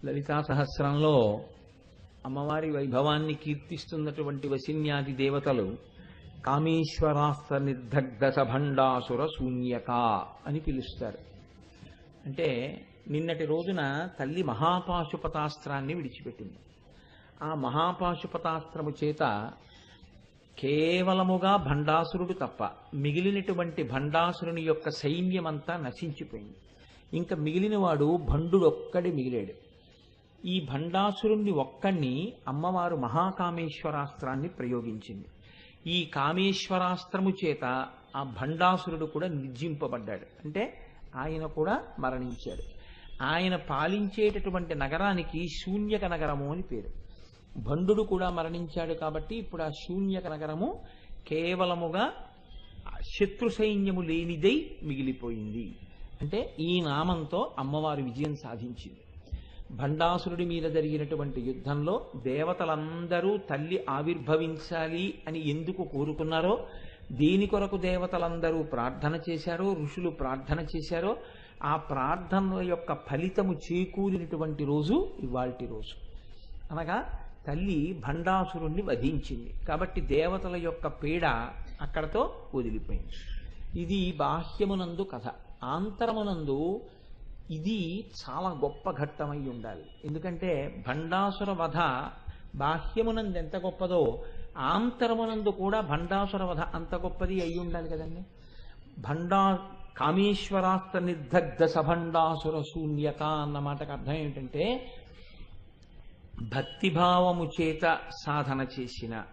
లలితా సహస్రంలో అమ్మవారి వైభవాన్ని కీర్తిస్తున్నటువంటి వసిన్యాది దేవతలు కామేశ్వరాస్త్ర నిర్దగ్ధ సభండాసుర శూన్యక అని పిలుస్తారు. అంటే నిన్నటి రోజున తల్లి మహాపాశుపతాస్త్రాన్ని విడిచిపెట్టింది. ఆ మహాపాశుపతాస్త్రము చేత కేవలముగా భండాసురుడు తప్ప మిగిలినటువంటి భండాసురుని యొక్క సైన్యమంతా నశించిపోయింది. ఇంకా మిగిలినవాడు భండుడొక్కడి మిగిలాడు. ఈ భండాసురుణ్ణి ఒక్కడిని అమ్మవారు మహాకామేశ్వరాస్త్రాన్ని ప్రయోగించింది. ఈ కామేశ్వరాస్త్రము చేత ఆ భండాసురుడు కూడా నిర్జింపబడ్డాడు. అంటే ఆయన కూడా మరణించాడు. ఆయన పాలించేటటువంటి నగరానికి శూన్యక నగరము అని పేరు. భండుడు కూడా మరణించాడు కాబట్టి ఇప్పుడు ఆ శూన్యక నగరము కేవలముగా శత్రు సైన్యము లేనిదై మిగిలిపోయింది. అంటే ఈ నామంతో అమ్మవారి విజయం సాధించింది. భండాసురుడి మీద జరిగినటువంటి యుద్ధంలో దేవతలందరూ తల్లి ఆవిర్భవించాలి అని ఎందుకు కోరుకున్నారో, దేని కొరకు దేవతలందరూ ప్రార్థన చేశారో, ఋషులు ప్రార్థన చేశారో, ఆ ప్రార్థనల యొక్క ఫలితము చేకూరినటువంటి రోజు ఇవాల్టి రోజు. అనగా తల్లి భండాసురుణ్ణి వధించింది కాబట్టి దేవతల యొక్క పీడ అక్కడతో వదిలిపోయింది. ఇది బాహ్యమునందు కథ. ఆంతరమునందు ఇది చాలా గొప్ప ఘట్టమై ఉండాలి. ఎందుకంటే భండాసుర వధ బాహ్యమునందు ఎంత గొప్పదో ఆంతరమునందు కూడా భండాసుర వధ అంత గొప్పది అయి ఉండాలి కదండి. కామేశ్వరాస్త్ర నిర్దగ్ధ సభండాసుర శూన్యక అన్న మాటకు అర్థం ఏమిటంటే, భక్తిభావము చేత సాధన చేసిన,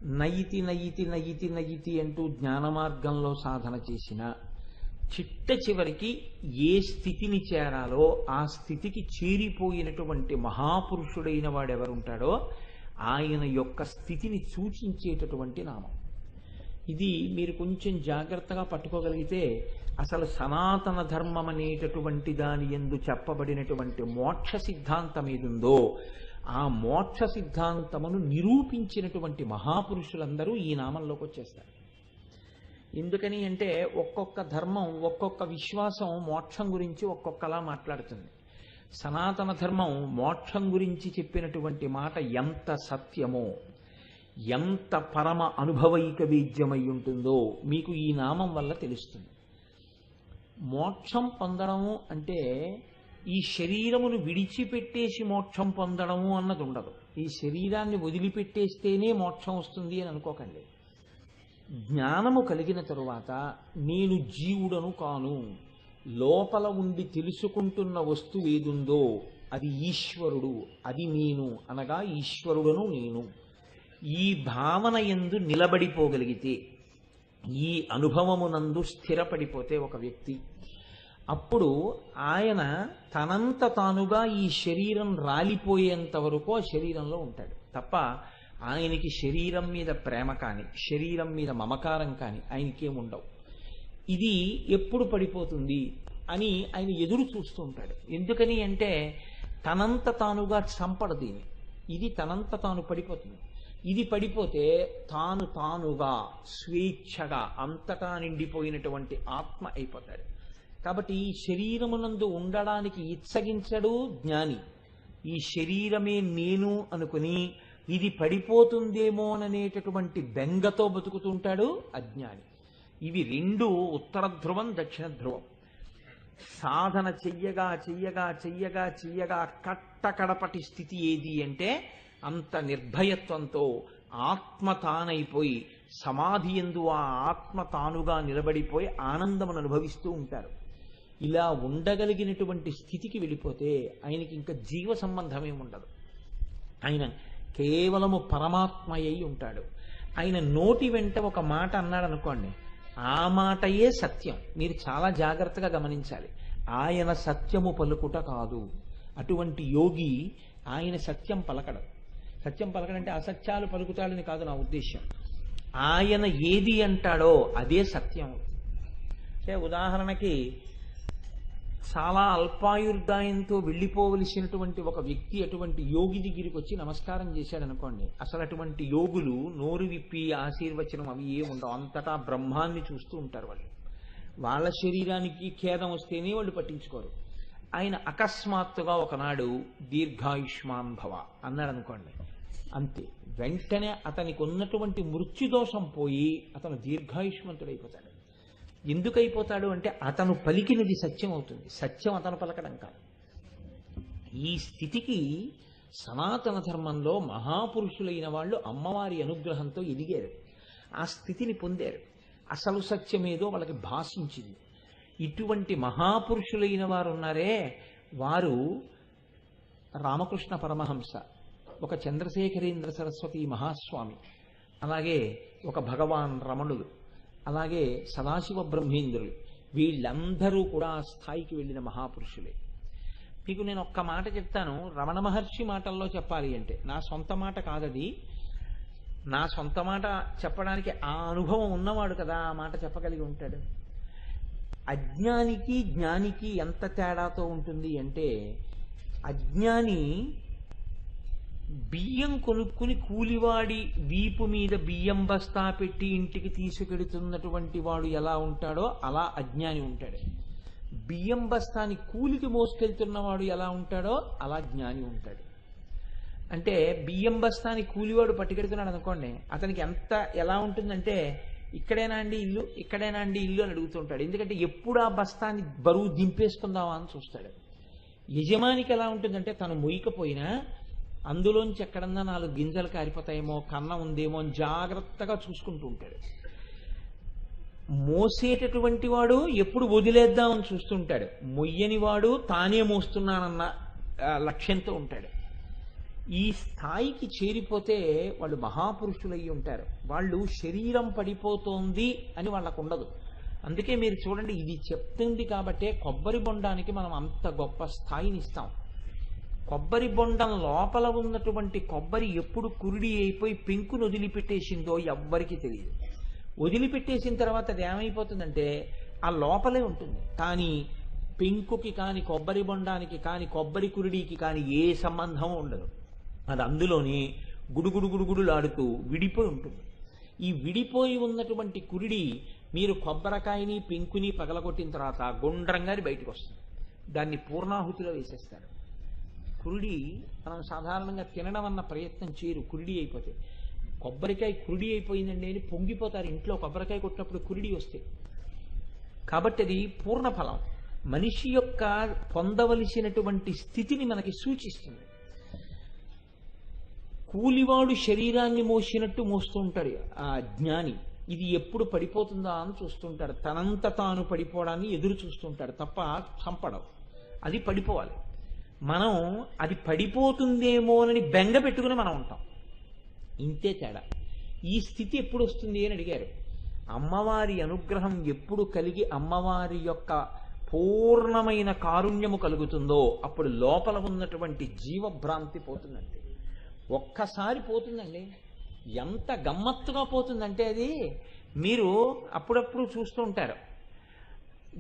నయితి నయితి నయితి నయితి అంటూ జ్ఞాన మార్గంలో సాధన చేసిన, చిట్ట చివరికి ఏ స్థితిని చేరాలో ఆ స్థితికి చేరిపోయినటువంటి మహాపురుషుడైన వాడెవరుంటాడో ఆయన యొక్క స్థితిని సూచించేటటువంటి నామం ఇది. మీరు కొంచెం జాగ్రత్తగా పట్టుకోగలిగితే అసలు సనాతన ధర్మం అనేటటువంటి దాని యందు చెప్పబడినటువంటి మోక్ష సిద్ధాంతం ఏదుందో ఆ మోక్ష సిద్ధాంతమును నిరూపించినటువంటి మహాపురుషులందరూ ఈ నామంలోకి వచ్చేస్తారు. ఎందుకని అంటే ఒక్కొక్క ధర్మం, ఒక్కొక్క విశ్వాసం మోక్షం గురించి ఒక్కొక్కలా మాట్లాడుతుంది. సనాతన ధర్మం మోక్షం గురించి చెప్పినటువంటి మాట ఎంత సత్యమో, ఎంత పరమ అనుభవైక వేద్యమై ఉంటుందో మీకు ఈ నామం వల్ల తెలుస్తుంది. మోక్షం పొందడము అంటే ఈ శరీరమును విడిచిపెట్టేసి మోక్షం పొందడము అన్నది ఉండదు. ఈ శరీరాన్ని వదిలిపెట్టేస్తేనే మోక్షం వస్తుంది అని అనుకోకండి. జ్ఞానము కలిగిన తరువాత నేను జీవుడను కాను, లోపల ఉండి తెలుసుకుంటున్న వస్తువు ఏదుందో అది ఈశ్వరుడు, అది నేను అనగా ఈశ్వరుడను నేను, ఈ భావన యందు నిలబడిపోగలిగితే, ఈ అనుభవమునందు స్థిరపడిపోతే ఒక వ్యక్తి, అప్పుడు ఆయన తనంత తానుగా ఈ శరీరం రాలిపోయేంత వరకు ఆ శరీరంలో ఉంటాడు తప్ప ఆయనకి శరీరం మీద ప్రేమ కానీ శరీరం మీద మమకారం కానీ ఆయనకేముండవు. ఇది ఎప్పుడు పడిపోతుంది అని ఆయన ఎదురు చూస్తూ ఉంటాడు. ఎందుకని అంటే తనంత తానుగా చంపడు దీన్ని. ఇది తనంత తాను పడిపోతుంది. ఇది పడిపోతే తాను తానుగా స్వేచ్ఛగా అంతటా నిండిపోయినటువంటి ఆత్మ అయిపోతాడు. కాబట్టి ఈ శరీరమునందు ఉండడానికి ఇచ్చగించడు జ్ఞాని. ఈ శరీరమే నేను అనుకుని ఇది పడిపోతుందేమోననేటటువంటి బెంగతో బతుకుతుంటాడు అజ్ఞాని. ఇవి రెండు ఉత్తర ధ్రువం, దక్షిణ ధ్రువం. సాధన చెయ్యగా చెయ్యగా చెయ్యగా చెయ్యగా కట్టకడపటి స్థితి ఏది అంటే అంత నిర్భయత్వంతో ఆత్మ తానైపోయి సమాధి యందు ఆ ఆత్మ తానుగా నిలబడిపోయి ఆనందమును అనుభవిస్తూ ఉంటారు. ఇలా ఉండగలిగినటువంటి స్థితికి వెళ్ళిపోతే ఆయనకి ఇంకా జీవ సంబంధమే ఉండదు. ఆయన కేవలము పరమాత్మయ్యి ఉంటాడు. ఆయన నోటి వెంట ఒక మాట అన్నాడు అనుకోండి, ఆ మాటయే సత్యం. మీరు చాలా జాగ్రత్తగా గమనించాలి. ఆయన సత్యము పలుకుట కాదు. అటువంటి యోగి ఆయన సత్యం పలకడు. సత్యం పలకడంటే అసత్యాలు పలుకుతాడని కాదు నా ఉద్దేశం. ఆయన ఏది అంటాడో అదే సత్యం. అంటే ఉదాహరణకి చాలా అల్పాయుర్దాయంతో వెళ్ళిపోవలసినటువంటి ఒక వ్యక్తి అటువంటి యోగి దగ్గరికి వచ్చి నమస్కారం చేశాడు అనుకోండి, అసలు అటువంటి యోగులు నోరు విప్పి ఆశీర్వచనం అవి ఏ ఉండవు. అంతటా బ్రహ్మాన్ని చూస్తూ ఉంటారు వాళ్ళు. వాళ్ళ శరీరానికి ఖేదం వస్తేనే వాళ్ళు పట్టించుకోరు. ఆయన అకస్మాత్తుగా ఒకనాడు దీర్ఘాయుష్మాన్ భవ అన్నాడు అనుకోండి, అంతే వెంటనే అతనికి ఉన్నటువంటి మృత్యుదోషం పోయి అతను దీర్ఘాయుష్మంతుడైపోతాడు. ఎందుకైపోతాడు అంటే అతను పలికినది సత్యం అవుతుంది, సత్యం అతను పలకడం కాదు. ఈ స్థితికి సనాతన ధర్మంలో మహాపురుషులైన వాళ్ళు అమ్మవారి అనుగ్రహంతో ఎదిగారు, ఆ స్థితిని పొందారు. అసలు సత్యమేదో వాళ్ళకి భాషించింది. ఇటువంటి మహాపురుషులైన వారు ఉన్నారే, వారు రామకృష్ణ పరమహంస, ఒక చంద్రశేఖరేంద్ర సరస్వతి మహాస్వామి, అలాగే ఒక భగవాన్ రమణులు, అలాగే సదాశివ బ్రహ్మేంద్రులు, వీళ్ళందరూ కూడా ఆ స్థాయికి వెళ్ళిన మహాపురుషులే. మీకు నేను ఒక్క మాట చెప్తాను, రమణ మహర్షి మాటల్లో చెప్పాలి అంటే, నా సొంత మాట కాదది, నా సొంత మాట చెప్పడానికి ఆ అనుభవం ఉన్నవాడు కదా ఆ మాట చెప్పగలిగి ఉంటాడు. అజ్ఞానికి జ్ఞానికి ఎంత తేడాతో ఉంటుంది అంటే, అజ్ఞాని బియ్యం కొనుక్కుని కూలివాడి వీపు మీద బియ్యం బస్తా పెట్టి ఇంటికి తీసుకెడుతున్నటువంటి వాడు ఎలా ఉంటాడో అలా అజ్ఞాని ఉంటాడు. బియ్యం బస్తాని కూలికి మోసుకెళ్తున్నవాడు ఎలా ఉంటాడో అలా జ్ఞాని ఉంటాడు. అంటే బియ్యం బస్తాని కూలివాడు పట్టుకెడుతున్నాడు అనుకోండి, అతనికి ఎంత ఎలా ఉంటుందంటే, ఇక్కడేనా అండి ఇల్లు, ఇక్కడేనా అండి ఇల్లు అని అడుగుతుంటాడు. ఎందుకంటే ఎప్పుడు ఆ బస్తాన్ని బరువు దింపేసుకుందామా అని చూస్తాడు. యజమానికి ఎలా ఉంటుందంటే, తను మొయ్యకపోయినా అందులోంచి ఎక్కడన్నా 4 గింజలు కారిపోతాయేమో, కన్న ఉందేమో అని జాగ్రత్తగా చూసుకుంటూ ఉంటాడు. మోసేటటువంటి వాడు ఎప్పుడు వదిలేద్దామని చూస్తుంటాడు, మొయ్యని వాడు తానే మోస్తున్నానన్న లక్ష్యంతో ఉంటాడు. ఈ స్థాయికి చేరిపోతే వాళ్ళు మహాపురుషులయ్యి ఉంటారు. వాళ్ళు శరీరం పడిపోతోంది అని వాళ్ళకు ఉండదు. అందుకే మీరు చూడండి, ఇది చెప్తుంది కాబట్టే కొబ్బరి బొండానికి మనం అంత గొప్ప స్థాయిని ఇస్తాం. కొబ్బరి బొండం లోపల ఉన్నటువంటి కొబ్బరి ఎప్పుడు కురుడి అయిపోయి పెంకును వదిలిపెట్టేసిందో ఎవ్వరికీ తెలియదు. వదిలిపెట్టేసిన తర్వాత అది ఏమైపోతుందంటే ఆ లోపలే ఉంటుంది, కానీ పెంకుకి కాని కొబ్బరి బొండానికి కాని కొబ్బరి కురుడికి కాని ఏ సంబంధం ఉండదు. అది అందులోని గుడుగుడు గుడుగుడులాడుతూ విడిపోయి ఉంటుంది. ఈ విడిపోయి ఉన్నటువంటి కురిడి మీరు కొబ్బరికాయని పెంకుని పగలగొట్టిన తర్వాత గుండ్రంగా బయటకు వస్తుంది. దాన్ని పూర్ణాహుతిలో వేసేస్తారు. కురిడి మనం సాధారణంగా తినడం అన్న ప్రయత్నం చేయరు, కురిడి అయిపోతే. కొబ్బరికాయ కురిడి అయిపోయిందండి అని పొంగిపోతారు ఇంట్లో కొబ్బరికాయ కొట్టినప్పుడు కురిడి వస్తే. కాబట్టి అది పూర్ణ ఫలం, మనిషి యొక్క పొందవలసినటువంటి స్థితిని మనకి సూచిస్తుంది. కూలివాడు శరీరాన్ని మోసినట్టు మోస్తూ ఉంటాడు ఆ జ్ఞాని. ఇది ఎప్పుడు పడిపోతుందా అని చూస్తుంటాడు, తనంత తాను పడిపోవడాన్ని ఎదురు చూస్తుంటాడు తప్ప చంపడం. అది పడిపోవాలి. మనం అది పడిపోతుందేమోనని బెంగ పెట్టుకుని మనం ఉంటాం, ఇంతే తేడా. ఈ స్థితి ఎప్పుడు వస్తుంది అని అడిగారు. అమ్మవారి అనుగ్రహం ఎప్పుడు కలిగి అమ్మవారి యొక్క పూర్ణమైన కారుణ్యము కలుగుతుందో అప్పుడు లోపల ఉన్నటువంటి జీవభ్రాంతి పోతుందండి. ఒక్కసారి పోతుందండి, ఎంత గమ్మత్తుగా పోతుందంటే అది మీరు అప్పుడప్పుడు చూస్తూ ఉంటారు.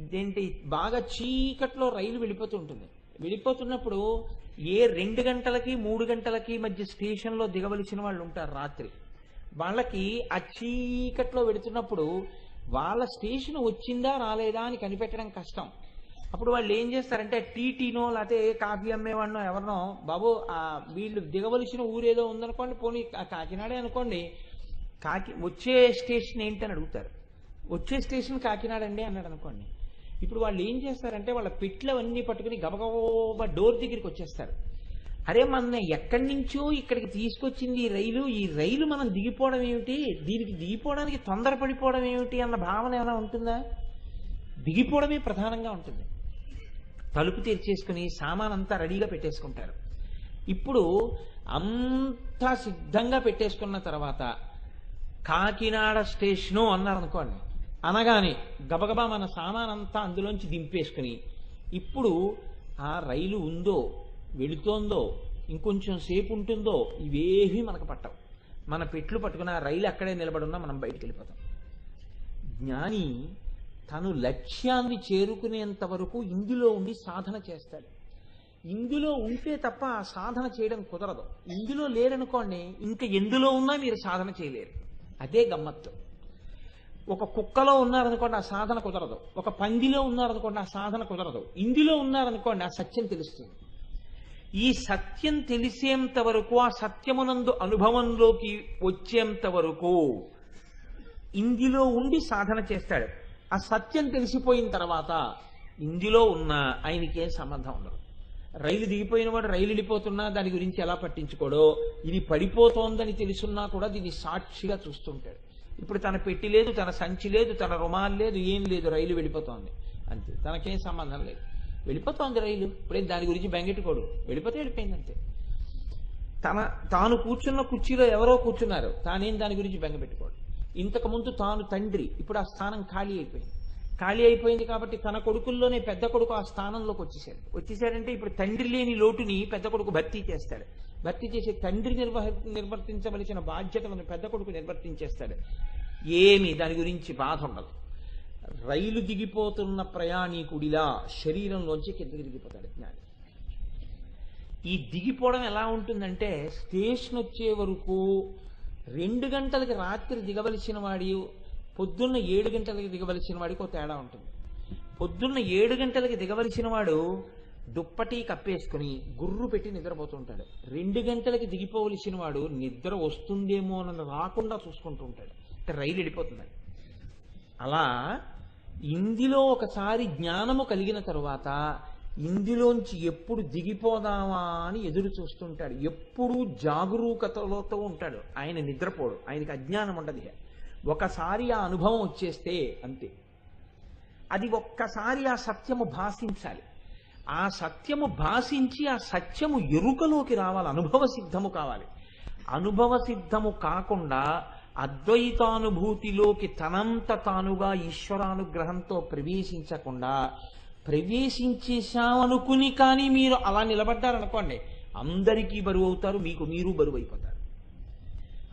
ఇదేంటి, బాగా చీకట్లో రైలు వెళ్ళిపోతుంటుంది. వెళ్ళిపోతున్నప్పుడు ఏ 2 గంటలకి 3 గంటలకి మధ్య స్టేషన్లో దిగవలసిన వాళ్ళు ఉంటారు రాత్రి. వాళ్ళకి ఆ చీకట్లో వెళుతున్నప్పుడు వాళ్ళ స్టేషన్ వచ్చిందా రాలేదా అని కనిపెట్టడం కష్టం. అప్పుడు వాళ్ళు ఏం చేస్తారంటే టీటీనో లేకపోతే కాఫీ అమ్మేవాడినో ఎవరినో, బాబు వీళ్ళు దిగవలసిన ఊరేదో ఉందనుకోండి, పోనీ కాకినాడే అనుకోండి, వచ్చే స్టేషన్ ఏంటని అడుగుతారు. వచ్చే స్టేషన్ కాకినాడ అండి అన్నాడు అనుకోండి. ఇప్పుడు వాళ్ళు ఏం చేస్తారంటే వాళ్ళ పెట్లవన్నీ పట్టుకుని గబగబా డోర్ దగ్గరికి వచ్చేస్తారు. అరే మన ఎక్కడి నుంచో ఇక్కడికి తీసుకొచ్చింది ఈ రైలు మనం దిగిపోవడం ఏమిటి, దీనికి దిగిపోవడానికి తొందరపడిపోవడం ఏమిటి అన్న భావన ఏమైనా ఉంటుందా? దిగిపోవడమే ప్రధానంగా ఉంటుంది. తలుపు తెరిచేసుకుని సామానంతా రెడీగా పెట్టేసుకుంటారు. ఇప్పుడు అంతా సిద్ధంగా పెట్టేసుకున్న తర్వాత కాకినాడ స్టేషను అన్నారనుకోండి, అనగానే గబగబా మన సామానంతా అందులోంచి దింపేసుకుని ఇప్పుడు ఆ రైలు ఉందో వెళుతోందో ఇంకొంచెం సేపు ఉంటుందో ఇవేమీ మనకు పట్టవు. మన పెట్లు పట్టుకుని ఆ రైలు అక్కడే నిలబడున్నా మనం బయటికి వెళ్ళిపోతాం. జ్ఞాని తను లక్ష్యాన్ని చేరుకునేంత వరకు ఇందులో ఉండి సాధన చేస్తాడు. ఇందులో ఉంటే తప్ప ఆ సాధన చేయడం కుదరదు. ఇందులో లేరనుకోండి, ఇంకా ఎందులో ఉన్నా మీరు సాధన చేయలేరు. అదే గమ్మత్తు. ఒక కుక్కలో ఉన్నారనుకోండి ఆ సాధన కుదరదు, ఒక పందిలో ఉన్నారనుకోండి ఆ సాధన కుదరదు, ఇందులో ఉన్నారనుకోండి ఆ సత్యం తెలుస్తుంది. ఈ సత్యం తెలిసేంత వరకు, ఆ సత్యమునందు అనుభవంలోకి వచ్చేంత వరకు ఇందులో ఉండి సాధన చేస్తాడు. ఆ సత్యం తెలిసిపోయిన తర్వాత ఇందులో ఉన్న ఆయనకేం సంబంధం ఉండదు. రైలు దిగిపోయిన వాడు రైలు వెళ్ళిపోతున్నా దాని గురించి ఎలా పట్టించుకోడో, ఇది పడిపోతోందని తెలుసున్నా కూడా దీన్ని సాక్షిగా చూస్తుంటాడు. ఇప్పుడు తన పెట్టి లేదు, తన సంచి లేదు, తన రుమాలు లేదు, ఏం లేదు, రైలు వెళ్ళిపోతోంది అంతే, తనకేం సంబంధం లేదు. వెళ్ళిపోతోంది రైలు, ఇప్పుడేం దాని గురించి బెంగెట్టుకోడు, వెళ్ళిపోతే వెళ్ళిపోయింది అంతే. తాను కూర్చున్న కుర్చీలో ఎవరో కూర్చున్నారు, తానేం దాని గురించి బెంగపెట్టుకోడు. ఇంతకుముందు తాను తండ్రి, ఇప్పుడు ఆ స్థానం ఖాళీ అయిపోయింది. ఖాళీ అయిపోయింది కాబట్టి తన కొడుకుల్లోనే పెద్ద కొడుకు ఆ స్థానంలోకి వచ్చేసాడంటే ఇప్పుడు తండ్రి లేని లోటుని పెద్ద కొడుకు భర్తీ చేస్తాడు. భర్తీ చేసి తండ్రి నిర్వర్తించవలసిన బాధ్యతలను పెద్ద కొడుకు నిర్వర్తించేస్తాడు. ఏమి దాని గురించి బాధ ఉండదు. రైలు దిగిపోతున్న ప్రయాణికుడిలా శరీరంలోంచి కిందకి దిగిపోతాడు జ్ఞాని. ఈ దిగిపోవడం ఎలా ఉంటుందంటే, స్టేషన్ వచ్చే వరకు 2 గంటలకి రాత్రి దిగవలసిన వాడి పొద్దున్న 7 గంటలకి దిగవలసిన వాడికి ఒక తేడా ఉంటుంది. పొద్దున్న 7 గంటలకి దిగవలసిన వాడు దుప్పటి కప్పేసుకుని గుర్రు పెట్టి నిద్రపోతుంటాడు. 2 గంటలకి దిగిపోవలసిన వాడు నిద్ర వస్తుందేమో అని రాకుండా చూసుకుంటూ ఉంటాడు. రైలు వెళ్ళిపోతుందండి. అలా ఇందులో ఒకసారి జ్ఞానము కలిగిన తరువాత ఇందులోంచి ఎప్పుడు దిగిపోదామా అని ఎదురు చూస్తుంటాడు. ఎప్పుడూ జాగరూకతలతో ఉంటాడు. ఆయన నిద్రపోడు, ఆయనకి అజ్ఞానం ఉండదు. ఒకసారి ఆ అనుభవం వచ్చేస్తే అంతే. అది ఒక్కసారి ఆ సత్యము భాషించాలి. ఆ సత్యము భాషించి ఆ సత్యము ఎరుకలోకి రావాలి, అనుభవ సిద్ధము కావాలి. అనుభవ సిద్ధము కాకుండా అద్వైతానుభూతిలోకి తనంత తానుగా ఈశ్వరానుగ్రహంతో ప్రవేశించకుండా, ప్రవేశించేశామనుకుని కానీ మీరు అలా నిలబడ్డారనుకోండి, అందరికీ బరువు అవుతారు, మీరు బరువు అయిపోతారు.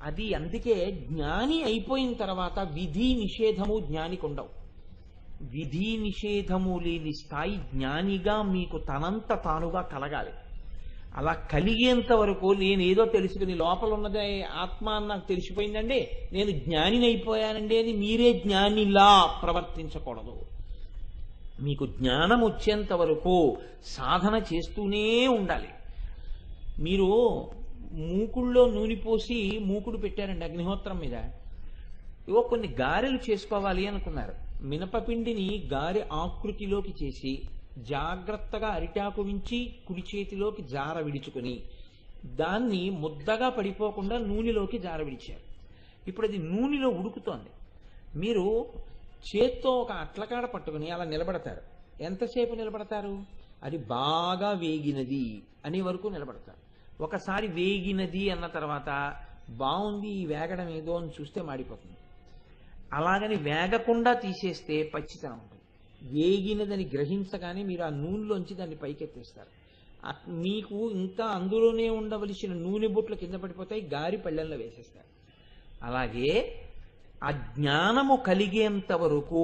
అది అందుకే జ్ఞాని అయిపోయిన తర్వాత విధి నిషేధము జ్ఞానికి ఉండవు. విధి నిషేధము లేని స్థాయి జ్ఞానిగా మీకు తనంత తానుగా కలగాలి. అలా కలిగేంత వరకు నేనేదో తెలుసుకుని లోపల ఉన్నదే ఆత్మ అని నాకు తెలిసిపోయిందండి, నేను జ్ఞానిని అయిపోయానండి అని మీరే జ్ఞానిలా ప్రవర్తించకూడదు. మీకు జ్ఞానం వచ్చేంత వరకు సాధన చేస్తూనే ఉండాలి. మీరు మూకుళ్ళో నూనె పోసి మూకుడు పెట్టారండి అగ్నిహోత్రం మీద, ఇవో కొన్ని గారెలు చేసుకోవాలి అనుకున్నారు. మినపపిండిని గారె ఆకృతిలోకి చేసి జాగ్రత్తగా అరిటాకు వించి కుడి చేతిలోకి జార విడుచుకొని దాన్ని ముద్దగా పడిపోకుండా నూనెలోకి జార విడిచారు. ఇప్పుడు అది నూనెలో ఉడుకుతోంది. మీరు చేత్తో ఒక అట్లకాడ పట్టుకుని అలా నిలబడతారు. ఎంతసేపు నిలబడతారు? అది బాగా వేగినది అనే వరకు నిలబడతారు. ఒకసారి వేగినది అన్న తర్వాత బాగుంది ఈ వేగడం ఏదో అని చూస్తే మాడిపోతుంది. అలాగని వేగకుండా తీసేస్తే పచ్చితనం ఉంటుంది. వేగినదని గ్రహించగానే మీరు ఆ నూనెలోంచి దాన్ని పైకెత్తేస్తారు. మీకు ఇంకా అందులోనే ఉండవలసిన నూనె బొట్లు కింద పడిపోతాయి, గారి పళ్ళెంలో వేసేస్తారు. అలాగే ఆ జ్ఞానము కలిగేంత వరకు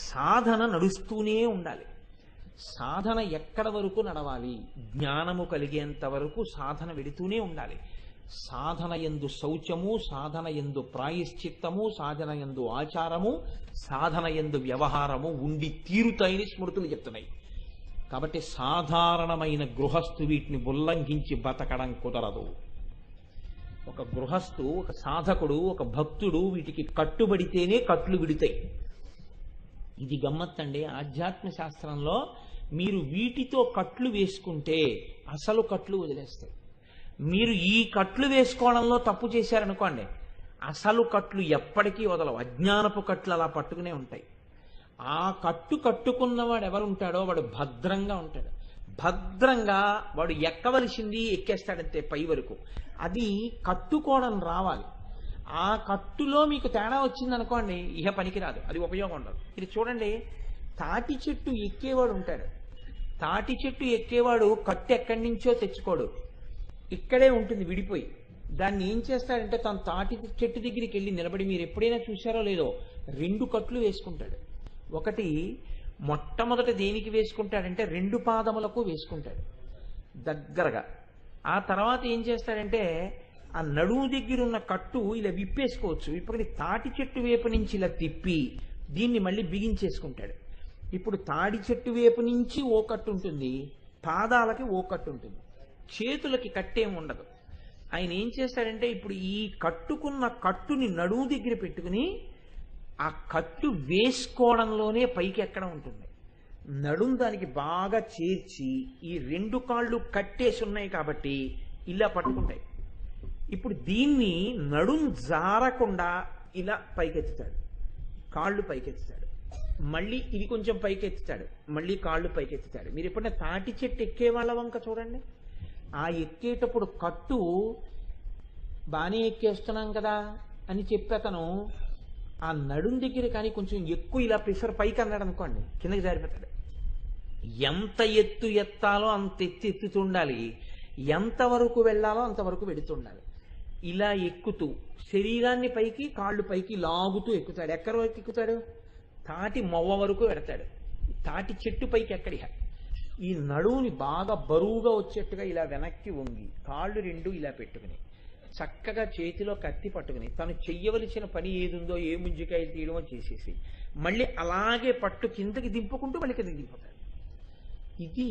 సాధన నడుస్తూనే ఉండాలి. సాధన ఎక్కడ వరకు నడవాలి? జ్ఞానము కలిగేంత వరకు సాధన వెడుతూనే ఉండాలి. సాధన యందు శౌచము, సాధన యందు ప్రాయశ్చిత్తము, సాధన యందు ఆచారము, సాధన యందు వ్యవహారము ఉండి తీరుతాయని స్మృతులు చెప్తున్నాయి. కాబట్టి సాధారణమైన గృహస్థు వీటిని ఉల్లంఘించి బతకడం కుదరదు. ఒక గృహస్థు, ఒక సాధకుడు, ఒక భక్తుడు వీటికి కట్టుబడితేనే కట్లు విడుతాయి. ఇది గమ్మత్తండి. ఆధ్యాత్మ శాస్త్రంలో మీరు వీటితో కట్లు వేసుకుంటే అసలు కట్లు వదిలేస్తాయి. మీరు ఈ కట్లు వేసుకోవడంలో తప్పు చేశారనుకోండి, అసలు కట్లు ఎప్పటికీ వదలవు. అజ్ఞానపు కట్లు అలా పట్టుకునే ఉంటాయి. ఆ కట్టు కట్టుకున్నవాడు ఎవరుంటాడో వాడు భద్రంగా ఉంటాడు. భద్రంగా వాడు ఎక్కవలసింది ఎక్కేస్తాడంతే పై వరకు. అది కట్టుకోవడం రావాలి. ఆ కట్టులో మీకు తేడా వచ్చిందనుకోండి, ఇహ పనికిరాదు, అది ఉపయోగం ఉండదు. ఇది చూడండి, తాటి చెట్టు ఎక్కేవాడు ఉంటాడు. తాటి చెట్టు ఎక్కేవాడు కట్టు ఎక్కడి నుంచో తెచ్చుకోడు, ఇక్కడే ఉంటుంది విడిపోయి. దాన్ని ఏం చేస్తాడంటే తను తాటి చెట్టు దగ్గరికి వెళ్ళి నిలబడి, మీరు ఎప్పుడైనా చూశారో లేదో, 2 కట్లు వేసుకుంటాడు. ఒకటి మొట్టమొదట దేనికి వేసుకుంటాడంటే 2 పాదములకు వేసుకుంటాడు దగ్గరగా. ఆ తర్వాత ఏం చేస్తాడంటే ఆ నడుము దగ్గర ఉన్న కట్టు ఇలా విప్పేసుకోవచ్చు. ఇప్పుడు తాటి చెట్టు వైపు నుంచి ఇలా తిప్పి దీన్ని మళ్ళీ బిగించేసుకుంటాడు. ఇప్పుడు తాడి చెట్టు వైపు నుంచి ఓ కట్టు ఉంటుంది, పాదాలకి ఓ కట్టు ఉంటుంది, చేతులకి కట్టేం ఉండదు. ఆయన ఏం చేస్తాడంటే ఇప్పుడు ఈ కట్టుకున్న కట్టుని నడుము దగ్గర పెట్టుకుని ఆ కట్టు వేసుకోవడంలోనే పైకి ఎక్కడం ఉంటుంది. నడుము దానికి బాగా చేర్చి ఈ రెండు కాళ్ళు కట్టేసి ఉన్నాయి కాబట్టి ఇలా పట్టుకుంటాయి. ఇప్పుడు దీన్ని నడుం జారకుండా ఇలా పైకెత్తుతాడు, కాళ్ళు పైకెత్తుతాడు, మళ్ళీ ఇది కొంచెం పైకెత్తుతాడు, మళ్ళీ కాళ్ళు పైకెత్తుతాడు. మీరు ఎప్పుడైనా తాటి చెట్టు ఎక్కే వాళ్ళ వంక చూడండి. ఆ ఎక్కేటప్పుడు కట్టు బాగానే ఎక్కేస్తున్నాం కదా అని చెప్పి అతను ఆ నడుం దగ్గర కానీ కొంచెం ఎక్కువ ఇలా ప్రెషర్ పైకి అన్నాడు అనుకోండి, కిందకి జారిపోతాడు. ఎంత ఎత్తు ఎత్తాలో అంత ఎత్తుతుండాలి, ఎంతవరకు వెళ్ళాలో అంతవరకు వెడుతుండాలి. ఇలా ఎక్కుతూ శరీరాన్ని పైకి కాళ్ళు పైకి లాగుతూ ఎక్కుతాడు. ఎక్కడి వరకు ఎక్కుతాడు? తాటి మొవ్వ వరకు పెడతాడు. తాటి చెట్టు పైకి ఎక్కడి. ఈ నడువుని బాగా బరువుగా వచ్చేట్టుగా ఇలా వెనక్కి వంగి కాళ్ళు రెండు ఇలా పెట్టుకుని చక్కగా చేతిలో కత్తి పట్టుకుని తను చెయ్యవలసిన పని ఏదుందో ఏ ముంజికాయలు తీయడమో చేసేసి మళ్ళీ అలాగే పట్టు కిందకి దింపుకుంటూ మళ్ళీ కిందకి దింపుతాడు. ఇది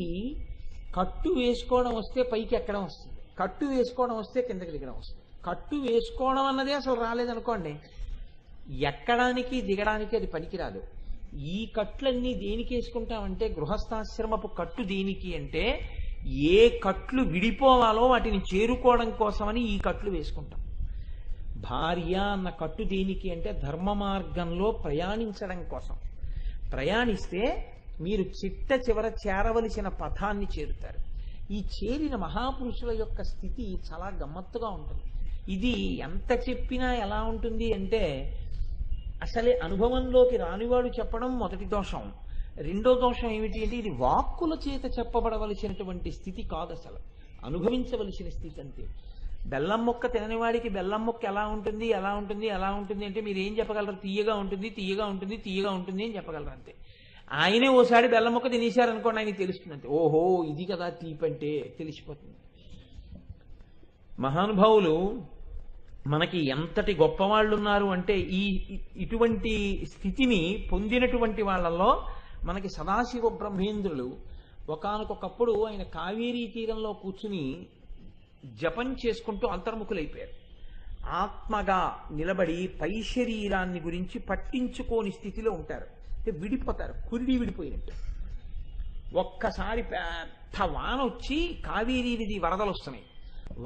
కట్టు వేసుకోవడం వస్తే పైకి ఎక్కడం వస్తుంది, కట్టు వేసుకోవడం వస్తే కిందకి దిగడం వస్తుంది. కట్టు వేసుకోవడం అన్నదే అసలు రాలేదనుకోండి, ఎక్కడానికి దిగడానికి అది పనికిరాదు. ఈ కట్లన్నీ దేనికి వేసుకుంటామంటే గృహస్థాశ్రమపు కట్టు దేనికి అంటే ఏ కట్లు విడిపోవాలో వాటిని చేరుకోవడం కోసమని ఈ కట్లు వేసుకుంటాం. భార్య అన్న కట్టు దేనికి అంటే ధర్మ మార్గంలో ప్రయాణించడం కోసం. ప్రయాణిస్తే మీరు చిట్ట చివర చేరవలసిన పథాన్ని చేరుతారు. ఈ చేరిన మహాపురుషుల యొక్క స్థితి చాలా గమ్మత్తుగా ఉంటుంది. ఇది ఎంత చెప్పినా ఎలా ఉంటుంది అంటే అసలే అనుభవంలోకి రానివాడు చెప్పడం మొదటి దోషం. రెండో దోషం ఏమిటి అంటే ఇది వాక్కుల చేత చెప్పబడవలసినటువంటి స్థితి కాదు, అసలు అనుభవించవలసిన స్థితి అంతే. బెల్లం మొక్క తినని వాడికి బెల్లం మొక్క ఎలా ఉంటుంది ఎలా ఉంటుంది ఎలా ఉంటుంది అంటే మీరు ఏం చెప్పగలరు? తీయగా ఉంటుంది తీయగా ఉంటుంది తీయగా ఉంటుంది అని చెప్పగలరు అంతే. ఆయనే ఓసారి బెల్లం మొక్క తినేశారనుకోండి ఆయనకి తెలుస్తుంది అంతే. ఓహో ఇది కదా తీపంటే తెలిసిపోతుంది. మహానుభావులు మనకి ఎంతటి గొప్పవాళ్ళు ఉన్నారు అంటే ఇటువంటి స్థితిని పొందినటువంటి వాళ్ళల్లో మనకి సదాశివ బ్రహ్మేంద్రులు ఒకానొకప్పుడు ఆయన కావేరీ తీరంలో కూర్చుని జపం చేసుకుంటూ అంతర్ముఖులైపోయారు. ఆత్మగా నిలబడి పై శరీరాన్ని గురించి పట్టించుకోని స్థితిలో ఉంటారు. అంటే విడిపోతారు, కురిడి విడిపోయినట్టు. ఒక్కసారి పెద్ద వాన వచ్చి కావేరీ నది వరదలు వస్తున్నాయి.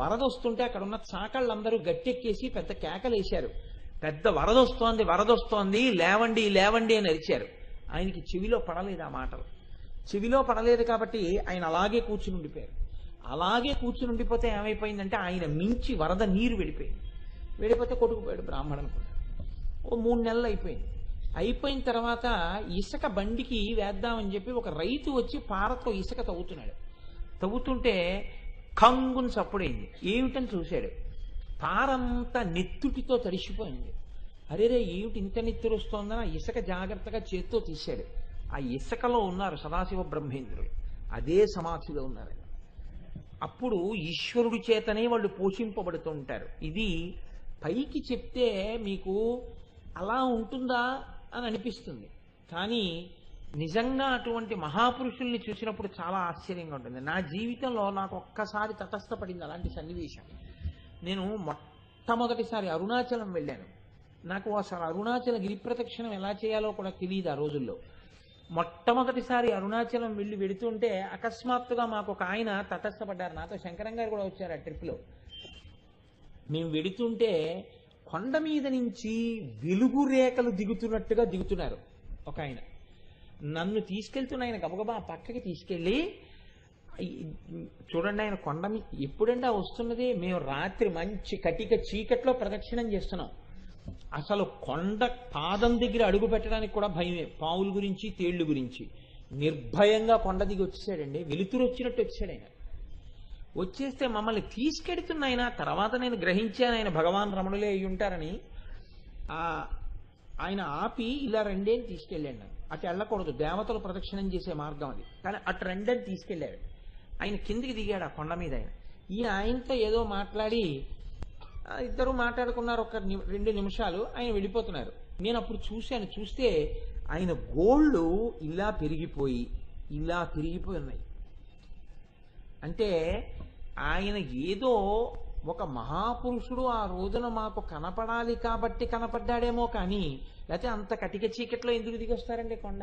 వరద వస్తుంటే అక్కడ ఉన్న చాకళ్ళందరూ గట్టెక్కేసి పెద్ద కేకలేశారు. పెద్ద వరదొస్తోంది వరదొస్తోంది లేవండి లేవండి అని అరిచారు. ఆయనకి చెవిలో పడలేదు ఆ మాటలు. చెవిలో పడలేదు కాబట్టి ఆయన అలాగే కూర్చుని ఉండిపోయారు. అలాగే కూర్చుని ఉండిపోతే ఏమైపోయిందంటే ఆయన మించి వరద నీరు వెళ్ళిపోయింది. వెళ్ళిపోతే కొట్టుకుపోయాడు బ్రాహ్మణుడు కూడా. ఓ 3 నెలలు అయిపోయింది. అయిపోయిన తర్వాత ఇసుక బండికి వేద్దామని చెప్పి ఒక రైతు వచ్చి పారతో ఇసుక తవ్వుతున్నాడు. తవ్వుతుంటే కంగుని చప్పుడైంది. ఏమిటని చూశాడు, పారంతా నెత్తుటితో తడిసిపోయింది. అరేరే ఏమిటి ఇంత నెత్తురు వస్తోందని ఆ ఇసుక జాగ్రత్తగా చేత్తో తీశాడు. ఆ ఇసుకలో ఉన్నారు సదాశివ బ్రహ్మేంద్రులు, అదే సమాధిలో ఉన్నారు. అప్పుడు ఈశ్వరుడి చేతనే వాళ్ళు పోషింపబడుతూ ఉంటారు. ఇది పైకి చెప్తే మీకు అలా ఉంటుందా అని అనిపిస్తుంది, కానీ నిజంగా అటువంటి మహాపురుషుల్ని చూసినప్పుడు చాలా ఆశ్చర్యంగా ఉంటుంది. నా జీవితంలో నాకు ఒక్కసారి తటస్థపడింది అలాంటి సన్నివేశం. నేను మొట్టమొదటిసారి అరుణాచలం వెళ్ళాను. నాకు అసలు అరుణాచల గిరి ప్రదక్షిణం ఎలా చేయాలో కూడా తెలియదు ఆ రోజుల్లో. మొట్టమొదటిసారి అరుణాచలం వెళ్ళి వెడుతుంటే అకస్మాత్తుగా మాకు ఒక ఆయన తటస్థపడ్డారు. నాతో శంకరం గారు కూడా వచ్చారు ఆ ట్రిప్లో. మేము వెడుతుంటే కొండ మీద నుంచి వెలుగు రేఖలు దిగుతున్నట్టుగా దిగుతున్నారు ఒక ఆయన. నన్ను తీసుకెళ్తున్న ఆయన గబగబా పక్కకి తీసుకెళ్ళి, చూడండి ఆయన కొండ మీద ఎప్పుడంటే వస్తున్నది, మేము రాత్రి మంచి కటిక చీకట్లో ప్రదక్షిణం చేస్తున్నాం. అసలు కొండ పాదం దగ్గర అడుగు పెట్టడానికి కూడా భయమే, పావుల గురించి తేళ్లు గురించి. నిర్భయంగా కొండ దిగి వచ్చేసాడండి, వెలుతురు వచ్చినట్టు వచ్చాడు ఆయన. వచ్చేస్తే మమ్మల్ని తీసుకెడుతున్న ఆయన, తర్వాత నేను గ్రహించాను ఆయన భగవాన్ రమణులే అయి ఉంటారని. ఆయన ఆపి ఇలా రండి అని తీసుకెళ్ళాడు నన్ను. అటు వెళ్ళకూడదు, దేవతలు ప్రదక్షిణం చేసే మార్గం అది, కానీ అటు రండి అని తీసుకెళ్ళాడు. ఆయన కిందికి దిగాడు ఆ కొండ మీద. ఆయనతో ఏదో మాట్లాడి ఇద్దరు మాట్లాడుకున్నారు, ఒక 2 నిమిషాలు, ఆయన వెళ్ళిపోతున్నారు. నేను అప్పుడు చూశాను. చూస్తే ఆయన గోళ్ళు ఇలా పెరిగిపోయి ఉన్నాయి. అంటే ఆయన ఏదో ఒక మహాపురుషుడు ఆ రోజున మాకు కనపడాలి కాబట్టి కనపడ్డాడేమో కానీ, లేకపోతే అంత కటిక చీకట్లో ఎందుకు దిగొస్తారండి కొండ?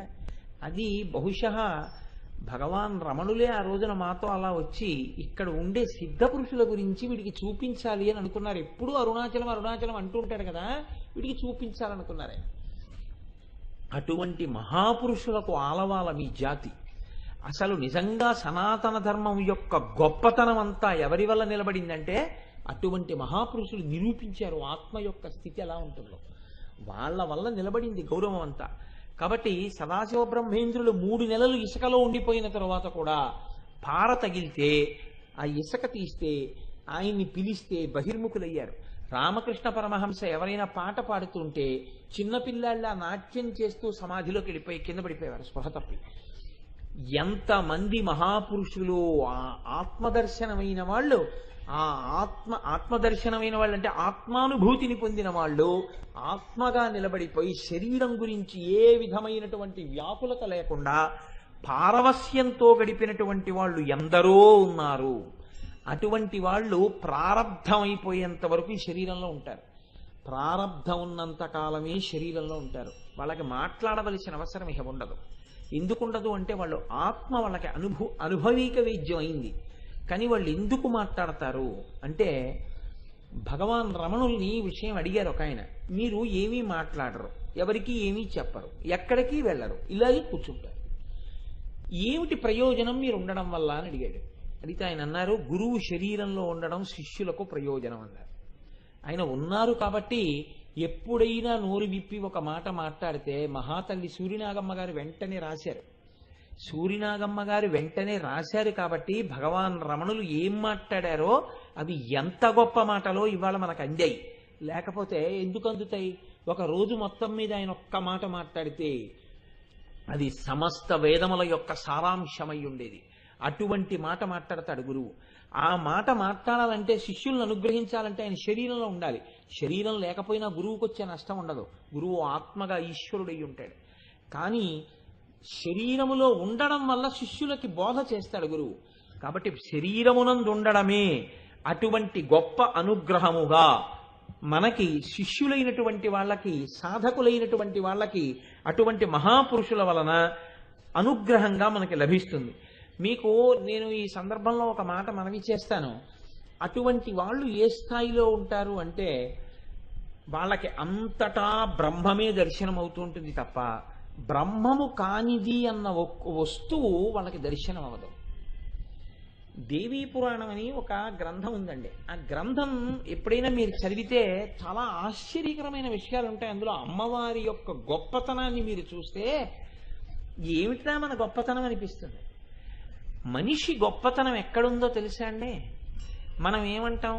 అది బహుశः భగవాన్ రమణులే ఆ రోజున మాతో అలా వచ్చి ఇక్కడ ఉండే సిద్ధ పురుషుల గురించి వీడికి చూపించాలి అని అనుకున్నారు. ఎప్పుడూ అరుణాచలం అరుణాచలం అంటూ ఉంటాడు కదా, వీడికి చూపించాలనుకున్నారే. అటువంటి మహాపురుషులకు ఆలవాల మీ జాతి. అసలు నిజంగా సనాతన ధర్మం యొక్క గొప్పతనం అంతా ఎవరి వల్ల నిలబడిందంటే అటువంటి మహాపురుషులు నిరూపించారు ఆత్మ యొక్క స్థితి ఎలా ఉంటుందో. వాళ్ళ వల్ల నిలబడింది గౌరవం అంతా. కాబట్టి సదాశివ బ్రహ్మేంద్రులు 3 నెలలు ఇసుకలో ఉండిపోయిన తర్వాత కూడా పార తగిలితే ఆ ఇసుక తీస్తే ఆయన్ని పిలిస్తే బహిర్ముఖులయ్యారు. రామకృష్ణ పరమహంస ఎవరైనా పాట పాడుతుంటే చిన్నపిల్లాళ్ళ నాట్యం చేస్తూ సమాధిలోకి వెళ్ళిపోయి కింద పడిపోయేవారు స్పృహ తప్పి. ఎంతమంది మహాపురుషులు ఆత్మదర్శనమైన వాళ్ళు, ఆత్మదర్శనమైన వాళ్ళు అంటే ఆత్మానుభూతిని పొందిన వాళ్ళు ఆత్మగా నిలబడిపోయి శరీరం గురించి ఏ విధమైనటువంటి వ్యాకులత లేకుండా పారవస్యంతో గడిపినటువంటి వాళ్ళు ఎందరో ఉన్నారు. అటువంటి వాళ్ళు ప్రారబ్ధమైపోయేంత వరకు ఈ శరీరంలో ఉంటారు. ప్రారబ్ధం ఉన్నంత కాలమే శరీరంలో ఉంటారు. వాళ్ళకి మాట్లాడవలసిన అవసరం ఇక ఉండదు. ఎందుకుండదు అంటే వాళ్ళు ఆత్మ వాళ్ళకి అనుభవీక వేద్యం అయింది. కానీ వాళ్ళు ఎందుకు మాట్లాడతారు అంటే భగవాన్ రమణుల్ని విషయం అడిగారు ఒక ఆయన. మీరు ఏమీ మాట్లాడరు, ఎవరికి ఏమీ చెప్పరు, ఎక్కడికి వెళ్ళరు, ఇలాగే కూర్చుంటారు, ఏమిటి ప్రయోజనం మీరు ఉండడం వల్ల అని అడిగాడు. అడిగితే ఆయన అన్నారు, గురువు శరీరంలో ఉండడం శిష్యులకు ప్రయోజనం అన్నారు. ఆయన ఉన్నారు కాబట్టి ఎప్పుడైనా నోరు విప్పి ఒక మాట మాట్లాడితే మహాతల్లి సూర్యనాగమ్మ గారు వెంటనే రాశారు. సూర్యనాగమ్మ గారు వెంటనే రాశారు కాబట్టి భగవాన్ రమణులు ఏం మాట్లాడారో అవి ఎంత గొప్ప మాటలో ఇవాళ మనకు అందాయి. లేకపోతే ఎందుకు అందుతాయి? ఒక రోజు మొత్తం మీద ఆయన ఒక్క మాట మాట్లాడితే అది సమస్త వేదముల యొక్క సారాంశమై ఉండేది. అటువంటి మాట మాట్లాడతాడు గురువు. ఆ మాట మాట్లాడాలంటే శిష్యులను అనుగ్రహించాలంటే ఆయన శరీరంలో ఉండాలి. శరీరం లేకపోయినా గురువుకు వచ్చే నష్టం ఉండదు. గురువు ఆత్మగా ఈశ్వరుడై ఉంటాడు. కానీ శరీరములో ఉండడం వల్ల శిష్యులకి బోధ చేస్తాడు గురువు. కాబట్టి శరీరమునందు ఉండడమే అటువంటి గొప్ప అనుగ్రహముగా మనకి శిష్యులైనటువంటి వాళ్ళకి, సాధకులైనటువంటి వాళ్ళకి అటువంటి మహాపురుషుల వలన అనుగ్రహంగా మనకి లభిస్తుంది. మీకు నేను ఈ సందర్భంలో ఒక మాట మనవి చేస్తాను. అటువంటి వాళ్ళు ఏ స్థాయిలో ఉంటారు అంటే వాళ్ళకి అంతటా బ్రహ్మమే దర్శనం అవుతూ ఉంటుంది తప్ప బ్రహ్మము కానిది అన్న వస్తువు వాళ్ళకి దర్శనం అవ్వదు. దేవీ పురాణం అని ఒక గ్రంథం ఉందండి. ఆ గ్రంథం ఎప్పుడైనా మీరు చదివితే చాలా ఆశ్చర్యకరమైన విషయాలు ఉంటాయి. అందులో అమ్మవారి యొక్క గొప్పతనాన్ని మీరు చూస్తే ఏమిటా మన గొప్పతనం అనిపిస్తుంది. మనిషి గొప్పతనం ఎక్కడుందో తెలుసా అండి? మనం ఏమంటాం?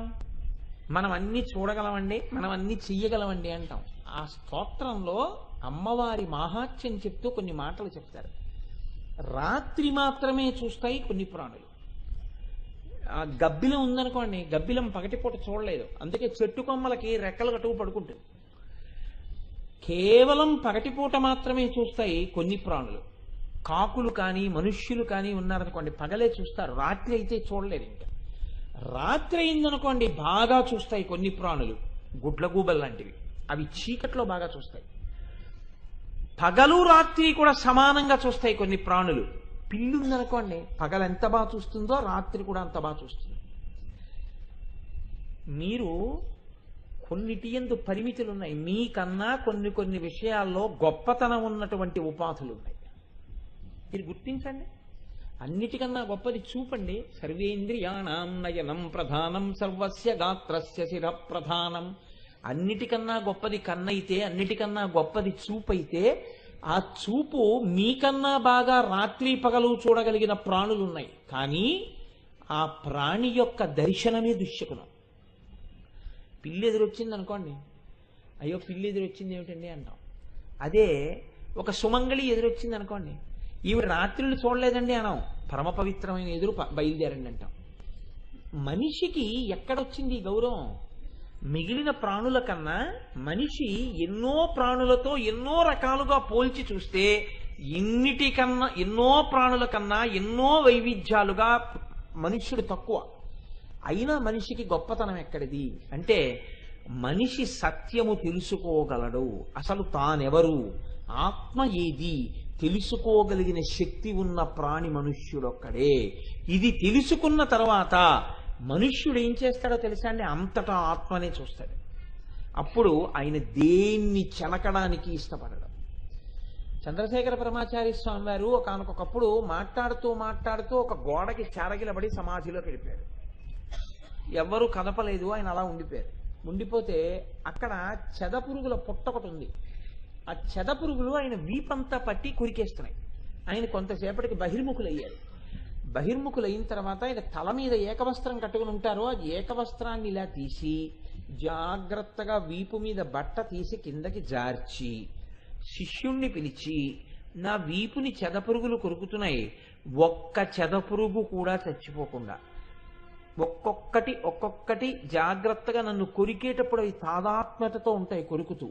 మనం అన్నీ చూడగలమండి, మనం అన్నీ చెయ్యగలమండి అంటాం. ఆ స్తోత్రంలో అమ్మవారి మాహాత్యం చెప్తూ కొన్ని మాటలు చెప్తారు. రాత్రి మాత్రమే చూస్తాయి కొన్ని ప్రాణులు. ఆ గబ్బిలం ఉందనుకోండి, గబ్బిలం పగటిపూట చూడలేదు, అందుకే చెట్టు కొమ్మలకి రెక్కలు కట్టుకు పడుకుంటుంది. కేవలం పగటిపూట మాత్రమే చూస్తాయి కొన్ని ప్రాణులు. కాకులు కానీ మనుష్యులు కానీ ఉన్నారనుకోండి పగలే చూస్తారు, రాత్రి అయితే చూడలేదు. ఇంకా రాత్రి అయిందనుకోండి బాగా చూస్తాయి కొన్ని ప్రాణులు, గుడ్లగూబలు లాంటివి, అవి చీకట్లో బాగా చూస్తాయి. పగలు రాత్రి కూడా సమానంగా చూస్తాయి కొన్ని ప్రాణులు. పిల్లి ఉందనుకోండి పగలు ఎంత బాగా చూస్తుందో రాత్రి కూడా అంత బాగా చూస్తుంది. మీరు కొన్నిటి యందు పరిమితులు ఉన్నాయి. మీకన్నా కొన్ని విషయాల్లో గొప్పతనం ఉన్నటువంటి ఉపాధులు ఉన్నాయి. మీరు గుర్తించండి. అన్నిటికన్నా గొప్పది చూపండి. సర్వేంద్రియాణం నయనం ప్రధానం సర్వస్య గాత్రస్య శిర ప్రధానం. అన్నిటికన్నా గొప్పది కన్నైతే, అన్నిటికన్నా గొప్పది చూపైతే, ఆ చూపు మీకన్నా బాగా రాత్రి పగలు చూడగలిగిన ప్రాణులు ఉన్నాయి. కానీ ఆ ప్రాణి యొక్క దర్శనమే దుశ్శకునం. పిల్లి ఎదురొచ్చింది అనుకోండి, అయ్యో పిల్లి ఎదురొచ్చింది ఏమిటండి అంటాం. అదే ఒక సుమంగళి ఎదురొచ్చింది అనుకోండి, ఈవిడ రాత్రులు చూడలేదండి అనం, పరమ పవిత్రమైన ఎదురు బయలుదేరండి అంటాం. మనిషికి ఎక్కడొచ్చింది ఈ గౌరవం? మిగిలిన ప్రాణుల కన్నా మనిషి ఎన్నో ప్రాణులతో ఎన్నో రకాలుగా పోల్చి చూస్తే ఎన్నో ప్రాణుల కన్నా ఎన్నో వైవిధ్యాలుగా మనుష్యుడు తక్కువ. అయినా మనిషికి గొప్పతనం ఎక్కడిది అంటే మనిషి సత్యము తెలుసుకోగలడు. అసలు తానెవరు, ఆత్మ ఏది తెలుసుకోగలిగిన శక్తి ఉన్న ప్రాణి మనుష్యుడొక్కడే. ఇది తెలుసుకున్న తర్వాత మనుష్యుడు ఏం చేస్తాడో తెలుసా అండి? అంతటా ఆత్మనే చూస్తాడు. అప్పుడు ఆయన దేన్ని చెనకడానికి ఇష్టపడడు. చంద్రశేఖర పరమాచార్య స్వామి వారు ఒకానొకప్పుడు మాట్లాడుతూ ఒక గోడకి చెరగిలబడి సమాధిలోకి వెళ్ళిపోయాడు. ఎవ్వరూ కదపలేదు, ఆయన అలా ఉండిపోయారు. ఉండిపోతే అక్కడ చెదపురుగుల పుట్ట ఒకటి ఉంది. ఆ చెదపురుగులు ఆయన వీపంతా పట్టి కురికేస్తున్నాయి. ఆయన కొంతసేపటికి బహిర్ముఖులయ్యారు. బహిర్ముఖులైన తర్వాత ఆయన తల మీద ఏకవస్త్రం కట్టుకుని ఉంటారు. ఆ ఏకవస్త్రాన్ని ఇలా తీసి జాగ్రత్తగా వీపు మీద బట్ట తీసి కిందకి జార్చి శిష్యుణ్ణి పిలిచి, నా వీపుని చెదపురుగులు కొరుకుతున్నాయి, ఒక్క చెదపురుగు కూడా చచ్చిపోకుండా ఒక్కొక్కటి జాగ్రత్తగా నన్ను కొరికేటప్పుడు అవి తాదాత్మ్యతతో ఉంటాయి కొరుకుతూ.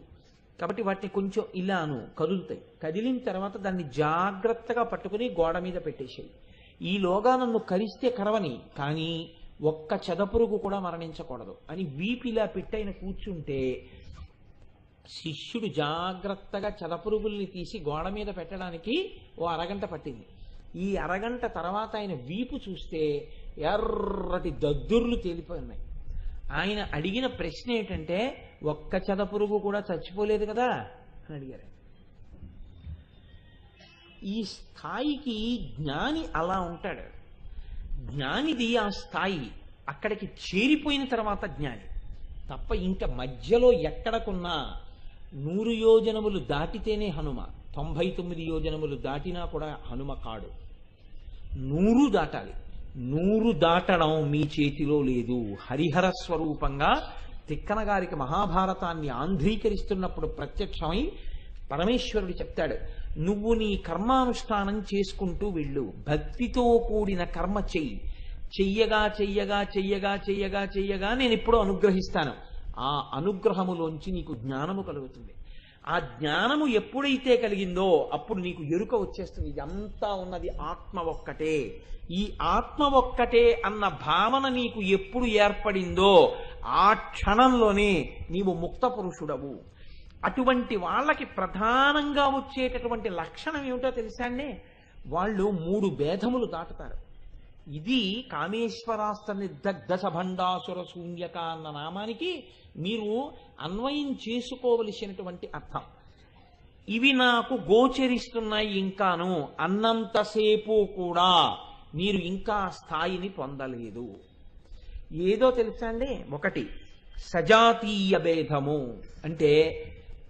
కాబట్టి వాటిని కొంచెం ఇలాను కదులుతాయి. కదిలిన తర్వాత దాన్ని జాగ్రత్తగా పట్టుకుని గోడ మీద పెట్టేసేయి. ఈలోగా నన్ను కరిస్తే కరవని, కానీ ఒక్క చెదపురుగు కూడా మరణించకూడదు అని వీపిలా పెట్టైన కూర్చుంటే శిష్యుడు జాగ్రత్తగా చెదపురుగుల్ని తీసి గోడ మీద పెట్టడానికి ఓ అరగంట పట్టింది. ఈ అరగంట తర్వాత ఆయన వీపు చూస్తే ఎర్రటి దద్దుర్లు తేలిపోయి ఉన్నాయి. ఆయన అడిగిన ప్రశ్న ఏంటంటే, ఒక్క చెదపురుగు కూడా చచ్చిపోలేదు కదా అని అడిగారు. ఈ స్థాయికి జ్ఞాని అలా ఉంటాడు. జ్ఞానిది ఆ స్థాయి. అక్కడికి చేరిపోయిన తర్వాత జ్ఞాని తప్ప ఇంకా మధ్యలో ఎక్కడకున్నా 100 యోజనములు దాటితేనే హనుమ, 99 యోజనములు దాటినా కూడా హనుమ కాడు. 100 దాటాలి. 100 దాటడం మీ చేతిలో లేదు. హరిహర స్వరూపంగా తిక్కన గారికి మహాభారతాన్ని ఆంధ్రీకరిస్తున్నప్పుడు ప్రత్యక్షమై పరమేశ్వరుడు చెప్తాడు, నువ్వు నీ కర్మానుష్ఠానం చేసుకుంటూ వెళ్ళు, భక్తితో కూడిన కర్మ చెయ్యగా నేను ఎప్పుడూ అనుగ్రహిస్తాను. ఆ అనుగ్రహములోంచి నీకు జ్ఞానము కలుగుతుంది. ఆ జ్ఞానము ఎప్పుడైతే కలిగిందో అప్పుడు నీకు ఎరుక వచ్చేస్తుంది. ఇదంతా ఉన్నది ఆత్మ ఒక్కటే. ఈ ఆత్మ ఒక్కటే అన్న భావన నీకు ఎప్పుడు ఏర్పడిందో ఆ క్షణంలోనే నీవు ముక్త పురుషుడవు. అటువంటి వాళ్ళకి ప్రధానంగా వచ్చేటటువంటి లక్షణం ఏమిటో తెలుసా అండి? వాళ్ళు 3 భేదములు దాటుతారు. ఇది కామేశ్వరాస్త నిర్దగ్ధ సభండాసుర శూన్యక అన్న నామానికి మీరు అన్వయం చేసుకోవలసినటువంటి అర్థం. ఇవి నాకు గోచరిస్తున్నాయి ఇంకాను అన్నంతసేపు కూడా మీరు ఇంకా స్థాయిని పొందలేదు. ఏదో తెలుసా అండి? ఒకటి సజాతీయ భేదము, అంటే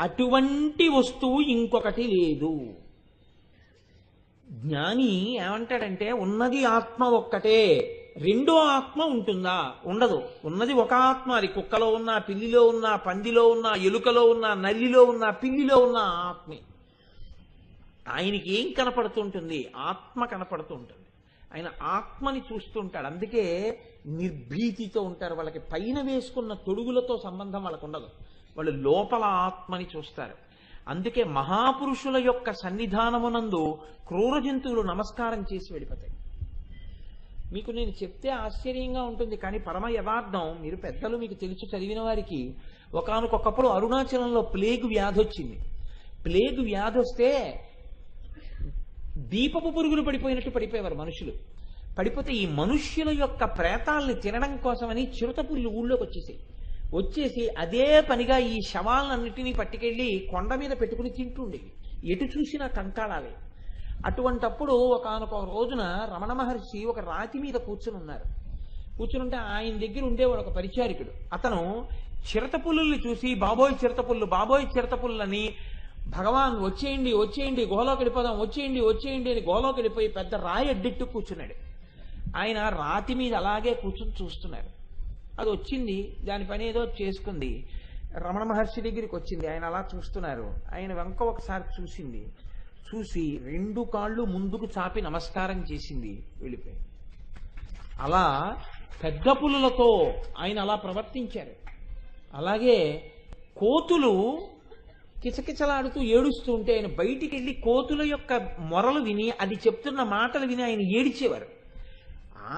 అటువంటి వస్తువు ఇంకొకటి లేదు. జ్ఞాని ఏమంటాడంటే ఉన్నది ఆత్మ ఒక్కటే, రెండో ఆత్మ ఉంటుందా? ఉండదు. ఉన్నది ఒక ఆత్మ. అది కుక్కలో ఉన్నా, పిల్లిలో ఉన్నా, పందిలో ఉన్నా, ఎలుకలో ఉన్నా, నల్లిలో ఉన్నా, పిల్లిలో ఉన్న ఆత్మే. ఆయనకి ఏం కనపడుతుంటుంది? ఆత్మ కనపడుతూ ఉంటుంది. ఆయన ఆత్మని చూస్తుంటాడు. అందుకే నిర్భీతితో ఉంటారు. వాళ్ళకి పైన వేసుకున్న తొడుగులతో సంబంధం వాళ్ళకు ఉండదు. వాళ్ళు లోపల ఆత్మని చూస్తారు. అందుకే మహాపురుషుల యొక్క సన్నిధానమునందు క్రూర జంతువులు నమస్కారం చేసి వెళ్ళిపోతాయి. మీకు నేను చెప్తే ఆశ్చర్యంగా ఉంటుంది, కానీ పరమ యథార్థం. మీరు పెద్దలు, మీకు తెలుసు, చదివిన వారికి ఒకానొకప్పుడు అరుణాచలంలో ప్లేగు వ్యాధి వచ్చింది. ప్లేగు వ్యాధి వస్తే దీపపు పురుగులు పడిపోయినట్టు పడిపోయేవారు మనుషులు. పడిపోతే ఈ మనుష్యుల యొక్క ప్రేతాలని తినడం కోసమని చిరుతపుల్లి ఊళ్ళోకి వచ్చేసి అదే పనిగా ఈ శవాలన్నిటినీ పట్టుకెళ్ళి కొండ మీద పెట్టుకుని తింటుండేవి. ఎటు చూసినా కంకాళాలే. అటువంటప్పుడు ఒకానొక రోజున రమణ మహర్షి ఒక రాతి మీద కూర్చుని ఉన్నారు. కూర్చునుంటే ఆయన దగ్గర ఉండేవాడు ఒక పరిచారికుడు. అతను చిరతపుల్లుల్ని చూసి బాబోయ్ చిరతపుల్లు అని, భగవాన్ వచ్చేయండి గోలోకి వెళ్ళిపోదాం, వచ్చేయండి అని గోలోకి వెళ్ళిపోయి పెద్ద రాయి అడ్డిట్టు కూర్చున్నాడు. ఆయన రాతి మీద అలాగే కూర్చుని చూస్తున్నారు. అది వచ్చింది, దాని పని ఏదో చేసుకుంది, రమణ మహర్షి దగ్గరికి వచ్చింది. ఆయన అలా చూస్తున్నారు. ఆయన వెంక ఒకసారి చూసి 2 కాళ్ళు ముందుకు చాపి నమస్కారం చేసింది, వెళ్ళిపోయి. అలా పెద్ద పులులతో ఆయన అలా ప్రవర్తించారు. అలాగే కోతులు కిచకిచలాడుతూ ఏడుస్తూ ఉంటే ఆయన బయటికి వెళ్ళి కోతుల యొక్క మొరలు విని అది చెప్తున్న మాటలు విని ఆయన ఏడిచేవారు.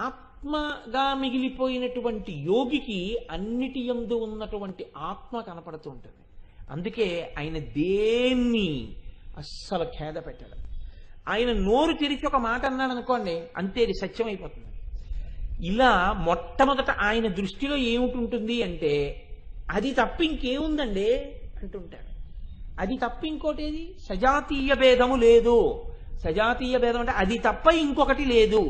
ఆత్మగా మిగిలిపోయినటువంటి యోగికి అన్నిటి యందు ఉన్నటువంటి ఆత్మ కనపడుతూ ఉంటుంది. అందుకే ఆయన దేన్ని అస్సలు ఖేద పెట్టాడు. ఆయన నోరు తెరిచి ఒక మాట అన్నాడు అనుకోండి, అంతే అది సత్యమైపోతుంది. ఇలా మొట్టమొదట ఆయన దృష్టిలో ఏమిటి అంటే అది తప్ప ఇంకేముందండి అంటుంటాడు. అది తప్ప ఇంకోటి ఏది? సజాతీయ భేదము లేదు. సజాతీయ భేదం అంటే అది తప్ప ఇంకొకటి లేదు.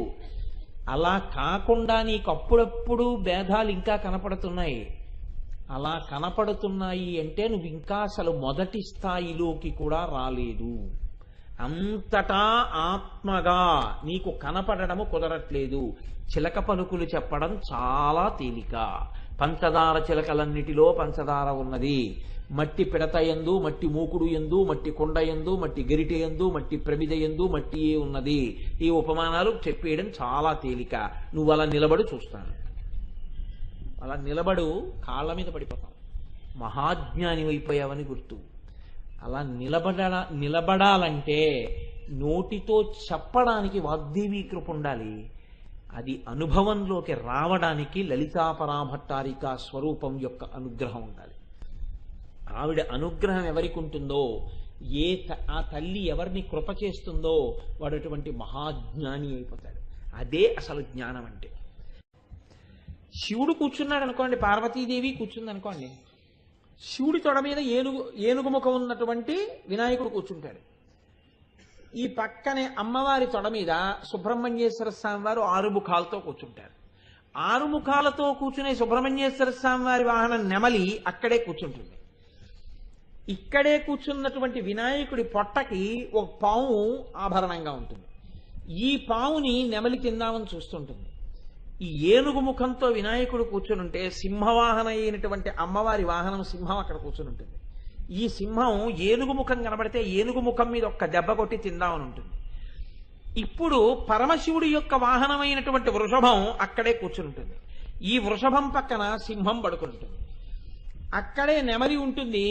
అలా కాకుండా నీకు అప్పుడప్పుడు భేదాలు ఇంకా కనపడుతున్నాయి. అలా కనపడుతున్నాయి అంటే నువ్వు ఇంకా అసలు మొదటి స్థాయిలోకి కూడా రాలేదు. అంతటా ఆత్మగా నీకు కనపడము కుదరట్లేదు. చిలక పలుకులు చెప్పడం చాలా తేలిక. పంచదార చిలకలన్నిటిలో పంచదార ఉన్నది. మట్టి పిడత యందు, మట్టి మూకుడు యందు, మట్టి కొండ యందు, మట్టి గరిటె యందు, మట్టి ప్రమిద యందు మట్టియే ఉన్నది. ఈ ఉపమానాలు చెప్పేయడం చాలా తేలిక. నువ్వు అలా నిలబడి చూస్తాను. అలా నిలబడు, కాళ్ళ మీద పడిపోతావు. మహాజ్ఞాని అయిపోయావని గుర్తు. అలా నిలబడాలంటే నోటితో చెప్పడానికి వాగ్దేవీ కృప ఉండాలి. అది అనుభవంలోకి రావడానికి లలితాపరాభట్టారిక స్వరూపం యొక్క అనుగ్రహం ఉండాలి. ఆవిడ అనుగ్రహం ఎవరికి ఉంటుందో, ఆ తల్లి ఎవరిని కృప చేస్తుందో వాడు అటువంటి మహాజ్ఞాని అయిపోతాడు. అదే అసలు జ్ఞానం అంటే. శివుడు కూర్చున్నాడు అనుకోండి, పార్వతీదేవి కూర్చుంది అనుకోండి, శివుడి తొడ మీద ఏనుగు ముఖం ఉన్నటువంటి వినాయకుడు కూర్చుంటాడు. ఈ పక్కనే అమ్మవారి తొడ మీద సుబ్రహ్మణ్యేశ్వర స్వామి వారు 6 ముఖాలతో కూర్చుంటారు. 6 ముఖాలతో కూర్చునే సుబ్రహ్మణ్యేశ్వర స్వామి వారి వాహనం నెమలి అక్కడే కూర్చుంటుంది. ఇక్కడే కూర్చున్నటువంటి వినాయకుడి పొట్టకి ఒక పాము ఆభరణంగా ఉంటుంది. ఈ పావుని నెమలి తిందామని చూస్తుంటుంది. ఈ ఏనుగు ముఖంతో వినాయకుడు కూర్చుని ఉంటే సింహవాహన అయినటువంటి అమ్మవారి వాహనం సింహం అక్కడ కూర్చుని ఉంటుంది. ఈ సింహం ఏనుగు ముఖం కనబడితే ఏనుగు ముఖం మీద ఒక్క దెబ్బ కొట్టి తిందామని ఉంటుంది. ఇప్పుడు పరమశివుడి యొక్క వాహనమైనటువంటి వృషభం అక్కడే కూర్చుని ఉంటుంది. ఈ వృషభం పక్కన సింహం పడుకుని ఉంటుంది. అక్కడే నెమలి ఉంటుంది.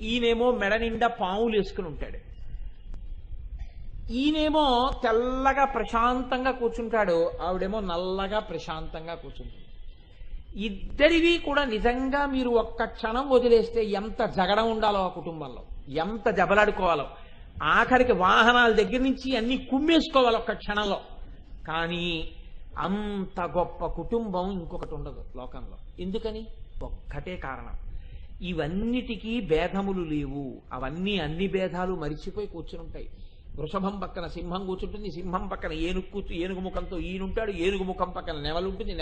ఈయనేమో మెడ నిండా పాములు వేసుకుని ఉంటాడు. ఈయనేమో తెల్లగా ప్రశాంతంగా కూర్చుంటాడు, ఆవిడేమో నల్లగా ప్రశాంతంగా కూర్చుంటుంది. ఇద్దరివి కూడా నిజంగా మీరు ఒక్క క్షణం వదిలేస్తే ఎంత జగడం ఉండాలో ఆ కుటుంబంలో, ఎంత జబలాడుకోవాలో, ఆఖరికి వాహనాల దగ్గర నుంచి అన్ని కుమ్మేసుకోవాలి ఒక్క క్షణంలో. కానీ అంత గొప్ప కుటుంబం ఇంకొకటి ఉండదు లోకంలో. ఎందుకని? ఒక్కటే కారణం, ఇవన్నిటికీ భేదములు లేవు. అన్ని భేదాలు మరిచిపోయి కూర్చుని ఉంటాయి. వృషభం పక్కన సింహం కూర్చుంటుంది, సింహం పక్కన ఏనుగు ముఖంతో ఈయనుంటాడు, ఏనుగు ముఖం పక్కన నెమలి ఉంటుంది,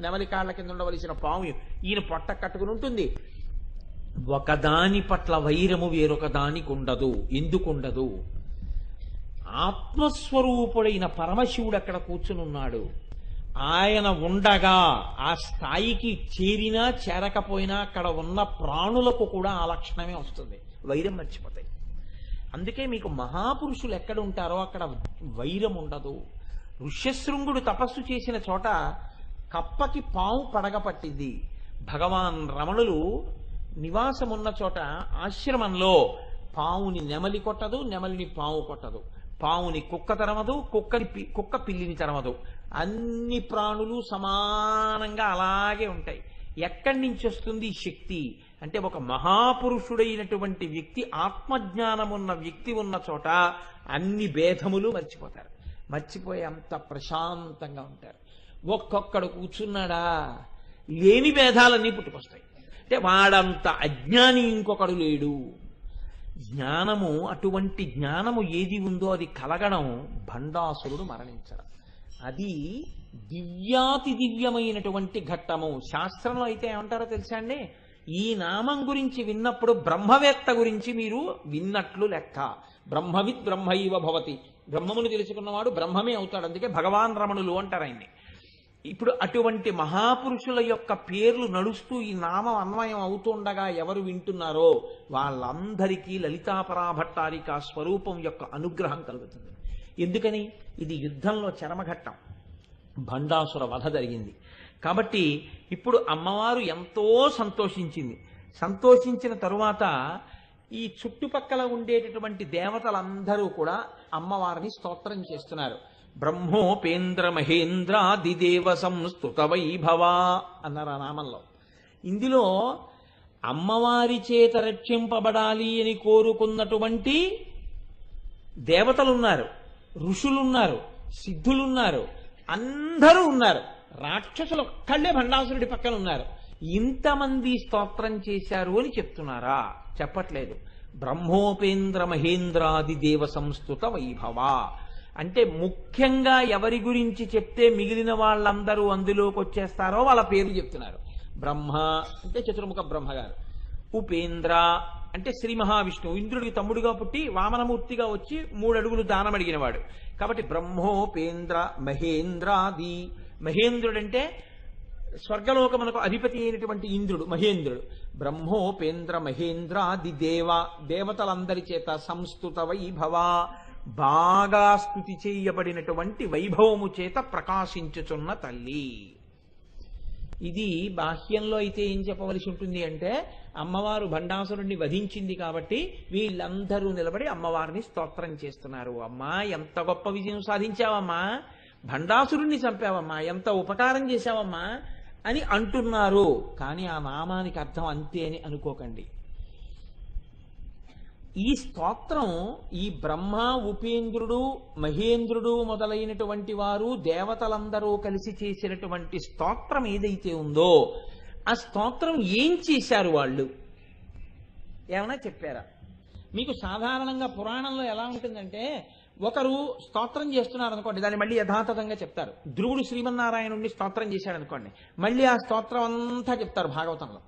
నెమలి కాళ్ళ కింద ఉండవలసిన పాము ఈయన పొట్ట కట్టుకుని ఉంటుంది. ఒకదాని పట్ల వైరము వేరొక దానికి ఉండదు. ఎందుకుండదు? ఆత్మస్వరూపుడైన పరమశివుడు అక్కడ కూర్చునున్నాడు. ఆయన ఉండగా ఆ స్థాయికి చేరినా చేరకపోయినా అక్కడ ఉన్న ప్రాణులకు కూడా ఆ లక్షణమే వస్తుంది. వైరం మర్చిపోతాయి. అందుకే మీకు మహాపురుషులు ఎక్కడ ఉంటారో అక్కడ వైరం ఉండదు. ఋష్యశృంగుడు తపస్సు చేసిన చోట కప్పకి పాము పడగ పట్టింది. భగవాన్ రమణులు నివాసమున్న చోట ఆశ్రమంలో పావుని నెమలి కొట్టదు, నెమలిని పాము కొట్టదు, పావుని కుక్క తరమదు, కుక్క పిల్లిని తరమదు. అన్ని ప్రాణులు సమానంగా అలాగే ఉంటాయి. ఎక్కడి నుంచి వస్తుంది ఈ శక్తి అంటే, ఒక మహాపురుషుడైనటువంటి వ్యక్తి, ఆత్మజ్ఞానమున్న వ్యక్తి ఉన్న చోట అన్ని భేదములు మర్చిపోతారు. మర్చిపోయి అంత ప్రశాంతంగా ఉంటారు. ఒక్కొక్కడు కూర్చున్నాడా లేని భేదాలన్నీ పుట్టుకొస్తాయి. అంటే వాడంత అజ్ఞాని ఇంకొకడు లేడు. జ్ఞానము, అటువంటి జ్ఞానము ఏది ఉందో అది కలగడం, భండాసురుడు మరణించడం, అది దివ్యాతి దివ్యమైనటువంటి ఘట్టము. శాస్త్రంలో అయితే ఏమంటారో తెలుసా అండి? ఈ నామం గురించి విన్నప్పుడు బ్రహ్మవేత్త గురించి మీరు విన్నట్లు లెక్క. బ్రహ్మవిత్ బ్రహ్మైవ భవతి. బ్రహ్మమును తెలుసుకున్నవాడు బ్రహ్మమే అవుతాడు. అందుకే భగవాన్ రమణులు అంటారు ఆయన్ని. ఇప్పుడు అటువంటి మహాపురుషుల యొక్క పేర్లు నడుస్తూ ఈ నామం అన్వయం అవుతుండగా ఎవరు వింటున్నారో వాళ్ళందరికీ లలితాపరాభట్టారిక స్వరూపం యొక్క అనుగ్రహం కలుగుతుంది. ఎందుకని? ఇది యుద్ధంలో చరమఘట్టం. భండాసుర వధ జరిగింది కాబట్టి ఇప్పుడు అమ్మవారు ఎంతో సంతోషించింది. సంతోషించిన తరువాత ఈ చుట్టుపక్కల ఉండేటటువంటి దేవతలందరూ కూడా అమ్మవారిని స్తోత్రం చేస్తున్నారు. బ్రహ్మోపేంద్ర మహేంద్రాదిదేవ సంస్తుత వైభవ అన్నారు ఆ నామంలో. ఇందులో అమ్మవారి చేత రక్షింపబడాలి అని కోరుకున్నటువంటి దేవతలున్నారు, ఋషులున్నారు, సిద్ధులున్నారు, అందరూ ఉన్నారు. రాక్షసులు ఒక్కళ్ళే భండాసురుడి పక్కన ఉన్నారు. ఇంతమంది స్తోత్రం చేశారు అని చెప్తున్నారా? చెప్పట్లేదు. బ్రహ్మోపేంద్ర మహేంద్రాది దేవ సంస్తుత వైభవ అంటే ముఖ్యంగా ఎవరి గురించి చెప్తే మిగిలిన వాళ్ళందరూ అందులోకి వచ్చేస్తారో వాళ్ళ పేర్లు చెప్తున్నారు. బ్రహ్మ అంటే చతుర్ముఖ బ్రహ్మగారు, ఉపేంద్ర అంటే శ్రీ మహావిష్ణువు, ఇంద్రుడికి తమ్ముడుగా పుట్టి వామనమూర్తిగా వచ్చి 3 అడుగులు దానం అడిగినవాడు కాబట్టి బ్రహ్మోపేంద్ర మహేంద్రాది. మహేంద్రుడంటే స్వర్గలోకమునకు అధిపతి అయినటువంటి ఇంద్రుడు మహేంద్రుడు. బ్రహ్మోపేంద్ర మహేంద్రాది దేవతలందరి చేత సంస్తుత వైభవ బాగా స్తుతి చేయబడినటువంటి వైభవము చేత ప్రకాశించుచున్న తల్లి. ఇది బాహ్యంలో అయితే ఏం చెప్పవలసి ఉంటుంది అంటే అమ్మవారు భండాసురుణ్ణి వధించింది కాబట్టి వీళ్ళందరూ నిలబడి అమ్మవారిని స్తోత్రం చేస్తున్నారు. అమ్మా ఎంత గొప్ప విజయం సాధించావమ్మా, భండాసురుణ్ణి చంపావమ్మా, ఎంత ఉపకారం చేశావమ్మా అని అంటున్నారు. కానీ ఆ నామానికి అర్థం అంతే అని అనుకోకండి. ఈ స్తోత్రం ఈ బ్రహ్మ ఉపేంద్రుడు మహేంద్రుడు మొదలైనటువంటి వారు దేవతలందరూ కలిసి చేసినటువంటి స్తోత్రం ఏదైతే ఉందో ఆ స్తోత్రం ఏం చేశారు వాళ్ళు ఏమైనా చెప్పారా? మీకు సాధారణంగా పురాణంలో ఎలా ఉంటుందంటే ఒకరు స్తోత్రం చేస్తున్నారు అనుకోండి, దాన్ని మళ్ళీ యథాతథంగా చెప్తారు. ధ్రువుడు శ్రీమన్నారాయణుడిని స్తోత్రం చేశాడు అనుకోండి, మళ్ళీ ఆ స్తోత్రం అంతా చెప్తారు భాగవతంలో.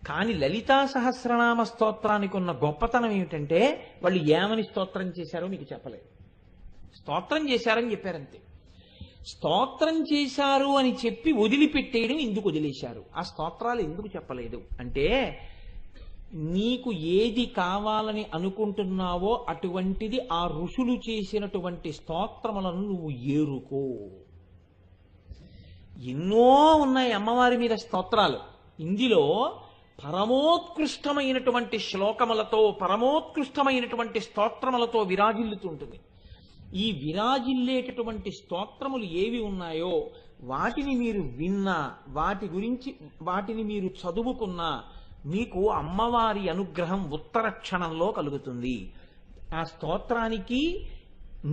కానీ లలితా సహస్రనామ స్తోత్రానికి ఉన్న గొప్పతనం ఏమిటంటే వాళ్ళు ఏమని స్తోత్రం చేశారో మీకు చెప్పలేదు. స్తోత్రం చేశారని చెప్పారంతే. స్తోత్రం చేశారు అని చెప్పి వదిలిపెట్టేయడం ఎందుకు వదిలేశారు? ఆ స్తోత్రాలు ఎందుకు చెప్పలేదు అంటే నీకు ఏది కావాలని అనుకుంటున్నావో అటువంటిది ఆ ఋషులు చేసినటువంటి స్తోత్రములను నువ్వు ఏరుకో. ఎన్నో ఉన్నాయి అమ్మవారి మీద స్తోత్రాలు. ఇందులో పరమోత్కృష్టమైనటువంటి శ్లోకములతో పరమోత్కృష్టమైనటువంటి స్తోత్రములతో విరాజిల్లుతుంటుంది. ఈ విరాజిల్లేటటువంటి స్తోత్రములు ఏవి ఉన్నాయో వాటిని మీరు విన్నా, వాటిని మీరు చదువుకున్నా మీకు అమ్మవారి అనుగ్రహం ఉత్తర క్షణంలో కలుగుతుంది. ఆ స్తోత్రానికి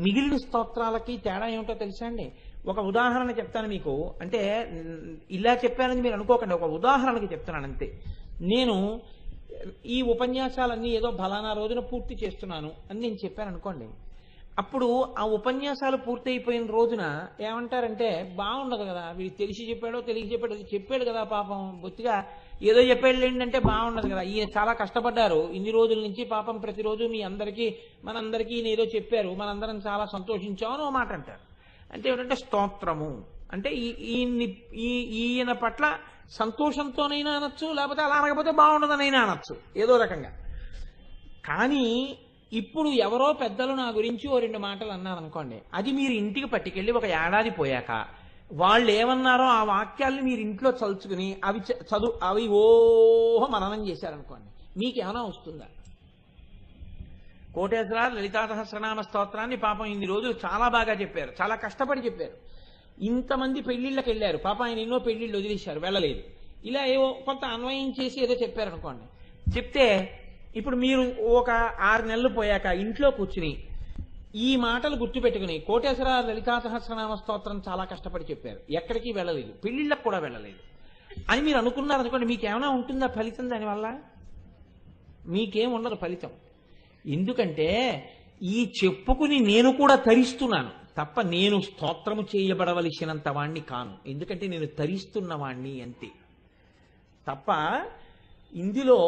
మిగిలిన స్తోత్రాలకి తేడా ఏమిటో తెలుసా అండి? ఒక ఉదాహరణ చెప్తాను మీకు. అంటే ఇలా చెప్పానని మీరు అనుకోకండి, ఒక ఉదాహరణకి చెప్తున్నాను అంతే. నేను ఈ ఉపన్యాసాలన్నీ ఏదో ఫలానా రోజున పూర్తి చేస్తున్నాను అని నేను చెప్పాను అనుకోండి. అప్పుడు ఆ ఉపన్యాసాలు పూర్తయిపోయిన రోజున ఏమంటారంటే బాగుండదు కదా, వీడు తెలిసి చెప్పాడో తెలియక చెప్పాడో, చెప్పాడు కదా పాపం బొత్తిగా ఏదో చెప్పాడు ఏంటంటే బాగుండదు కదా, ఈయన చాలా కష్టపడ్డారు ఇన్ని రోజుల నుంచి పాపం, ప్రతిరోజు మీ అందరికీ మనందరికీ ఈయన ఏదో చెప్పారు, మనందరం చాలా సంతోషించామని ఓ మాట అంటారు. అంటే ఏమిటంటే స్తోత్రము అంటే ఈయన పట్ల సంతోషంతోనైనా అనొచ్చు, లేకపోతే అలా అనకపోతే బాగుండదనైనా అనొచ్చు ఏదో రకంగా. కానీ ఇప్పుడు ఎవరో పెద్దలు నా గురించి ఓ 2 మాటలు అన్నారు అనుకోండి, అది మీరు ఇంటికి పట్టుకెళ్ళి 1 ఏడాది పోయాక వాళ్ళు ఏమన్నారో ఆ వాక్యాలను మీరు ఇంట్లో చదువుకుని అవి ఓహో మననం చేశారనుకోండి, మీకేమైనా వస్తుందా? కోటేశ్వర లలితా సహస్రనామ స్తోత్రాన్ని పాపం ఇన్ని రోజులు చాలా బాగా చెప్పారు, చాలా కష్టపడి చెప్పారు. ఇంతమంది పెళ్లిళ్ళకి వెళ్ళారు, పాపం ఆయన ఎన్నో పెళ్లిళ్ళు వదిలేశారు, వెళ్ళలేదు. ఇలా ఏవో కొంత అన్వయం చేసి ఏదో చెప్పారనుకోండి, చెప్తే ఇప్పుడు మీరు ఒక 6 నెలలు పోయాక ఇంట్లో కూర్చుని ఈ మాటలు గుర్తుపెట్టుకుని కోటేశ్వర లలితా సహస్రనామ స్తోత్రం చాలా కష్టపడి చెప్పారు, ఎక్కడికి వెళ్ళలేదు, పెళ్లిళ్ళకు కూడా వెళ్ళలేదు అని మీరు అనుకున్నారనుకోండి, మీకేమైనా ఉంటుందా ఫలితం? దానివల్ల మీకేం ఉండదు ఫలితం. ఎందుకంటే ఈ చెప్పుకుని నేను కూడా తరిస్తున్నాను తప్ప నేను స్తోత్రము చేయబడవలసినంత వాణ్ణి కాను. ఎందుకంటే నేను తరిస్తున్న వాణ్ణి అంతే తప్ప ఇందులో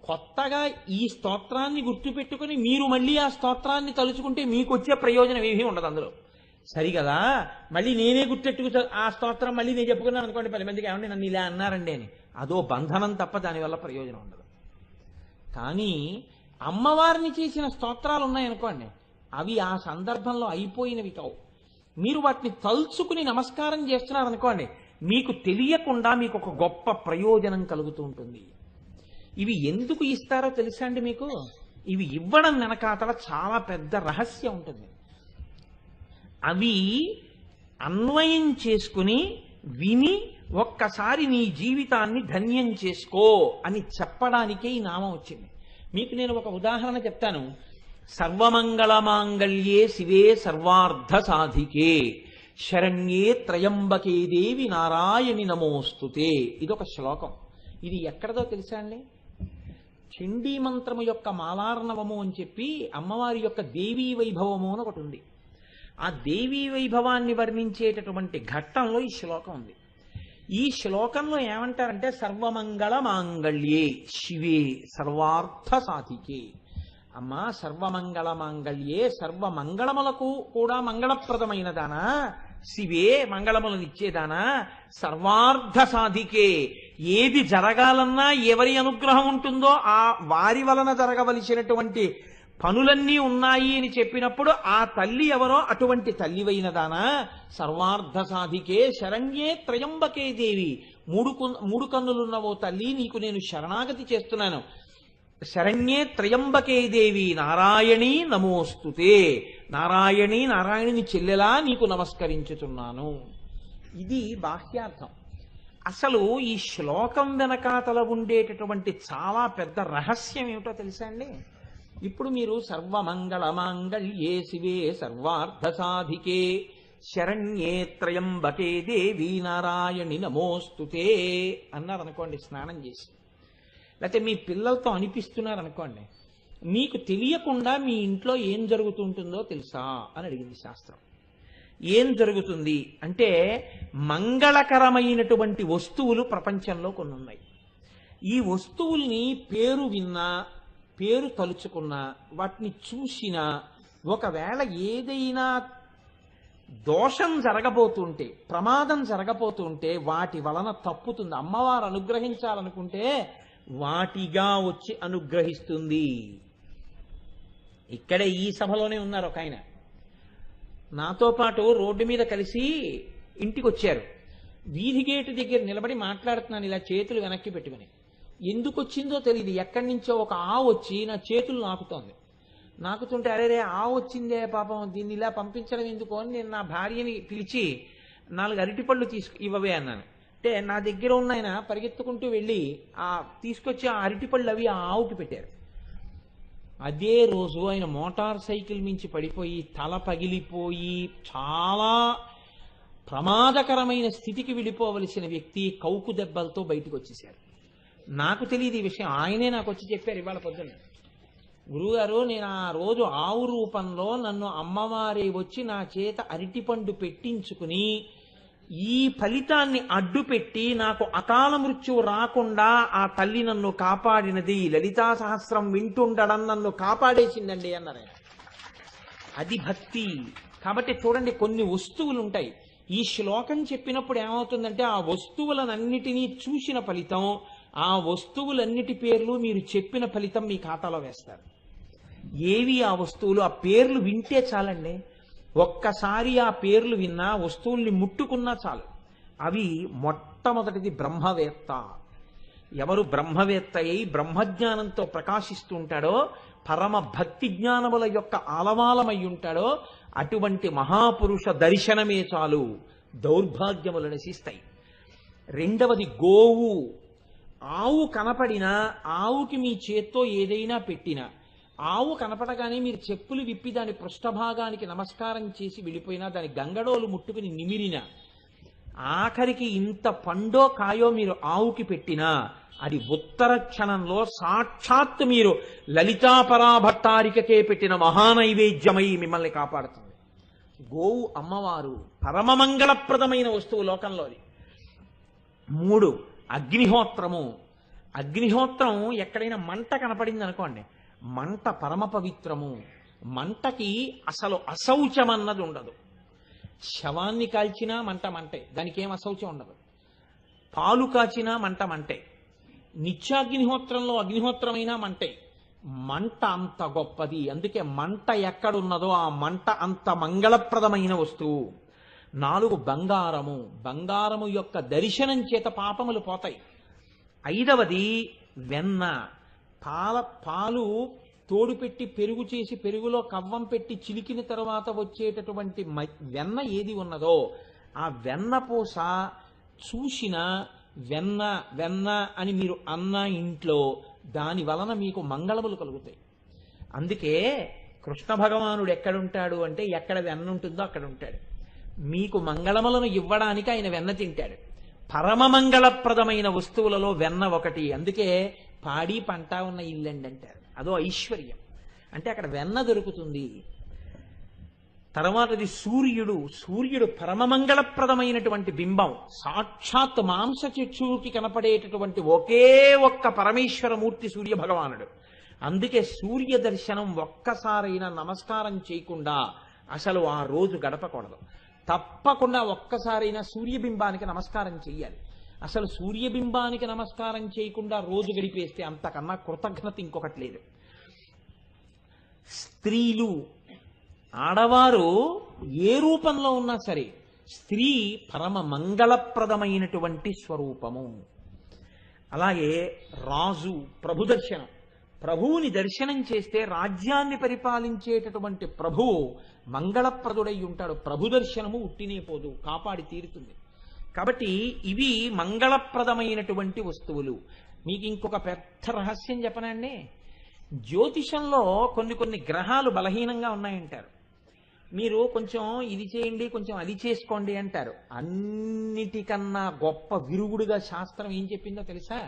కొత్తగా ఈ స్తోత్రాన్ని గుర్తుపెట్టుకుని మీరు మళ్ళీ ఆ స్తోత్రాన్ని తలుచుకుంటే మీకు వచ్చే ప్రయోజనం ఏమీ ఉండదు అందులో. సరిగదా? మళ్ళీ నేనే గుర్తెట్టుకు ఆ స్తోత్రం మళ్ళీ నేను చెప్పుకున్నాను అనుకోండి 10 మందికి, ఏమంటే నన్ను ఇలా అన్నారండి అని, అదో బంధనం తప్ప దానివల్ల ప్రయోజనం ఉండదు. కానీ అమ్మవారిని చేసిన స్తోత్రాలు ఉన్నాయనుకోండి, అవి ఆ సందర్భంలో అయిపోయినవి కావు. మీరు వాటిని తలుచుకుని నమస్కారం చేస్తున్నారనుకోండి, మీకు తెలియకుండా మీకు ఒక గొప్ప ప్రయోజనం కలుగుతూ ఉంటుంది. ఇవి ఎందుకు ఇస్తారో తెలుసా అండి మీకు? ఇవి ఇవ్వడం వెనకాతల చాలా పెద్ద రహస్యం ఉంటుంది. అవి అన్వయం చేసుకుని విని ఒక్కసారి నీ జీవితాన్ని ధన్యం చేసుకో అని చెప్పడానికే ఈ నామం వచ్చింది. మీకు నేను ఒక ఉదాహరణ చెప్తాను. సర్వమంగళ మాంగళ్యే శివే సర్వార్థ సాధికే శరణ్యే త్రయంబకే దేవి నారాయణి నమోస్తుతే. ఇదొక శ్లోకం. ఇది ఎక్కడదో తెలుసా అండి? చండీ మంత్రము యొక్క మాలార్ణవము అని చెప్పి అమ్మవారి యొక్క దేవీ వైభవము అని ఒకటి ఉంది. ఆ దేవీ వైభవాన్ని వర్ణించేటటువంటి ఘట్టంలో ఈ శ్లోకం ఉంది. ఈ శ్లోకంలో ఏమంటారంటే సర్వమంగళ మాంగళ్యే శివే సర్వార్థ సాధికే. అమ్మా, సర్వమంగళ మాంగళ్యే, సర్వమంగళములకు కూడా మంగళప్రదమైన దానా, శివే మంగళములను ఇచ్చేదానా, సర్వార్థ సాధికే, ఏది జరగాలన్నా ఎవరి అనుగ్రహం ఉంటుందో ఆ వారి వలన జరగవలసినటువంటి పనులన్నీ ఉన్నాయి అని చెప్పినప్పుడు ఆ తల్లి ఎవరో అటువంటి తల్లివైనదానా, సర్వార్థ సాధికే శరణ్యే త్రయంబకే దేవి, మూడు కన్నులున్నవో తల్లి నీకు నేను శరణాగతి చేస్తున్నాను. శరణ్యే త్రయంబకే దేవి నారాయణి నమోస్తుతే, నారాయణి నారాయణుని చెల్లెలా నీకు నమస్కరించుతున్నాను. ఇది బాహ్యార్థం. అసలు ఈ శ్లోకం వెనకాతల ఉండేటటువంటి చాలా పెద్ద రహస్యం ఏమిటో తెలుసా అండి? ఇప్పుడు మీరు సర్వమంగళ మాంగళ్యే శివే సర్వార్థ సాధికే శరణ్యే త్రయంబకే దేవి నారాయణి నమోస్తుతే అన్నారనుకోండి స్నానం చేసి, లేకపోతే మీ పిల్లలతో అనిపిస్తున్నారనుకోండి, మీకు తెలియకుండా మీ ఇంట్లో ఏం జరుగుతుంటుందో తెలుసా అని అడిగింది శాస్త్రం. ఏం జరుగుతుంది అంటే, మంగళకరమైనటువంటి వస్తువులు ప్రపంచంలో కొన్ని ఉన్నాయి. ఈ వస్తువుల్ని పేరు విన్నా, పేరు తలుచుకున్నా, వాటిని చూసినా, ఒకవేళ ఏదైనా దోషం జరగబోతుంటే, ప్రమాదం జరగబోతుంటే వాటి వలన తప్పుతుంది. అమ్మవారు అనుగ్రహించాలనుకుంటే వాటిగా వచ్చి అనుగ్రహిస్తుంది. ఇక్కడే ఈ సభలోనే ఉన్నారు ఒక ఆయన, నాతో పాటు రోడ్డు మీద కలిసి ఇంటికి వచ్చారు. వీధి గేటు దగ్గర నిలబడి మాట్లాడుతున్నాను ఇలా చేతులు వెనక్కి పెట్టుకుని. ఎందుకు వచ్చిందో తెలియదు, ఎక్కడి నుంచో ఒక ఆవు వచ్చి నా చేతులు నాకుతోంది. నాకుతుంటే అరే ఆవు వచ్చిందే పాపం, దీన్ని ఇలా పంపించడం ఎందుకు అని నేను నా భార్యని పిలిచి 4 అరటిపళ్ళు ఇవ్వవే అన్నాను. అంటే నా దగ్గర ఉన్న ఆయన పరిగెత్తుకుంటూ వెళ్ళి తీసుకొచ్చి ఆ అరటిపళ్ళు అవి ఆ ఆవుకి పెట్టారు. అదే రోజు ఆయన మోటార్ సైకిల్ మించి పడిపోయి తల పగిలిపోయి చాలా ప్రమాదకరమైన స్థితికి వెళ్ళిపోవలసిన వ్యక్తి కౌకు దెబ్బలతో బయటకు వచ్చేశారు. నాకు తెలియదు ఈ విషయం, ఆయనే నాకు వచ్చి చెప్పారు ఇవాళ పొద్దున్న. గురువుగారు, నేను ఆ రోజు ఆవు రూపంలో నన్ను అమ్మవారే వచ్చి నా చేత అరటిపండు పెట్టించుకుని ఈ ఫలితాన్ని అడ్డుపెట్టి నాకు అకాల మృత్యువు రాకుండా ఆ తల్లి నన్ను కాపాడినది, లలితా సహస్రం వింటుండడం నన్ను కాపాడేసిందండి అన్నారు. అది భక్తి. కాబట్టి చూడండి, కొన్ని వస్తువులు ఉంటాయి. ఈ శ్లోకం చెప్పినప్పుడు ఏమవుతుందంటే ఆ వస్తువులనన్నిటినీ చూసిన ఫలితం, ఆ వస్తువులన్నిటి పేర్లు మీరు చెప్పిన ఫలితం మీ ఖాతాలో వేస్తారు. ఏవి ఆ వస్తువులు? ఆ పేర్లు వింటే చాలండి. ఒక్కసారి ఆ పేర్లు విన్నా, వస్తువుల్ని ముట్టుకున్నా చాలు. అవి మొట్టమొదటిది బ్రహ్మవేత్త. ఎవరు బ్రహ్మవేత్త అయి బ్రహ్మజ్ఞానంతో ప్రకాశిస్తూ ఉంటాడో, పరమ భక్తి జ్ఞానముల యొక్క ఆలవాలమై ఉంటాడో, అటువంటి మహాపురుష దర్శనమే చాలు, దౌర్భాగ్యములు నశిస్తాయి. రెండవది గోవు. ఆవు కనపడినా, ఆవుకి మీ చేత్తో ఏదైనా పెట్టినా, ఆవు కనపడగానే మీరు చెప్పులు విప్పి దాని పృష్ఠభాగానికి నమస్కారం చేసి వెళ్ళిపోయినా, దాని గంగడోలు ముట్టుకుని నిమిరినా, ఆఖరికి ఇంత పండో కాయో మీరు ఆవుకి పెట్టినా, అది ఉత్తర క్షణంలో సాక్షాత్తు మీరు లలితాపరాభట్టారికకే పెట్టిన మహానైవేద్యమై మిమ్మల్ని కాపాడుతుంది. గోవు అమ్మవారు పరమమంగళప్రదమైన వస్తువు లోకంలోది. 3 అగ్నిహోత్రము. అగ్నిహోత్రం ఎక్కడైనా మంట కనపడింది అనుకోండి, మంట పరమ పవిత్రము. మంటకి అసలు అశౌచం అన్నది ఉండదు. శవాన్ని కాల్చినా మంట మంటే, దానికి ఏం అశౌచం ఉండదు. పాలు కాచినా మంట మంటే, నిత్యాగ్నిహోత్రంలో అగ్నిహోత్రమైనా మంటే. మంట అంత గొప్పది. అందుకే మంట ఎక్కడున్నదో ఆ మంట అంత మంగళప్రదమైన వస్తువు. 4 బంగారము. బంగారము యొక్క దర్శనం చేత పాపములు పోతాయి. 5వది వెన్న, పాలు తోడు పెట్టి పెరుగు చేసి పెరుగులో కవ్వం పెట్టి చిలికిన తర్వాత వచ్చేటటువంటి వెన్న ఏది ఉన్నదో ఆ వెన్న పూస చూసిన వెన్న వెన్న అని మీరు అన్న ఇంట్లో దాని వలన మీకు మంగళములు కలుగుతాయి. అందుకే కృష్ణ భగవానుడు ఎక్కడుంటాడు అంటే ఎక్కడ వెన్న ఉంటుందో అక్కడ ఉంటాడు. మీకు మంగళములను ఇవ్వడానికి ఆయన వెన్న తింటాడు. పరమ మంగళప్రదమైన వస్తువులలో వెన్న ఒకటి. అందుకే పాడి పంట ఉన్న ఇల్లండి అంటారు. అదో ఐశ్వర్యం. అంటే అక్కడ వెన్న దొరుకుతుంది. తర్వాతది సూర్యుడు పరమమంగళప్రదమైనటువంటి బింబం. సాక్షాత్ మాంస చక్షువుకి కనపడేటటువంటి ఒకే ఒక్క పరమేశ్వరమూర్తి సూర్య భగవానుడు. అందుకే సూర్య దర్శనం ఒక్కసారైనా నమస్కారం చేయకుండా అసలు ఆ రోజు గడపకూడదు. తప్పకుండా ఒక్కసారైనా సూర్యబింబానికి నమస్కారం చెయ్యాలి. అసలు సూర్యబింబానికి నమస్కారం చేయకుండా రోజు గడిపేస్తే అంతకన్నా కృతజ్ఞత ఇంకొకటి లేదు. స్త్రీలు, ఆడవారు ఏ రూపంలో ఉన్నా సరే స్త్రీ పరమ మంగళప్రదమైనటువంటి స్వరూపము. అలాగే రాజు ప్రభు దర్శనం. ప్రభువుని దర్శనం చేస్తే రాజ్యాన్ని పరిపాలించేటటువంటి ప్రభువు మంగళప్రదుడై ఉంటాడు. ప్రభు దర్శనము ఉట్టినే పోదు, కాపాడి తీరుతుంది. కాబట్టి ఇవి మంగళప్రదమైనటువంటి వస్తువులు. మీకు ఇంకొక పెద్ద రహస్యం చెప్పనండి. జ్యోతిషంలో కొన్ని గ్రహాలు బలహీనంగా ఉన్నాయంటారు. మీరు కొంచెం ఇది చేయండి, కొంచెం అది చేసుకోండి అంటారు. అన్నిటికన్నా గొప్ప విరుగుడుగా శాస్త్రం ఏం చెప్పిందో తెలుసా?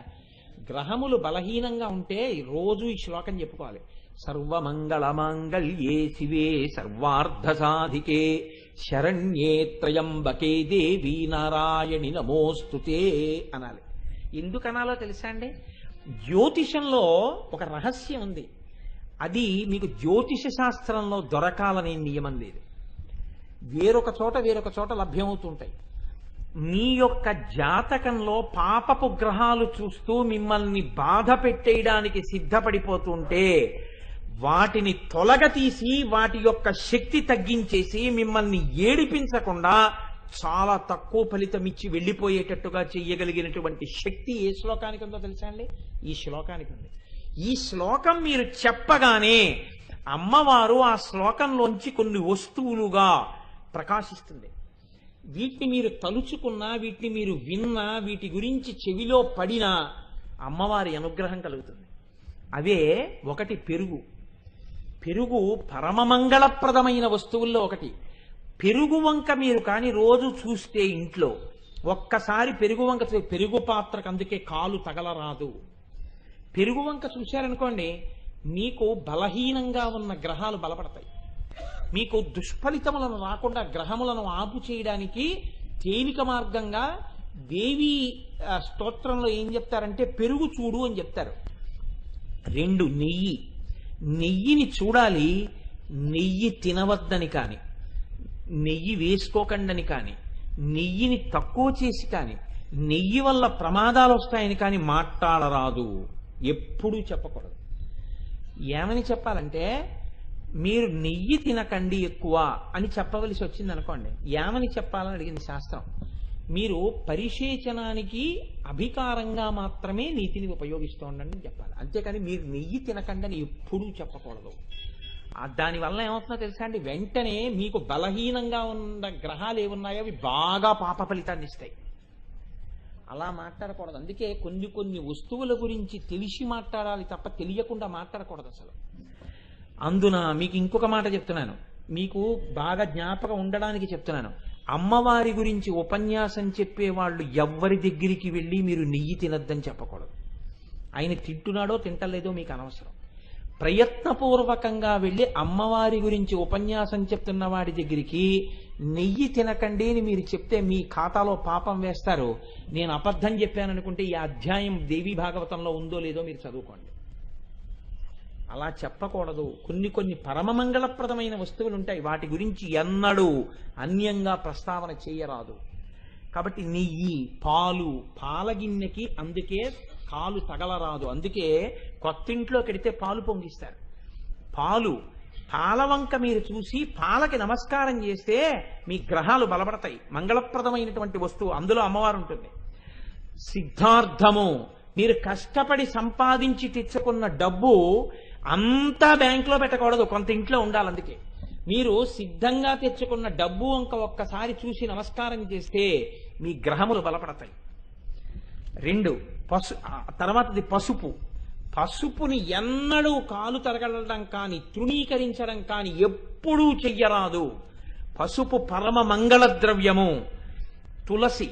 గ్రహములు బలహీనంగా ఉంటే రోజు ఈ శ్లోకం చెప్పుకోవాలి. సర్వమంగళమాంగళ్యే శివే సర్వార్థ సాధికే శరణ్యే త్రయంబకే దేవి నారాయణి నమోస్తుతే అనాలి. ఎందుకు అనాలో తెలుసా అండి? జ్యోతిషంలో ఒక రహస్యం ఉంది. అది మీకు జ్యోతిష శాస్త్రంలో దొరకాలనే నియమం లేదు. వేరొక చోట లభ్యమవుతుంటాయి. మీ యొక్క జాతకంలో పాపపు గ్రహాలు చూస్తూ మిమ్మల్ని బాధ పెట్టేయడానికి సిద్ధపడిపోతుంటే వాటిని తొలగతీసి వాటి యొక్క శక్తి తగ్గించేసి మిమ్మల్ని ఏడిపించకుండా చాలా తక్కువ ఫలితం ఇచ్చి వెళ్ళిపోయేటట్టుగా చెయ్యగలిగినటువంటి శక్తి ఏ శ్లోకానికి ఉందో తెలుసా అండి? ఈ శ్లోకానికి ఉంది. ఈ శ్లోకం మీరు చెప్పగానే అమ్మవారు ఆ శ్లోకంలోంచి కొన్ని వస్తువులుగా ప్రకాశిస్తుంది. వీటిని మీరు తలుచుకున్నా, వీటిని మీరు విన్నా, వీటి గురించి చెవిలో పడినా అమ్మవారి అనుగ్రహం కలుగుతుంది. అవే ఒకటి పెరుగు పరమమంగళప్రదమైన వస్తువుల్లో ఒకటి. పెరుగు వంక మీరు కానీ రోజు చూస్తే ఇంట్లో ఒక్కసారి పెరుగు వంక పెరుగు పాత్రకు అందుకే కాలు తగలరాదు. పెరుగు వంక చూశారనుకోండి, మీకు బలహీనంగా ఉన్న గ్రహాలు బలపడతాయి. మీకు దుష్ఫలితములను రాకుండా గ్రహములను ఆపు చేయడానికి తేలిక మార్గంగా దేవి స్తోత్రంలో ఏం చెప్తారంటే పెరుగు చూడు అని చెప్తారు. 2 నెయ్యిని చూడాలి. నెయ్యి తినవద్దని కానీ, నెయ్యి వేసుకోకండని కానీ, నెయ్యిని తక్కువ చేసి కానీ, నెయ్యి వల్ల ప్రమాదాలు వస్తాయని కానీ మాట్లాడరాదు. ఎప్పుడూ చెప్పకూడదు. ఏమని చెప్పాలంటే, మీరు నెయ్యి తినకండి ఎక్కువ అని చెప్పవలసి వచ్చింది అనుకోండి, ఏమని చెప్పాలని అడిగింది శాస్త్రం. మీరు పరిశేచనానికి అభికారంగా మాత్రమే నీతిని ఉపయోగిస్తూ ఉండండి అని చెప్పాలి. అంతేకాని మీరు నెయ్యి తినకండి అని ఎప్పుడూ చెప్పకూడదు. దానివల్ల ఏమవుతుందో తెలుసా అండి? వెంటనే మీకు బలహీనంగా ఉన్న గ్రహాలు ఏమున్నాయో అవి బాగా పాప ఫలితాన్ని ఇస్తాయి. అలా మాట్లాడకూడదు. అందుకే కొన్ని వస్తువుల గురించి తెలిసి మాట్లాడాలి తప్ప తెలియకుండా మాట్లాడకూడదు అసలు. అందున మీకు ఇంకొక మాట చెప్తున్నాను, మీకు బాగా జ్ఞాపకం ఉండడానికి చెప్తున్నాను. అమ్మవారి గురించి ఉపన్యాసం చెప్పేవాళ్ళు ఎవ్వరి దగ్గరికి వెళ్ళి మీరు నెయ్యి తినద్దని చెప్పకూడదు. ఆయన తింటున్నాడో తింటలేదో మీకు అనవసరం. ప్రయత్నపూర్వకంగా వెళ్ళి అమ్మవారి గురించి ఉపన్యాసం చెప్తున్న వాడి దగ్గరికి నెయ్యి తినకండి అని మీరు చెప్తే మీ ఖాతాలో పాపం వేస్తారు. నేను అబద్ధం చెప్పాననుకుంటే ఈ అధ్యాయం దేవీ భాగవతంలో ఉందో లేదో మీరు చదువుకోండి. అలా చెప్పకూడదు. కొన్ని పరమమంగళప్రదమైన వస్తువులు ఉంటాయి, వాటి గురించి ఎన్నడూ అన్యంగా ప్రస్తావన చేయరాదు. కాబట్టి నెయ్యి, పాలగిన్నెకి అందుకే కాలు తగలరాదు. అందుకే కొత్తింట్లో కెడితే పాలు పొంగిస్తారు. పాలవంక మీరు చూసి పాలకి నమస్కారం చేస్తే మీ గ్రహాలు బలపడతాయి. మంగళప్రదమైనటువంటి వస్తువు, అందులో అమ్మవారు ఉంటుంది. సిద్ధార్థము మీరు కష్టపడి సంపాదించి తెచ్చుకున్న డబ్బు అంతా బ్యాంకులో పెట్టకూడదు, కొంత ఇంట్లో ఉండాలి. అందుకే మీరు సిద్ధంగా తెచ్చుకున్న డబ్బు ఒక్కసారి చూసి నమస్కారం చేస్తే మీ గ్రహములు బలపడతాయి. 2 తర్వాతది పసుపు. పసుపుని ఎన్నడూ కాలు తరగడం కానీ తృణీకరించడం కానీ ఎప్పుడూ చెయ్యరాదు. పసుపు పరమ మంగళ ద్రవ్యము. తులసి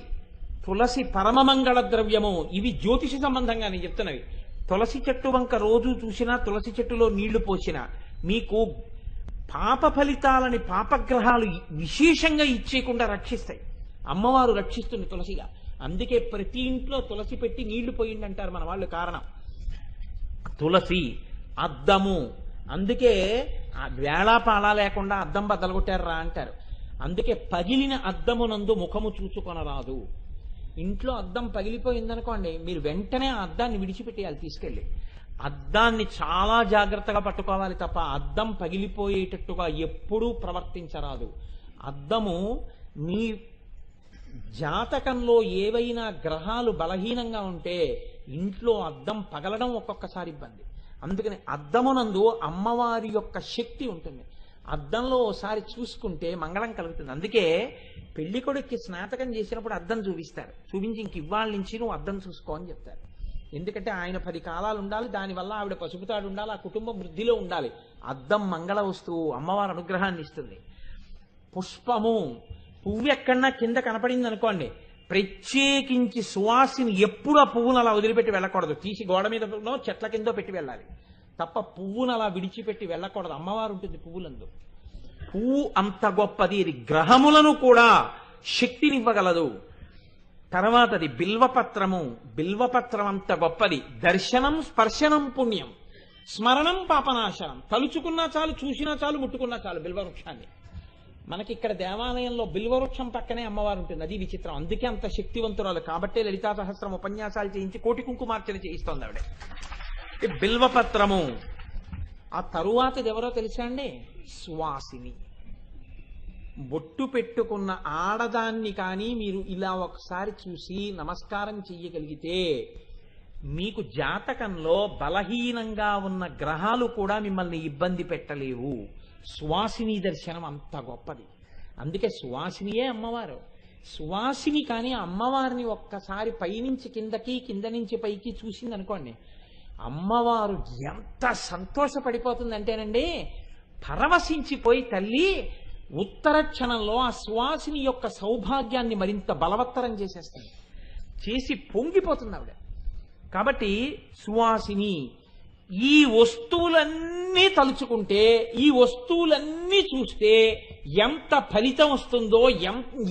పరమ మంగళ ద్రవ్యము. ఇవి జ్యోతిష సంబంధంగా నేను చెప్తున్నవి. తులసి చెట్టు వంక రోజు చూసినా, తులసి చెట్టులో నీళ్లు పోసినా మీకు పాప ఫలితాలని పాపగ్రహాలు విశేషంగా ఇచ్చేయకుండా రక్షిస్తాయి. అమ్మవారు రక్షిస్తుంది తులసిగా. అందుకే ప్రతి ఇంట్లో తులసి పెట్టి నీళ్లు పోయిందంటారు మన వాళ్ళు. కారణం తులసి. అద్దము. అందుకే వేళాపాళా లేకుండా అద్దం బద్దలగొట్టారా అంటారు. అందుకే పగిలిన అద్దమునందు ముఖము చూచుకొనరాదు. ఇంట్లో అద్దం పగిలిపోయిందనుకోండి, మీరు వెంటనే ఆ అద్దాన్ని విడిచిపెట్టేయాలి తీసుకెళ్ళి. అద్దాన్ని చాలా జాగ్రత్తగా పట్టుకోవాలి తప్ప అద్దం పగిలిపోయేటట్టుగా ఎప్పుడూ ప్రవర్తించరాదు. అద్దము మీ జాతకంలో ఏవైనా గ్రహాలు బలహీనంగా ఉంటే ఇంట్లో అద్దం పగలడం ఒక్కొక్కసారి ఇబ్బంది. అందుకని అద్దమునందు అమ్మవారి యొక్క శక్తి ఉంటుంది. అద్దంలో ఓసారి చూసుకుంటే మంగళం కలుగుతుంది. అందుకే పెళ్లి కొడుక్కి స్నాతకం చేసినప్పుడు అద్దం చూపిస్తారు. చూపించి ఇంక ఇవాళ నుంచి నువ్వు అద్దం చూసుకో అని చెప్తారు. ఎందుకంటే ఆయన 10 కాలాలు ఉండాలి, దానివల్ల ఆవిడ పసుపుతాడు ఉండాలి, ఆ కుటుంబం వృద్ధిలో ఉండాలి. అద్దం మంగళ వస్తువు, అమ్మవారి అనుగ్రహాన్ని ఇస్తుంది. పుష్పము. పువ్వు ఎక్కడన్నా కింద కనపడింది అనుకోండి, ప్రత్యేకించి సువాసిని ఎప్పుడు ఆ పువ్వును అలా వదిలిపెట్టి వెళ్ళకూడదు. తీసి గోడ మీదనో చెట్ల కిందో పెట్టి వెళ్ళాలి తప్ప పువ్వును అలా విడిచిపెట్టి వెళ్ళకూడదు. అమ్మవారు ఉంటుంది పువ్వులందు. పువ్వు అంత గొప్పది. ఇది గ్రహములను కూడా శక్తినివ్వగలదు. తర్వాతది బిల్వపత్రము. బిల్వపత్రం అంత గొప్పది. దర్శనం స్పర్శనం పుణ్యం, స్మరణం పాపనాశనం. తలుచుకున్నా చాలు, చూసినా చాలు, ముట్టుకున్నా చాలు బిల్వవృక్షాన్ని. మనకి ఇక్కడ దేవాలయంలో బిల్వవృక్షం పక్కనే అమ్మవారు ఉంటుంది. అది విచిత్రం. అందుకే అంత శక్తివంతురాలు. కాబట్టే లలితా సహస్రం ఉపన్యాసాలు చేయించి కోటి కుంకుమార్చన చేయిస్తోంది ఆవిడ. బిల్వపత్రము. ఆ తరువాతది ఎవరో తెలుసా అండి? సువాసిని. బొట్టు పెట్టుకున్న ఆడదాన్ని కానీ మీరు ఇలా ఒకసారి చూసి నమస్కారం చెయ్యగలిగితే మీకు జాతకంలో బలహీనంగా ఉన్న గ్రహాలు కూడా మిమ్మల్ని ఇబ్బంది పెట్టలేవు. సువాసిని దర్శనం అంత గొప్పది. అందుకే సువాసినియే అమ్మవారు. సువాసిని కానీ అమ్మవారిని ఒక్కసారి పైనుంచి కిందకి, కింద నుంచి పైకి చూసింది అనుకోండి, అమ్మవారు ఎంత సంతోషపడిపోతుందంటేనండి, పరవశించిపోయి తల్లి ఉత్తర క్షణంలో ఆ సువాసిని యొక్క సౌభాగ్యాన్ని మరింత బలవత్తరం చేసేస్తుంది. చేసి పొంగిపోతుంది ఆవిడ. కాబట్టి సువాసిని. ఈ వస్తువులన్నీ తలుచుకుంటే, ఈ వస్తువులన్నీ చూస్తే ఎంత ఫలితం వస్తుందో,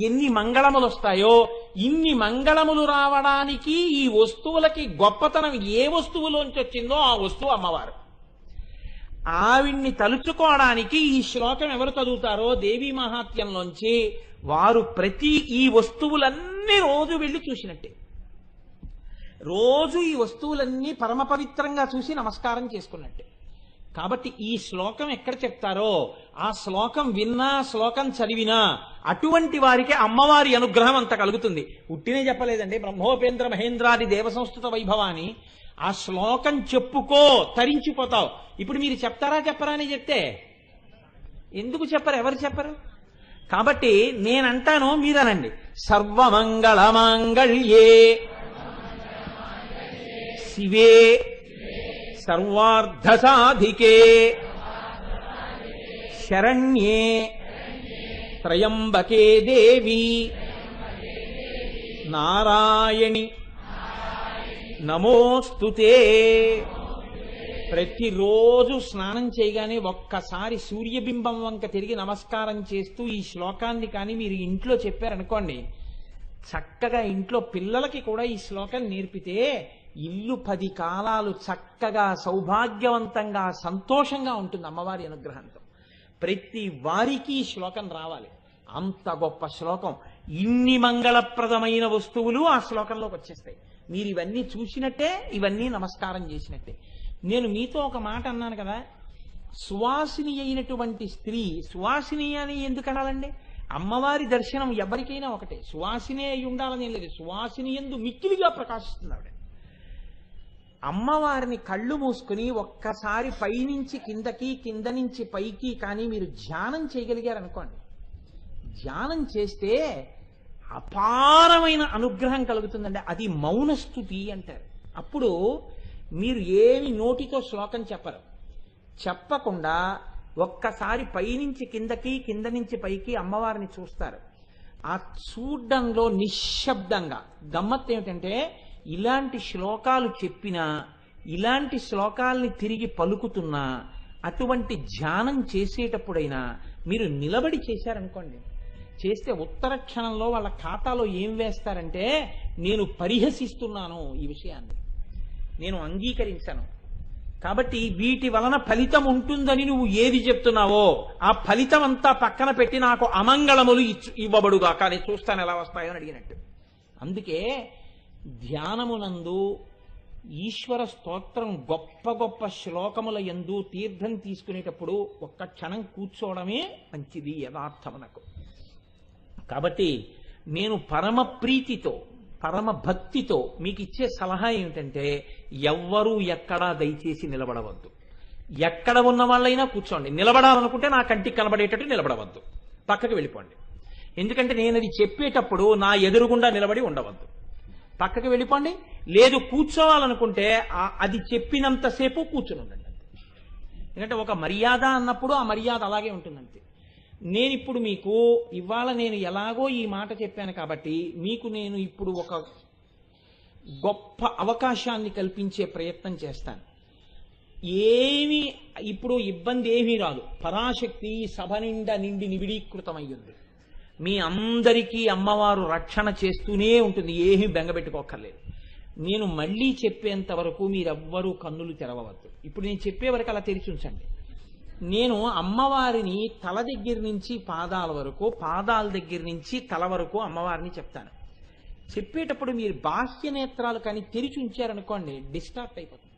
ఎన్ని మంగళములు వస్తాయో. ఇన్ని మంగళములు రావడానికి ఈ వస్తువులకి గొప్పతనం ఏ వస్తువులోంచి వచ్చిందో ఆ వస్తువు అమ్మవారు. ఆవిడ్ని తలుచుకోవడానికి ఈ శ్లోకం ఎవరు చదువుతారో దేవీ మహాత్మ్యంలోంచి వారు ఈ వస్తువులన్నీ రోజు వెళ్ళి చూసినట్టే. రోజు ఈ వస్తువులన్నీ పరమ పవిత్రంగా చూసి నమస్కారం చేసుకున్నట్టే. కాబట్టి ఈ శ్లోకం ఎక్కడ చెప్తారో ఆ శ్లోకం విన్నా, శ్లోకం చదివినా అటువంటి వారికి అమ్మవారి అనుగ్రహం అంత కలుగుతుంది. ఉట్టినే చెప్పలేదండి. బ్రహ్మోపేంద్ర మహేంద్రాది దేవ సంస్కృత వైభవాన్ని ఆ శ్లోకం చెప్పుకో తరించిపోతావు. ఇప్పుడు మీరు చెప్తారా చెప్పరా అని చెప్తే ఎందుకు చెప్పరు? ఎవరు చెప్పరు? కాబట్టి నేనంటాను, మీరనండి. సర్వమంగళమాంగళ్యే శివే సర్వార్థసాధికే శరణ్యే త్రయంబకే దేవి నారాయణి నమోస్తుతే. ప్రతిరోజు స్నానం చేయగానే ఒక్కసారి సూర్యబింబం వంక తిరిగి నమస్కారం చేస్తూ ఈ శ్లోకాన్ని కానీ మీరు ఇంట్లో చెప్పారనుకోండి, చక్కగా ఇంట్లో పిల్లలకి కూడా ఈ శ్లోకం నేర్పితే ఇల్లు 10 కాలాలు చక్కగా సౌభాగ్యవంతంగా సంతోషంగా ఉంటుంది అమ్మవారి అనుగ్రహంతో. ప్రతి వారికి ఈ శ్లోకం రావాలి. అంత గొప్ప శ్లోకం. ఇన్ని మంగళప్రదమైన వస్తువులు ఆ శ్లోకంలోకి వచ్చేస్తాయి. మీరు ఇవన్నీ చూసినట్టే, ఇవన్నీ నమస్కారం చేసినట్టే. నేను మీతో ఒక మాట అన్నాను కదా, సువాసిని అయినటువంటి స్త్రీ. సువాసిని అని ఎందుకు అనాలండి? అమ్మవారి దర్శనం ఎవరికైనా ఒకటే. సువాసిని అయి ఉండాలని లేదు. సువాసిని యందు మిక్కిలిగా ప్రకాశిస్తుంది ఆవిడ. అమ్మవారిని కళ్ళు మూసుకుని ఒక్కసారి పైనుంచి కిందకి, కింద నుంచి పైకి కానీ మీరు ధ్యానం చేయగలిగారనుకోండి, ధ్యానం చేస్తే అపారమైన అనుగ్రహం కలుగుతుందండి. అది మౌనస్థుతి అంటారు. అప్పుడు మీరు ఏమి నోటితో శ్లోకం చెప్పరు, చెప్పకుండా ఒక్కసారి పైనుంచి కిందకి, కింద నుంచి పైకి అమ్మవారిని చూస్తారు. ఆ చూడ్డంలో నిశ్శబ్దంగా గమ్మత్తు ఏమిటంటే, ఇలాంటి శ్లోకాలు చెప్పినా, ఇలాంటి శ్లోకాల్ని తిరిగి పలుకుతున్నా, అటువంటి ధ్యానం చేసేటప్పుడైనా మీరు నిలబడి చేశారనుకోండి, చేస్తే ఉత్తర క్షణంలో వాళ్ళ ఖాతాలో ఏం వేస్తారంటే, నేను పరిహసిస్తున్నాను ఈ విషయాన్ని, నేను అంగీకరించను, కాబట్టి వీటి వలన ఫలితం ఉంటుందని నువ్వు ఏది చెప్తున్నావో ఆ ఫలితం అంతా పక్కన పెట్టి నాకు అమంగళములు ఇవ్వబడుగా, కానీ చూస్తాను ఎలా వస్తాయో అని అడిగినట్టు. అందుకే ధ్యానమునందు ఈశ్వర స్తోత్రం గొప్ప గొప్ప శ్లోకముల యందు తీర్థం తీసుకునేటప్పుడు ఒక్క క్షణం కూర్చోవడమే మంచిది యథార్థమునకు. కాబట్టి నేను పరమ ప్రీతితో, పరమ భక్తితో మీకు ఇచ్చే సలహా ఏమిటంటే, ఎవ్వరూ ఎక్కడా దయచేసి నిలబడవద్దు. ఎక్కడ ఉన్న వాళ్ళైనా కూర్చోండి. నిలబడాలనుకుంటే నా కంటికి కనబడేటట్టు నిలబడవద్దు, పక్కకి వెళ్ళిపోండి. ఎందుకంటే నేను అది చెప్పేటప్పుడు నా ఎదురుగుండా నిలబడి ఉండవద్దు, పక్కకి వెళ్ళిపోండి. లేదు కూర్చోవాలనుకుంటే అది చెప్పినంతసేపు కూర్చుని ఉండండి. ఎందుకంటే ఒక మర్యాద అన్నప్పుడు ఆ మర్యాద అలాగే ఉంటుందంతే. నేనిప్పుడు మీకు ఇవాళ నేను ఎలాగో ఈ మాట చెప్పాను కాబట్టి మీకు నేను ఇప్పుడు ఒక గొప్ప అవకాశాన్ని కల్పించే ప్రయత్నం చేస్తాను. ఏమీ ఇప్పుడు ఇబ్బంది ఏమీ రాదు. పరాశక్తి సభ నిండా నిండి నిబిడీకృతమయ్యింది. మీ అందరికీ అమ్మవారు రక్షణ చేస్తూనే ఉంటుంది, ఏమీ బెంగపెట్టుకోక్కర్లేదు. నేను మళ్ళీ చెప్పేంత వరకు మీరెవ్వరూ కన్నులు తెరవవద్దు. ఇప్పుడు నేను చెప్పే వరకు అలా తెరిచి ఉంచండి. నేను అమ్మవారిని తల దగ్గర నుంచి పాదాల వరకు, పాదాల దగ్గర నుంచి తల వరకు అమ్మవారిని చెప్తాను. చెప్పేటప్పుడు మీరు బాహ్య నేత్రాలు కానీ తెరిచి ఉంచారనుకోండి, డిస్టార్ట్ అయిపోతుంది,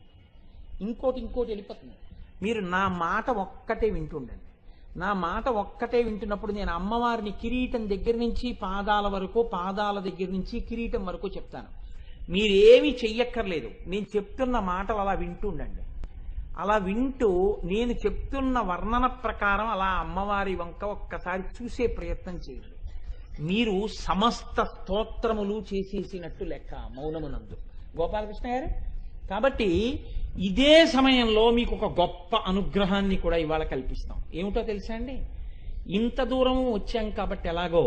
ఇంకోటి వెళ్ళిపోతుంది. మీరు నా మాట ఒక్కటే వింటుండండి. నా మాట ఒక్కటే వింటున్నప్పుడు నేను అమ్మవారిని కిరీటం దగ్గర నుంచి పాదాల వరకు, పాదాల దగ్గర నుంచి కిరీటం వరకు చెప్తాను. మీరేమీ చెయ్యక్కర్లేదు, నేను చెప్తున్న మాటలు అలా వింటుండండి. అలా వింటూ నేను చెప్తున్న వర్ణన ప్రకారం అలా అమ్మవారి వంక ఒక్కసారి చూసే ప్రయత్నం చేయండి. మీరు సమస్త స్తోత్రములు చేసేసినట్టు లెక్క మౌనమునందు, గోపాలకృష్ణ గారు. కాబట్టి ఇదే సమయంలో మీకు ఒక గొప్ప అనుగ్రహాన్ని కూడా ఇవాళ కల్పిస్తాం. ఏమిటో తెలుసా అండి, ఇంత దూరం వచ్చాం కాబట్టి, ఎలాగో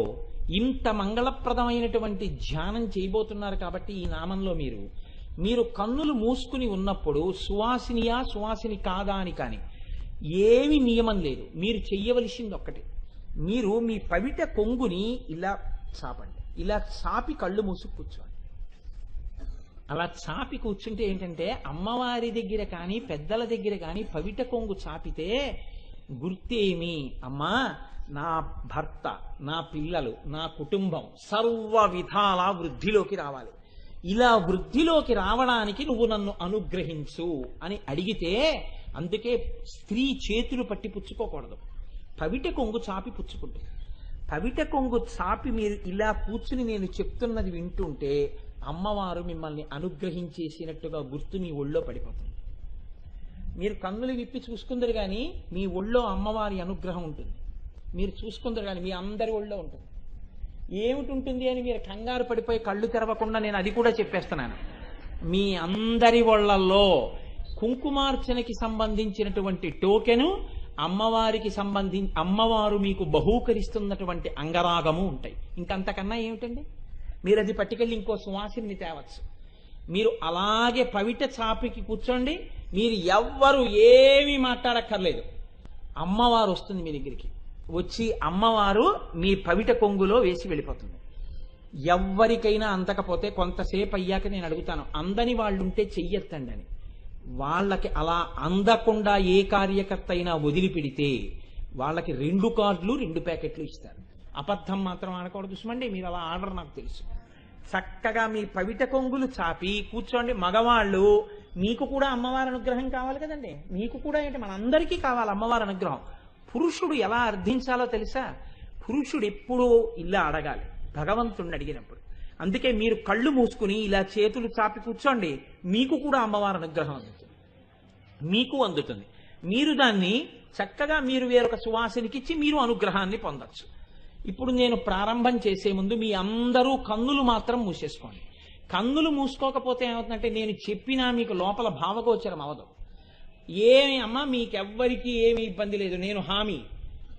ఇంత మంగళప్రదమైనటువంటి ధ్యానం చేయబోతున్నారు కాబట్టి ఈ నామంలో మీరు కన్నులు మూసుకుని ఉన్నప్పుడు సువాసినియా సువాసిని కాదా అని కానీ ఏమి నియమం లేదు. మీరు చెయ్యవలసింది ఒక్కటే, మీరు మీ పవిట కొంగుని ఇలా చాపండి. ఇలా చాపి కళ్ళు మూసుకు కూర్చోండి. అలా చాపి కూర్చుంటే ఏంటంటే, అమ్మవారి దగ్గర కానీ పెద్దల దగ్గర కానీ పవిట కొంగు చాపితే గుర్తేమి, అమ్మా నా భర్త, నా పిల్లలు, నా కుటుంబం సర్వ విధాల వృద్ధిలోకి రావాలి. ఇలా వృద్ధిలోకి రావడానికి నువ్వు నన్ను అనుగ్రహించు అని అడిగితే, అందుకే స్త్రీ చేతులు పట్టి పుచ్చుకోకూడదు, పవిట కొంగు చాపి పుచ్చుకుంటుంది. పవిట కొంగు చాపి మీరు ఇలా కూర్చుని నేను చెప్తున్నది వింటుంటే అమ్మవారు మిమ్మల్ని అనుగ్రహించేసినట్టుగా గుర్తు మీ ఒళ్ళో పడిపోతుంది. మీరు కన్నులు విప్పి చూసుకుందరు కానీ మీ ఒళ్ళో అమ్మవారి అనుగ్రహం ఉంటుంది. మీరు చూసుకుందరు కానీ మీ అందరి ఒళ్ళో ఉంటుంది. ఏమిటి ఉంటుంది అని మీరు కంగారు పడిపోయి కళ్ళు తెరవకుండా నేను అది కూడా చెప్పేస్తున్నాను. మీ అందరి ఒళ్లలో కుంకుమార్చనకి సంబంధించినటువంటి టోకెను, అమ్మవారికి అమ్మవారు మీకు బహూకరిస్తున్నటువంటి అంగరాగము ఉంటాయి. ఇంకంతకన్నా ఏమిటండి, మీరు అది పట్టుకెళ్ళి ఇంకో సువాసిని తేవచ్చు. మీరు అలాగే పవిట చాపికి కూర్చోండి. మీరు ఎవ్వరు ఏమీ మాట్లాడక్కర్లేదు, అమ్మవారు వస్తుంది మీ దగ్గరికి. వచ్చి అమ్మవారు మీ పవిట కొంగులో వేసి వెళ్ళిపోతుంది. ఎవ్వరికైనా అందకపోతే కొంతసేపు అయ్యాక నేను అడుగుతాను, అందని వాళ్ళుంటే చెయ్యొద్దండి అని. వాళ్ళకి అలా అందకుండా ఏ కార్యకర్త అయినా వదిలిపెడితే వాళ్ళకి 2 కార్డులు 2 ప్యాకెట్లు ఇస్తారు. అబద్ధం మాత్రం ఆడకూడదు చూసమండి. మీరు అలా ఆర్డర్ నాకు తెలుసు. చక్కగా మీ పవిట కొంగులు చాపి కూర్చోండి. మగవాళ్ళు మీకు కూడా అమ్మవారి అనుగ్రహం కావాలి కదండి, మీకు కూడా ఏంటి మనందరికీ కావాలి అమ్మవారి అనుగ్రహం. పురుషుడు ఎలా అర్థించాలో తెలుసా? పురుషుడు ఎప్పుడూ ఇలా అడగాలి భగవంతుణ్ణి అడిగినప్పుడు. అందుకే మీరు కళ్ళు మూసుకుని ఇలా చేతులు చాపి కూర్చోండి, మీకు కూడా అమ్మవారి అనుగ్రహం అందుతుంది, మీకు అందుతుంది. మీరు దాన్ని చక్కగా మీరు వేరొక సువాసినికి ఇచ్చి మీరు అనుగ్రహాన్ని పొందొచ్చు. ఇప్పుడు నేను ప్రారంభం చేసే ముందు మీ అందరూ కన్నులు మాత్రం మూసేసుకోండి. కన్నులు మూసుకోకపోతే ఏమవుతుందంటే నేను చెప్పినా మీకు లోపల భావగోచరం అవదు. ఏమి అమ్మా మీకెవ్వరికీ ఏమి ఇబ్బంది లేదు, నేను హామీ,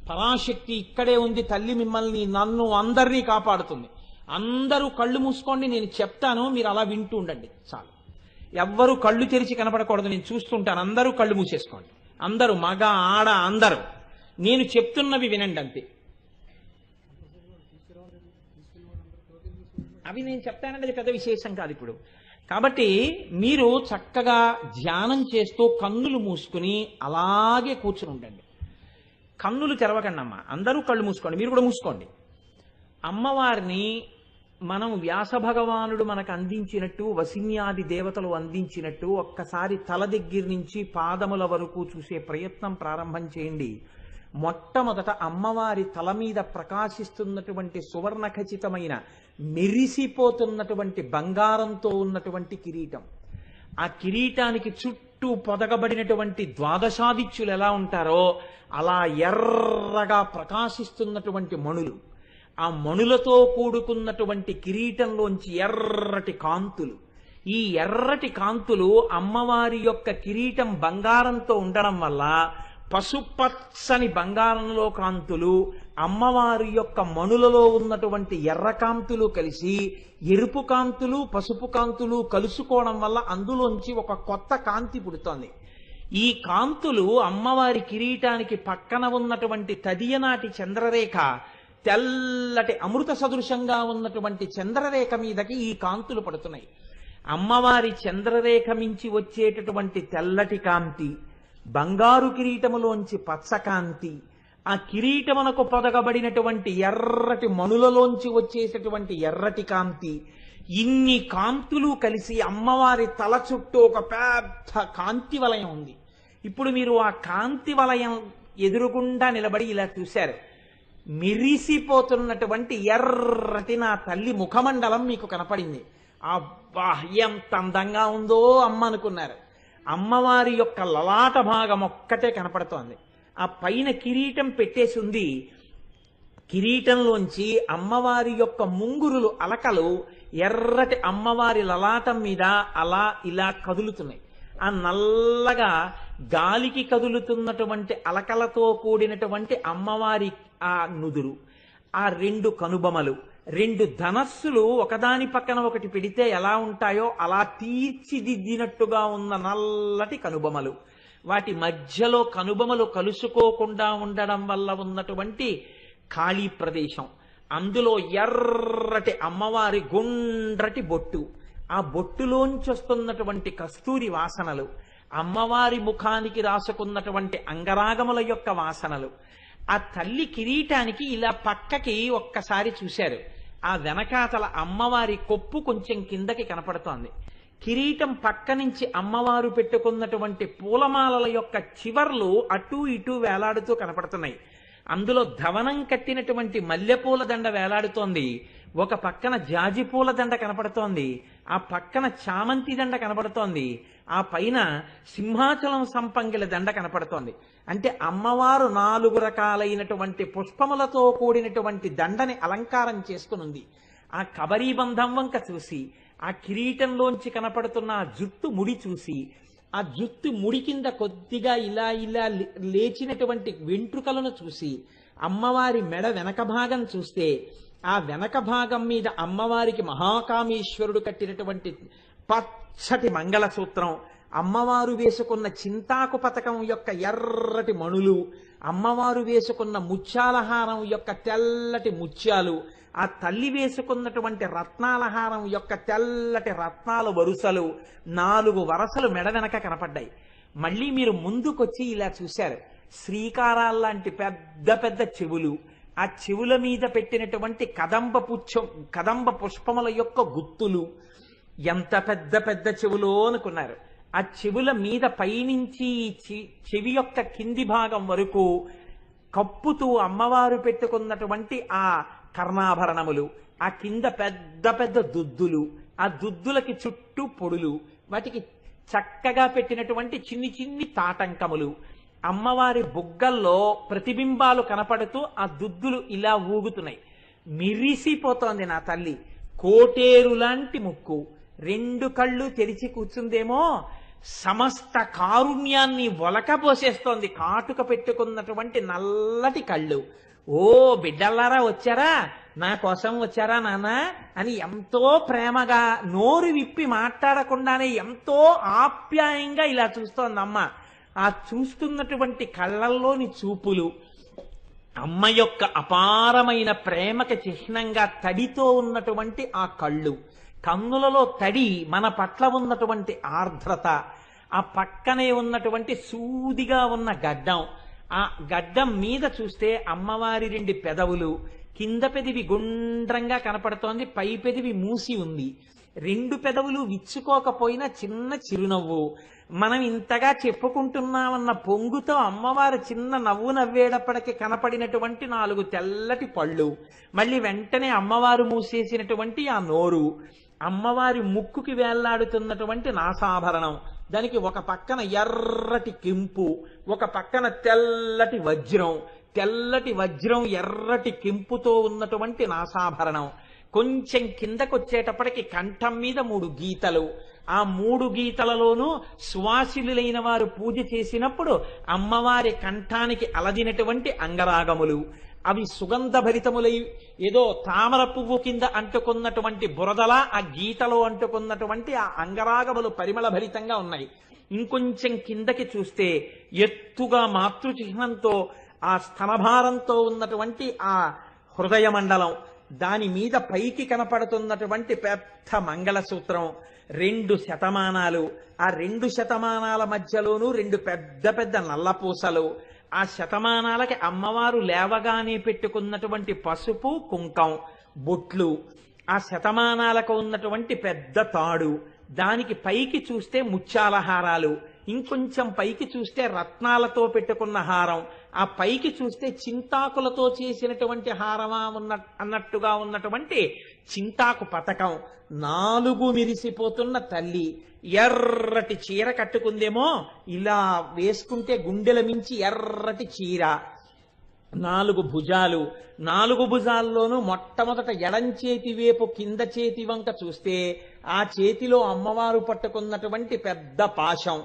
పరాశక్తి ఇక్కడే ఉంది, తల్లి మిమ్మల్ని నన్ను అందరినీ కాపాడుతుంది. అందరూ కళ్ళు మూసుకోండి, నేను చెప్తాను, మీరు అలా వింటూ ఉండండి చాలు. ఎవ్వరూ కళ్ళు తెరిచి కనపడకూడదు, నేను చూస్తుంటాను. అందరూ కళ్ళు మూసేసుకోండి, అందరూ మగ ఆడ అందరూ నేను చెప్తున్నవి వినండి అంతే. అవి నేను చెప్తానంటే అది పెద్ద విశేషం కాదు ఇప్పుడు. కాబట్టి మీరు చక్కగా ధ్యానం చేస్తూ కన్నులు మూసుకుని అలాగే కూర్చుని ఉండండి. కన్నులు తెరవకండి అమ్మ, అందరూ కళ్ళు మూసుకోండి, మీరు కూడా మూసుకోండి. అమ్మవారిని మనం వ్యాస భగవానుడు మనకు అందించినట్టు, వసిన్యాది దేవతలు అందించినట్టు ఒక్కసారి తల దగ్గర నుంచి పాదముల వరకు చూసే ప్రయత్నం ప్రారంభం చేయండి. మొట్టమొదట అమ్మవారి తల మీద ప్రకాశిస్తున్నటువంటి సువర్ణ ఖచ్చితమైన మెరిసిపోతున్నటువంటి బంగారంతో ఉన్నటువంటి కిరీటం, ఆ కిరీటానికి చుట్టూ పొదగబడినటువంటి ద్వాదశాదిత్యులు ఎలా ఉంటారో అలా ఎర్రగా ప్రకాశిస్తున్నటువంటి మణులు, ఆ మణులతో కూడుకున్నటువంటి కిరీటంలోంచి ఎర్రటి కాంతులు. ఈ ఎర్రటి కాంతులు అమ్మవారి యొక్క కిరీటం బంగారంతో ఉండడం వల్ల పసుపచ్చని బంగారంలో కాంతులు, అమ్మవారి యొక్క మణులలో ఉన్నటువంటి ఎర్ర కాంతులు కలిసి ఎరుపు కాంతులు పసుపు కాంతులు కలుసుకోవడం వల్ల అందులోంచి ఒక కొత్త కాంతి పుడుతోంది. ఈ కాంతులు అమ్మవారి కిరీటానికి పక్కన ఉన్నటువంటి తదియనాటి చంద్రరేఖ, తెల్లటి అమృత సదృశంగా ఉన్నటువంటి చంద్రరేఖ మీదకి ఈ కాంతులు పడుతున్నాయి. అమ్మవారి చంద్రరేఖ మించి వచ్చేటటువంటి తెల్లటి కాంతి, బంగారు కిరీటములోంచి పచ్చకాంతి, ఆ కిరీటమునకు పొదగబడినటువంటి ఎర్రటి మణులలోంచి వచ్చేటటువంటి ఎర్రటి కాంతి, ఇన్ని కాంతులు కలిసి అమ్మవారి తల చుట్టూ ఒక పెద్ద కాంతి వలయం ఉంది. ఇప్పుడు మీరు ఆ కాంతి వలయం ఎదురుగుండా నిలబడి ఇలా చూశారు. మెరిసిపోతున్నటువంటి ఎర్రటి నా తల్లి ముఖమండలం మీకు కనపడింది. అబ్బా ఎంత అందంగా ఉందో అమ్మ అనుకున్నారు. అమ్మవారి యొక్క లలాట భాగం ఒక్కటే కనపడుతోంది. ఆ పైన కిరీటం పెట్టేసి ఉంది. కిరీటంలోంచి అమ్మవారి యొక్క ముంగురులు అలకలు ఎర్రటి అమ్మవారి లలాటం మీద అలా ఇలా కదులుతున్నాయి. ఆ నల్లగా గాలికి కదులుతున్నటువంటి అలకలతో కూడినటువంటి అమ్మవారి ఆ నుదురు, ఆ రెండు కనుబొమలు, రెండు ధనస్సులు ఒకదాని పక్కన ఒకటి పెడితే ఎలా ఉంటాయో అలా తీర్చిదిద్దినట్టుగా ఉన్న నల్లటి కనుబొమలు, వాటి మధ్యలో కనుబొమలు కలుసుకోకుండా ఉండడం వల్ల ఉన్నటువంటి ఖాళీ ప్రదేశం, అందులో ఎర్రటి అమ్మవారి గుండ్రటి బొట్టు, ఆ బొట్టులోంచి వస్తున్నటువంటి కస్తూరి వాసనలు, అమ్మవారి ముఖానికి రాసుకున్నటువంటి అంగరాగముల యొక్క వాసనలు, ఆ తల్లి కిరీటానికి ఇలా పక్కకి ఒక్కసారి చూశారు. ఆ వెనకాతల అమ్మవారి కొప్పు కొంచెం కిందకి కనపడుతోంది. కిరీటం పక్క నుంచి అమ్మవారు పెట్టుకున్నటువంటి పూలమాలల యొక్క చివర్లు అటూ ఇటూ వేలాడుతూ కనపడుతున్నాయి. అందులో ధవనం కట్టినటువంటి మల్లెపూల దండ వేలాడుతోంది. ఒక పక్కన జాజి పూల దండ కనపడుతోంది, ఆ పక్కన చామంతి దండ కనపడుతోంది, ఆ పైన సింహాచలం సంపంగిల దండ కనపడుతోంది. అంటే అమ్మవారు 4 రకాలైనటువంటి పుష్పములతో కూడినటువంటి దండని అలంకారం చేసుకునుంది. ఆ కబరీబంధం వంక చూసి, ఆ కిరీటంలోంచి కనపడుతున్న ఆ జుట్టు ముడి చూసి, ఆ జుట్టు ముడి కింద కొద్దిగా ఇలా ఇలా లేచినటువంటి వెంట్రుకలను చూసి, అమ్మవారి మెడ వెనక భాగం చూస్తే ఆ వెనక భాగం మీద అమ్మవారికి మహాకామేశ్వరుడు కట్టినటువంటి పచ్చటి మంగళసూత్రం, అమ్మవారు వేసుకున్న చింతాకు పతకం యొక్క ఎర్రటి మణులు, అమ్మవారు వేసుకున్న ముత్యాలహారం యొక్క తెల్లటి ముత్యాలు, ఆ తల్లి వేసుకున్నటువంటి రత్నాలహారం యొక్క తెల్లటి రత్నాల వరుసలు, 4 వరసలు మెడ వెనక కనపడ్డాయి. మళ్ళీ మీరు ముందుకొచ్చి ఇలా చూశారు. శ్రీకారాల్లాంటి పెద్ద పెద్ద చెవులు, ఆ చెవుల మీద పెట్టినటువంటి కదంబ పుష్పముల యొక్క గుత్తులు, ఎంత పెద్ద పెద్ద చెవులో అనుకున్నారు. ఆ చెవుల మీద పైనుంచి చెవి యొక్క కింది భాగం వరకు కప్పుతూ అమ్మవారు పెట్టుకున్నటువంటి ఆ కర్ణాభరణములు, ఆ కింద పెద్ద పెద్ద దుద్దులు, ఆ దుద్దులకి చుట్టూ పొడులు, వాటికి చక్కగా పెట్టినటువంటి చిన్ని చిన్ని తాటంకములు, అమ్మవారి బుగ్గల్లో ప్రతిబింబాలు కనపడుతూ ఆ దుద్దులు ఇలా ఊగుతున్నాయి. మిరిసిపోతోంది నా తల్లి. కోటేరు లాంటి ముక్కు, 2 కళ్ళు తెరిచి కూర్చుందేమో, సమస్త కారుణ్యాన్ని ఒలకబోసేస్తోంది. కాటుక పెట్టుకున్నటువంటి నల్లటి కళ్ళు. ఓ బిడ్డల్లారా వచ్చారా, నా కోసం వచ్చారా నాన్న అని ఎంతో ప్రేమగా నోరు విప్పి మాట్లాడకుండానే ఎంతో ఆప్యాయంగా ఇలా చూస్తోంది అమ్మ. ఆ చూస్తున్నటువంటి కళ్ళల్లోని చూపులు అమ్మ యొక్క అపారమైన ప్రేమకి చిహ్నంగా తడితో ఉన్నటువంటి ఆ కళ్ళు, కన్నులలో తడి, మన పట్ల ఉన్నటువంటి ఆర్ద్రత, ఆ పక్కనే ఉన్నటువంటి సూదిగా ఉన్న గడ్డం, ఆ గడ్డం మీద చూస్తే అమ్మవారి 2 పెదవులు, కింద పెదివి గుండ్రంగా కనపడుతోంది, పై పెదివి మూసి ఉంది. 2 పెదవులు విచ్చుకోకపోయినా చిన్న చిరునవ్వు. మనం ఇంతగా చెప్పుకుంటున్నామన్న పొంగుతో అమ్మవారు చిన్న నవ్వు నవ్వేటప్పటికి కనపడినటువంటి 4 తెల్లటి పళ్ళు, మళ్ళీ వెంటనే అమ్మవారు మూసేసినటువంటి ఆ నోరు, అమ్మవారి ముక్కుకి వేళ్లాడుతున్నటువంటి నాసాభరణం, దానికి ఒక పక్కన ఎర్రటి కెంపు, ఒక పక్కన తెల్లటి వజ్రం, తెల్లటి వజ్రం ఎర్రటి కెంపుతో ఉన్నటువంటి నాసాభరణం. కొంచెం కిందకొచ్చేటప్పటికి కంఠం మీద 3 గీతలు, ఆ 3 గీతలలోనూ సువాసిలులైన వారు పూజ చేసినప్పుడు అమ్మవారి కంఠానికి అలదినటువంటి అంగరాగములు, అవి సుగంధభరితములై ఏదో తామర పువ్వు కింద అంటుకున్నటువంటి బురదలా ఆ గీతలో అంటుకున్నటువంటి ఆ అంగరాగములు పరిమళ భరితంగా ఉన్నాయి. ఇంకొంచెం కిందకి చూస్తే ఎత్తుగా మాతృచిహ్నంతో ఆ స్తనభారంతో ఉన్నటువంటి ఆ హృదయ మండలం, దాని మీద పైకి కనపడుతున్నటువంటి పెద్ద మంగళసూత్రం, 2 శతమానాలు, ఆ 2 శతమానాల మధ్యలోనూ 2 పెద్ద పెద్ద నల్లపూసలు, ఆ శతమానాలకి అమ్మవారు లేవగానే పెట్టుకున్నటువంటి పసుపు కుంకం బొట్లు, ఆ శతమానాలకు ఉన్నటువంటి పెద్ద తాడు, దానికి పైకి చూస్తే ముత్యాల హారాలు, ఇంకొంచెం పైకి చూస్తే రత్నాలతో పెట్టుకున్న హారం, ఆ పైకి చూస్తే చింతాకులతో చేసినటువంటి హారమా అన్నట్టుగా ఉన్నటువంటి చింతాకు పతకం, 4 మిరిసిపోతున్న తల్లి, ఎర్రటి చీర కట్టుకుందేమో, ఇలా వేసుకుంటే గుండెల మించి ఎర్రటి చీర, 4 భుజాలు, 4 భుజాల్లోనూ మొట్టమొదట ఎడం చేతి వేపు కింద చేతి వంక చూస్తే ఆ చేతిలో అమ్మవారు పట్టుకున్నటువంటి పెద్ద పాశం.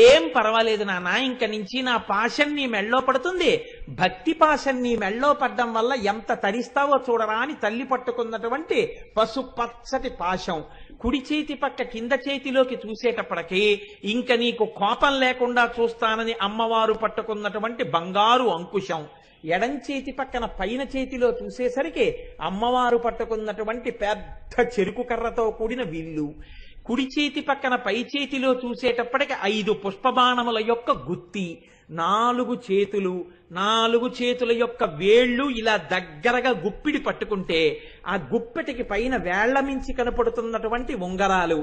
ఏం పర్వాలేదు నాన్న, ఇంక నుంచి నా పాశం నీ మెళ్ళో పడుతుంది, భక్తి పాశం నీ మెళ్ళో పడ్డం వల్ల ఎంత తరిస్తావో చూడరా అని తల్లి పట్టుకున్నటువంటి పసుపచ్చటి పాశం. కుడి చేతి పక్క కింద చేతిలోకి చూసేటప్పటికీ ఇంక నీకు కోపం లేకుండా చూస్తానని అమ్మవారు పట్టుకున్నటువంటి బంగారు అంకుశం. ఎడం చేతి పక్కన పైన చేతిలో చూసేసరికి అమ్మవారు పట్టుకున్నటువంటి పెద్ద చెరుకు కర్రతో కూడిన విల్లు. కుడి చేతి పక్కన పై చేతిలో చూసేటప్పటికి 5 పుష్పబాణముల యొక్క గుత్తి, 4 చేతులు, 4 చేతుల యొక్క వేళ్లు ఇలా దగ్గరగా గుప్పిడి పట్టుకుంటే ఆ గుప్పెటికి పైన వేళ్ల మించి కనపడుతున్నటువంటి ఉంగరాలు,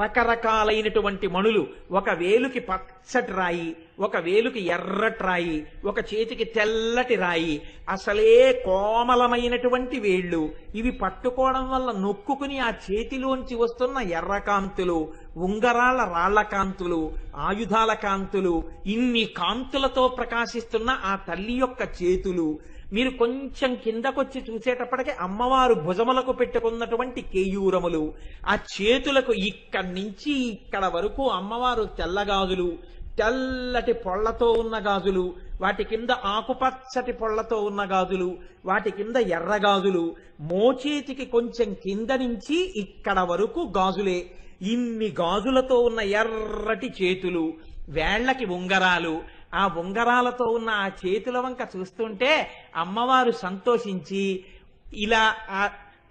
రకరకాలైనటువంటి మణులు, ఒక వేలుకి పచ్చటి రాయి, ఒక వేలుకి ఎర్రటి రాయి, ఒక చేతికి తెల్లటి రాయి, అసలే కోమలమైనటువంటి వేళ్లు. ఇవి పట్టుకోవడం వల్ల నొక్కుకుని ఆ చేతిలోంచి వస్తున్న ఎర్ర కాంతులు, ఉంగరాల రాళ్ల కాంతులు, ఆయుధాల కాంతులు, ఇన్ని కాంతులతో ప్రకాశిస్తున్న ఆ తల్లి యొక్క చేతులు. మీరు కొంచెం కిందకొచ్చి చూసేటప్పటికి అమ్మవారు భుజములకు పెట్టుకున్నటువంటి కేయూరములు, ఆ చేతులకు ఇక్కడి నుంచి ఇక్కడ వరకు అమ్మవారు తెల్లగాజులు, తెల్లటి పొళ్లతో ఉన్న గాజులు, వాటి కింద ఆకుపచ్చటి పొళ్లతో ఉన్న గాజులు, వాటి కింద ఎర్రగాజులు, మోచేతికి కొంచెం కింద నుంచి ఇక్కడ వరకు గాజులే. ఇన్ని గాజులతో ఉన్న ఎర్రటి చేతులు, వేళ్లకి ఉంగరాలు, ఆ ఉంగరాలతో ఉన్న ఆ చేతుల వంక చూస్తుంటే అమ్మవారు సంతోషించి ఇలా ఆ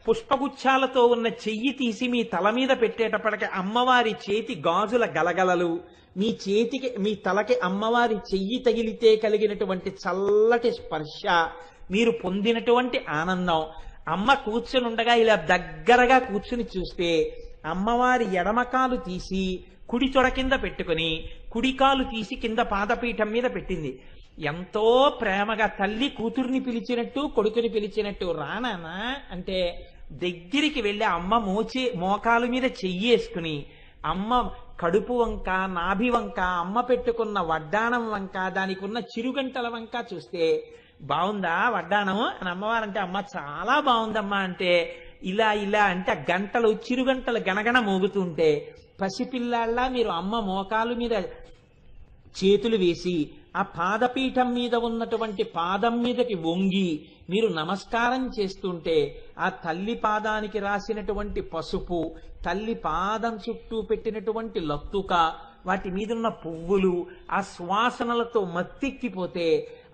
పుష్పగుచ్చాలతో ఉన్న చెయ్యి తీసి మీ తల మీద పెట్టేటప్పటికి అమ్మవారి చేతి గాజుల గలగలలు, మీ తలకి అమ్మవారి చెయ్యి తగిలితే కలిగినటువంటి చల్లటి స్పర్శ, మీరు పొందినటువంటి ఆనందం. అమ్మ కూర్చుని ఉండగా ఇలా దగ్గరగా కూర్చుని చూస్తే అమ్మవారి ఎడమకాలు తీసి కుడి తొడ కింద పెట్టుకుని కుడికాలు తీసి కింద పాదపీఠం మీద పెట్టింది. ఎంతో ప్రేమగా తల్లి కూతుర్ని పిలిచినట్టు కొడుకుని పిలిచినట్టు రానా అంటే దగ్గరికి వెళ్ళి అమ్మ మోకాలు మీద చెయ్యేసుకుని అమ్మ కడుపు వంక, నాభి వంక, అమ్మ పెట్టుకున్న వడ్డాణం వంక, దానికి ఉన్న చిరుగంటల వంక చూస్తే బాగుందా వడ్డాణం అని అమ్మవారంటే, అమ్మ చాలా బాగుందమ్మా అంటే, ఇలా ఇలా అంటే ఆ గంటలు చిరుగంటలు గణగణ మోగుతుంటే పసిపిల్లాళ్ళ మీరు అమ్మ మోకాలు మీద చేతులు వేసి ఆ పాదపీఠం మీద ఉన్నటువంటి పాదం మీదకి వంగి మీరు నమస్కారం చేస్తుంటే ఆ తల్లి పాదానికి రాసినటువంటి పసుపు, తల్లి పాదం చుట్టూ పెట్టినటువంటి లత్తుక, వాటి మీదున్న పువ్వులు ఆ సువాసనలతో మత్తెక్కిపోతే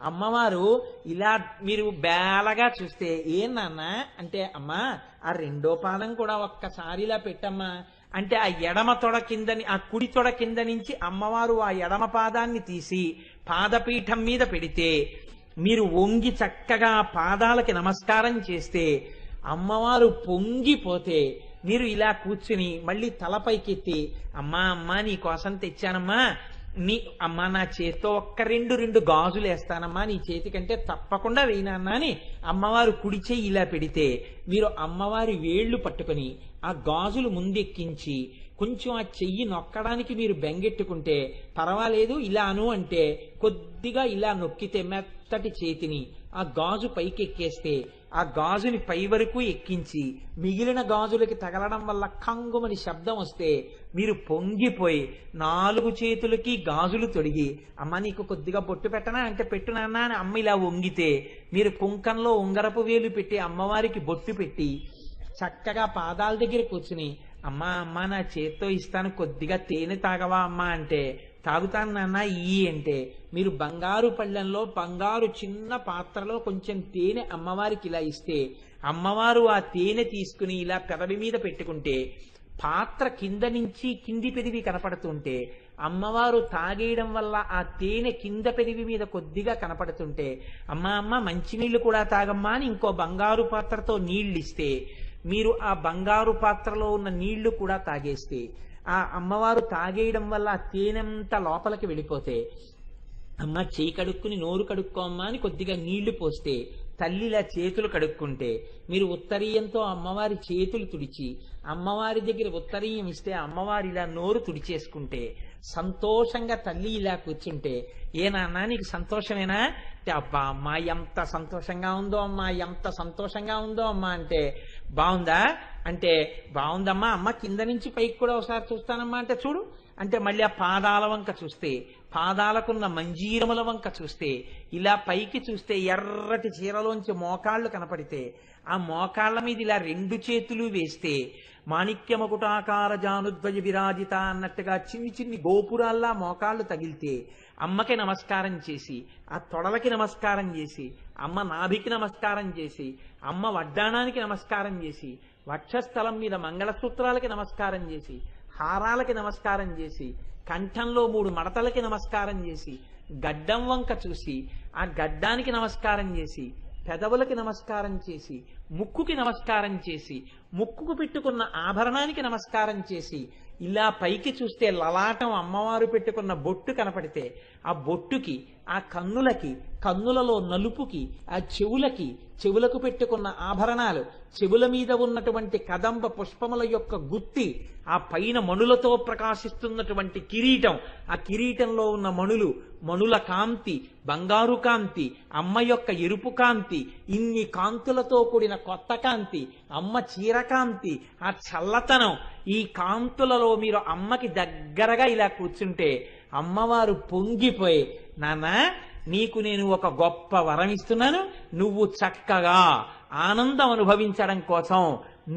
అమ్మవారు ఇలా మీరు బేలగా చూస్తే ఏం నాన్న అంటే, అమ్మా ఆ రెండో పాదం కూడా ఒక్కసారి ఇలా పెట్టమ్మా అంటే ఆ ఎడమ తొడ కిందని ఆ కుడి తొడ కింద నుంచి అమ్మవారు ఆ ఎడమ పాదాన్ని తీసి పాదపీఠం మీద పెడితే మీరు వంగి చక్కగా పాదాలకి నమస్కారం చేస్తే అమ్మవారు పొంగిపోతే మీరు ఇలా కూర్చుని మళ్ళీ తలపైకెత్తి, అమ్మా అమ్మా నీ కోసం తెచ్చానమ్మా, అమ్మా నా చేత్తో ఒక్క రెండు గాజులు వేస్తానమ్మా, నీ చేతికంటే తప్పకుండా వేయినన్నా అని అమ్మవారు కుడి చెయ్యి ఇలా పెడితే మీరు అమ్మవారి వేళ్లు పట్టుకుని ఆ గాజులు ముందెక్కించి కొంచెం ఆ చెయ్యి నొక్కడానికి మీరు బెంగెట్టుకుంటే పర్వాలేదు ఇలాను అంటే కొద్దిగా ఇలా నొక్కితే మెత్తటి చేతిని ఆ గాజు పైకెక్కేస్తే ఆ గాజుని పై వరకు ఎక్కించి మిగిలిన గాజులకి తగలడం వల్ల కంగుమని శబ్దం వస్తే మీరు పొంగిపోయి 4 చేతులకి గాజులు తొడిగి, అమ్మ నీకు కొద్దిగా బొట్టు పెట్టనా అంటే పెట్టునన్నా అని అమ్మ ఇలా వంగితే మీరు కుంకంలో ఉంగరపు వేలు పెట్టి అమ్మవారికి బొట్టు పెట్టి చక్కగా పాదాల దగ్గర కూర్చుని, అమ్మా అమ్మ నా చేత్తో ఇస్తాను కొద్దిగా తేనె తాగవా అమ్మా అంటే, తాగుతాను నాన్న ఇయ్యి అంటే మీరు బంగారు పళ్ళెంలో బంగారు చిన్న పాత్రలో కొంచెం తేనె అమ్మవారికి ఇలా ఇస్తే అమ్మవారు ఆ తేనె తీసుకుని ఇలా పెదవి మీద పెట్టుకుంటే పాత్ర కింద నుంచి కింది పెదివి కనపడుతుంటే అమ్మవారు తాగేయడం వల్ల ఆ తేనె కింద పెదివి మీద కొద్దిగా కనపడుతుంటే, అమ్మ అమ్మ మంచినీళ్లు కూడా తాగమ్మా అని ఇంకో బంగారు పాత్రతో నీళ్లు ఇస్తే మీరు ఆ బంగారు పాత్రలో ఉన్న నీళ్లు కూడా తాగేస్తే ఆ అమ్మవారు తాగేయడం వల్ల ఆ తేనెంతా లోపలికి వెళ్ళిపోతే, అమ్మ చేయి కడుక్కుని నోరు కడుక్కోమ్మా అని కొద్దిగా నీళ్లు పోస్తే తల్లిలా చేతులు కడుక్కుంటే మీరు ఉత్తరీయంతో అమ్మవారి చేతులు తుడిచి అమ్మవారి దగ్గర ఉత్తరీయం ఇస్తే అమ్మవారి ఇలా నోరు తుడిచేసుకుంటే సంతోషంగా తల్లి ఇలా కూర్చుంటే, ఏ నాన్న నీకు సంతోషమేనా అంటే, అబ్బా అమ్మా ఎంత సంతోషంగా ఉందో అమ్మా, ఎంత సంతోషంగా ఉందో అమ్మా అంటే, బాగుందా అంటే బాగుందమ్మా, అమ్మ కింద నుంచి పైకి కూడా ఒకసారి చూస్తానమ్మా అంటే చూడు అంటే మళ్ళీ ఆ పాదాల వంక చూస్తే పాదాలకున్న మంజీరముల వంక చూస్తే ఇలా పైకి చూస్తే ఎర్రటి చీరలోంచి మోకాళ్ళు కనపడితే ఆ మోకాళ్ల మీద ఇలా 2 చేతులు వేస్తే మాణిక్యమకుటాకార జానుద్వయ విరాజిత అన్నట్టుగా చిన్ని గోపురాల్లా మోకాళ్ళు తగిలితే అమ్మకి నమస్కారం చేసి ఆ తొడలకి నమస్కారం చేసి అమ్మ నాభికి నమస్కారం చేసి అమ్మ వడ్డాణానికి నమస్కారం చేసి వక్షస్థలం మీద మంగళసూత్రాలకి నమస్కారం చేసి హారాలకి నమస్కారం చేసి కంఠంలో 3 మడతలకి నమస్కారం చేసి గడ్డం వంక చూసి ఆ గడ్డానికి నమస్కారం చేసి పెదవులకి నమస్కారం చేసి ముక్కుకి నమస్కారం చేసి ముక్కుకు పెట్టుకున్న ఆభరణానికి నమస్కారం చేసి ఇలా పైకి చూస్తే లలాటం అమ్మవారు పెట్టుకున్న బొట్టు కనపడితే ఆ బొట్టుకి ఆ కన్నులకి కన్నులలో నలుపుకి ఆ చెవులకు పెట్టుకున్న ఆభరణాలు చెవుల మీద ఉన్నటువంటి కదంబ పుష్పముల యొక్క గుత్తి ఆ పైన మణులతో ప్రకాశిస్తున్నటువంటి కిరీటం ఆ కిరీటంలో ఉన్న మణుల కాంతి బంగారు కాంతి అమ్మ యొక్క ఎరుపు కాంతి ఇన్ని కాంతులతో కూడిన కొత్త కాంతి అమ్మ చీరకాంతి ఆ చల్లతనం ఈ కాంతులలో మీరు అమ్మకి దగ్గరగా ఇలా కూర్చుంటే అమ్మవారు పొంగిపోయి నాన్న నీకు నేను ఒక గొప్ప వరం ఇస్తున్నాను నువ్వు చక్కగా ఆనందం అనుభవించడం కోసం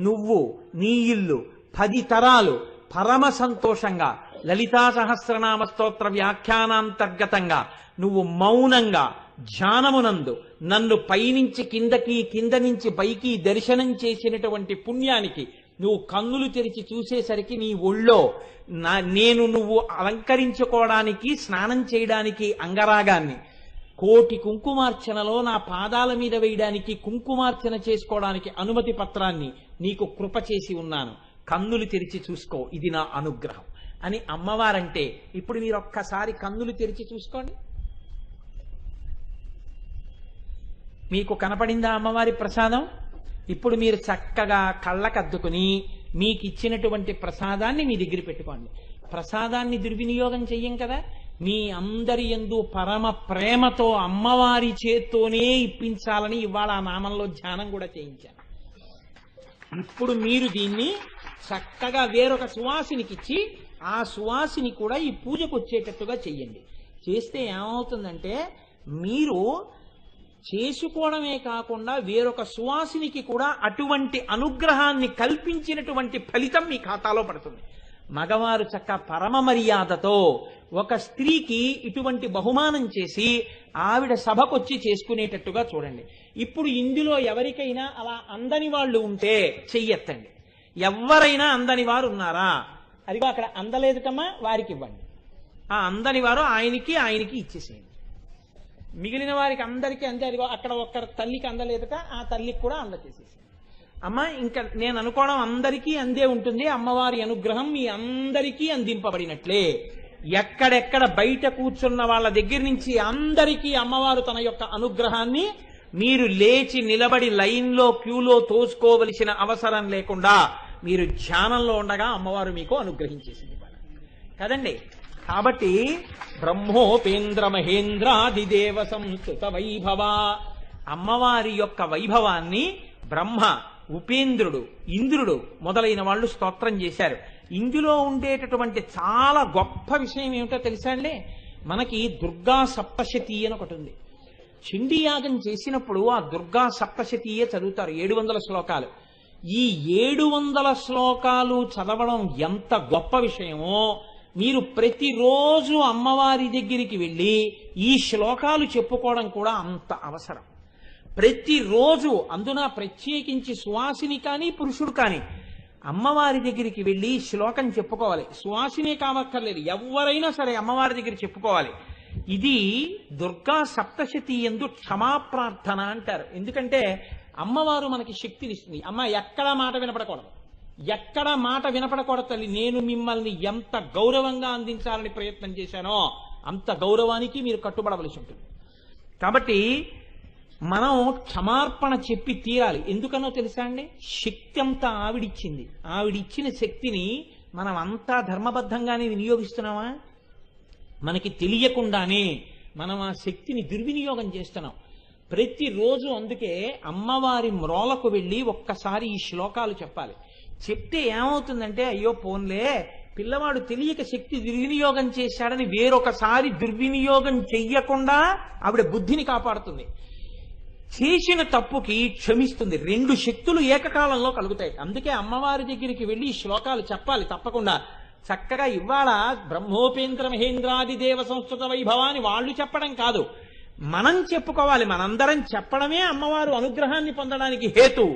నువ్వు నీ ఇల్లు 10 తరాలు పరమ సంతోషంగా లలితా సహస్రనామ స్తోత్ర వ్యాఖ్యానాంతర్గతంగా నువ్వు మౌనంగా ధ్యానమునందు నన్ను పైనుంచి కిందకి కింద నుంచి పైకి దర్శనం చేసినటువంటి పుణ్యానికి నువ్వు కన్నులు తెరిచి చూసేసరికి నీ ఒళ్ళో నేను నువ్వు అలంకరించుకోవడానికి స్నానం చేయడానికి అంగరాగాన్ని 1,000,000 కుంకుమార్చనలో నా పాదాల మీద వేయడానికి కుంకుమార్చన చేసుకోవడానికి అనుమతి పత్రాన్ని నీకు కృప చేసి ఉన్నాను కన్నులు తెరిచి చూసుకో ఇది నా అనుగ్రహం అని అమ్మవారంటే ఇప్పుడు మీరు ఒక్కసారి కన్నులు తెరిచి చూసుకోండి మీకు కనపడిందా అమ్మవారి ప్రసాదం ఇప్పుడు మీరు చక్కగా కళ్ళకద్దుకుని మీకు ఇచ్చినటువంటి ప్రసాదాన్ని మీ దగ్గర పెట్టుకోండి. ప్రసాదాన్ని దుర్వినియోగం చెయ్యం కదా. మీ అందరి యందు పరమ ప్రేమతో అమ్మవారి చేత్తోనే ఇప్పించాలని ఇవాళ ఆ నామంలో ధ్యానం కూడా చేయించాను. ఇప్పుడు మీరు దీన్ని చక్కగా వేరొక సువాసినికిచ్చి ఆ సువాసిని కూడా ఈ పూజకు వచ్చేటట్టుగా చెయ్యండి. చేస్తే ఏమవుతుందంటే మీరు చేసుకోవడమే కాకుండా వేరొక సువాసినికి కూడా అటువంటి అనుగ్రహాన్ని కల్పించినటువంటి ఫలితం మీ ఖాతాలో పడుతుంది. మగవారు చక్క పరమ మర్యాదతో ఒక స్త్రీకి ఇటువంటి బహుమానం చేసి ఆవిడ సభకొచ్చి చేసుకునేటట్టుగా చూడండి. ఇప్పుడు ఇందులో ఎవరికైనా అలా అందని వాళ్ళు ఉంటే చెయ్యెత్తండి. ఎవరైనా అందని వారు ఉన్నారా? అదిగో అక్కడ అందలేదుటమ్మా, వారికి ఇవ్వండి. ఆ అందని వారు ఆయనకి ఇచ్చేసేయండి. మిగిలిన వారికి అందరికీ అంతే. అదిగో అక్కడ ఒక్క తల్లికి అందలేదుట, ఆ తల్లికి కూడా అందచేసేసి అమ్మ ఇంకా నేను అనుకోవడం అందరికీ అందే ఉంటుంది. అమ్మవారి అనుగ్రహం మీ అందరికీ అందింపబడినట్లే. ఎక్కడెక్కడ బయట కూర్చున్న వాళ్ళ దగ్గర నుంచి అందరికీ అమ్మవారు తన యొక్క అనుగ్రహాన్ని మీరు లేచి నిలబడి లైన్లో క్యూలో తోసుకోవలసిన అవసరం లేకుండా మీరు ధ్యానంలో ఉండగా అమ్మవారు మీకు అనుగ్రహించేసింది కదండి. కాబట్టి బ్రహ్మోపేంద్ర మహేంద్రాదిదేవ సంస్కృత వైభవ, అమ్మవారి యొక్క వైభవాన్ని బ్రహ్మ, ఉపేంద్రుడు, ఇంద్రుడు మొదలైన వాళ్ళు స్తోత్రం చేశారు. ఇందులో ఉండేటటువంటి చాలా గొప్ప విషయం ఏమిటో తెలుసా అండి? మనకి దుర్గా సప్తశతి అని ఒకటి ఉంది. చండీయాగం చేసినప్పుడు ఆ దుర్గా సప్తశతియే చదువుతారు, 700 శ్లోకాలు. ఈ 700 శ్లోకాలు చదవడం ఎంత గొప్ప విషయమో మీరు ప్రతిరోజు అమ్మవారి దగ్గరికి వెళ్ళి ఈ శ్లోకాలు చెప్పుకోవడం కూడా అంత అవసరం. ప్రతిరోజు అందున ప్రత్యేకించి సువాసిని కానీ పురుషుడు కానీ అమ్మవారి దగ్గరికి వెళ్ళి శ్లోకం చెప్పుకోవాలి. సువాసినే కావక్కర్లేదు, ఎవరైనా సరే అమ్మవారి దగ్గర చెప్పుకోవాలి. ఇది దుర్గా సప్తశతి యందు క్షమాప్రార్థన అంటారు. ఎందుకంటే అమ్మవారు మనకి శక్తినిస్తుంది. అమ్మ ఎక్కడా మాట వినపడకూడదు, ఎక్కడ మాట వినపడకూడదు తల్లి. నేను మిమ్మల్ని ఎంత గౌరవంగా అందించాలని ప్రయత్నం చేశానో అంత గౌరవానికి మీరు కట్టుబడవలసి ఉంటుంది. కాబట్టి మనం క్షమార్పణ చెప్పి తీరాలి. ఎందుకనో తెలుసా అండి? శక్తి అంతా ఆవిడిచ్చింది. ఆవిడిచ్చిన శక్తిని మనం అంతా ధర్మబద్ధంగానే వినియోగిస్తున్నామా? మనకి తెలియకుండానే మనం ఆ శక్తిని దుర్వినియోగం చేస్తున్నాం ప్రతిరోజు. అందుకే అమ్మవారి మ్రోలకు వెళ్ళి ఒక్కసారి ఈ శ్లోకాలు చెప్పాలి. చెప్తే ఏమవుతుందంటే, అయ్యో పోన్లే పిల్లవాడు తెలియక శక్తి దుర్వినియోగం చేశాడని వేరొకసారి దుర్వినియోగం చెయ్యకుండా ఆవిడ బుద్ధిని కాపాడుతుంది. చేసిన తప్పుకి క్షమిస్తుంది. 2 శక్తులు ఏకకాలంలో కలుగుతాయి. అందుకే అమ్మవారి దగ్గరికి వెళ్ళి ఈ శ్లోకాలు చెప్పాలి తప్పకుండా. చక్కగా ఇవాళ బ్రహ్మోపేంద్ర మహేంద్రాది దేవ సంస్కృత వైభవాన్ని వాళ్ళు చెప్పడం కాదు, మనం చెప్పుకోవాలి. మనందరం చెప్పడమే అమ్మవారు అనుగ్రహాన్ని పొందడానికి హేతు.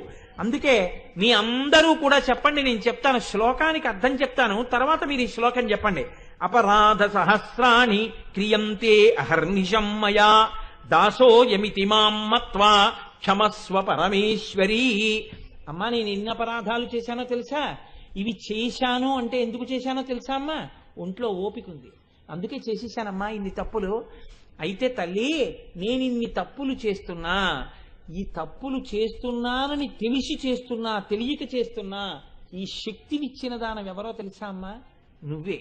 అందుకే మీ అందరూ కూడా చెప్పండి. నేను చెప్తాను, శ్లోకానికి అర్థం చెప్తాను, తర్వాత మీరు ఈ శ్లోకం చెప్పండి. అపరాధ సహస్రాణి క్రియంతే అహర్నిశం మయా దాసోయమితి మాం మత్వా క్షమస్వ పరమేశ్వరీ. అమ్మా నేను ఎన్ని అపరాధాలు చేశానో తెలుసా? ఇవి చేశాను అంటే ఎందుకు చేశానో తెలుసా అమ్మా? ఒంట్లో ఓపిక ఉంది, అందుకే చేసేసానమ్మా ఇన్ని తప్పులు. అయితే తల్లి నేను ఇన్ని తప్పులు చేస్తున్నా, ఈ తప్పులు చేస్తున్నానని తెలిసి చేస్తున్నా, తెలియక చేస్తున్నా, ఈ శక్తినిచ్చిన దానం ఎవరో తెలుసా అమ్మా? నువ్వే.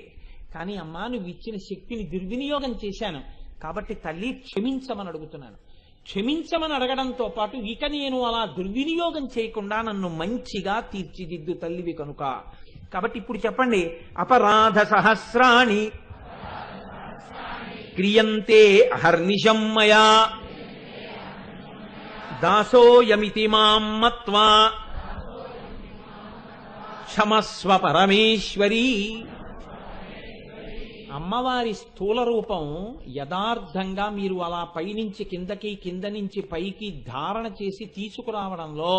కానీ అమ్మా నువ్వు ఇచ్చిన శక్తిని దుర్వినియోగం చేశాను కాబట్టి తల్లి క్షమించమని అడుగుతున్నాను. క్షమించమని అడగడంతో పాటు ఇక నేను అలా దుర్వినియోగం చేయకుండా నన్ను మంచిగా తీర్చిదిద్దు తల్లివి కనుక. కాబట్టి ఇప్పుడు చెప్పండి. అపరాధ సహస్రాణి క్రియంతే అహర్నిశం మయా దాసోయమితి మాం మత్వా క్షమస్వ పరమేశ్వరీ. అమ్మవారి స్థూల రూపం యథార్థంగా మీరు అలా పైనుంచి కిందకి, కింద నుంచి పైకి ధారణ చేసి తీసుకురావడంలో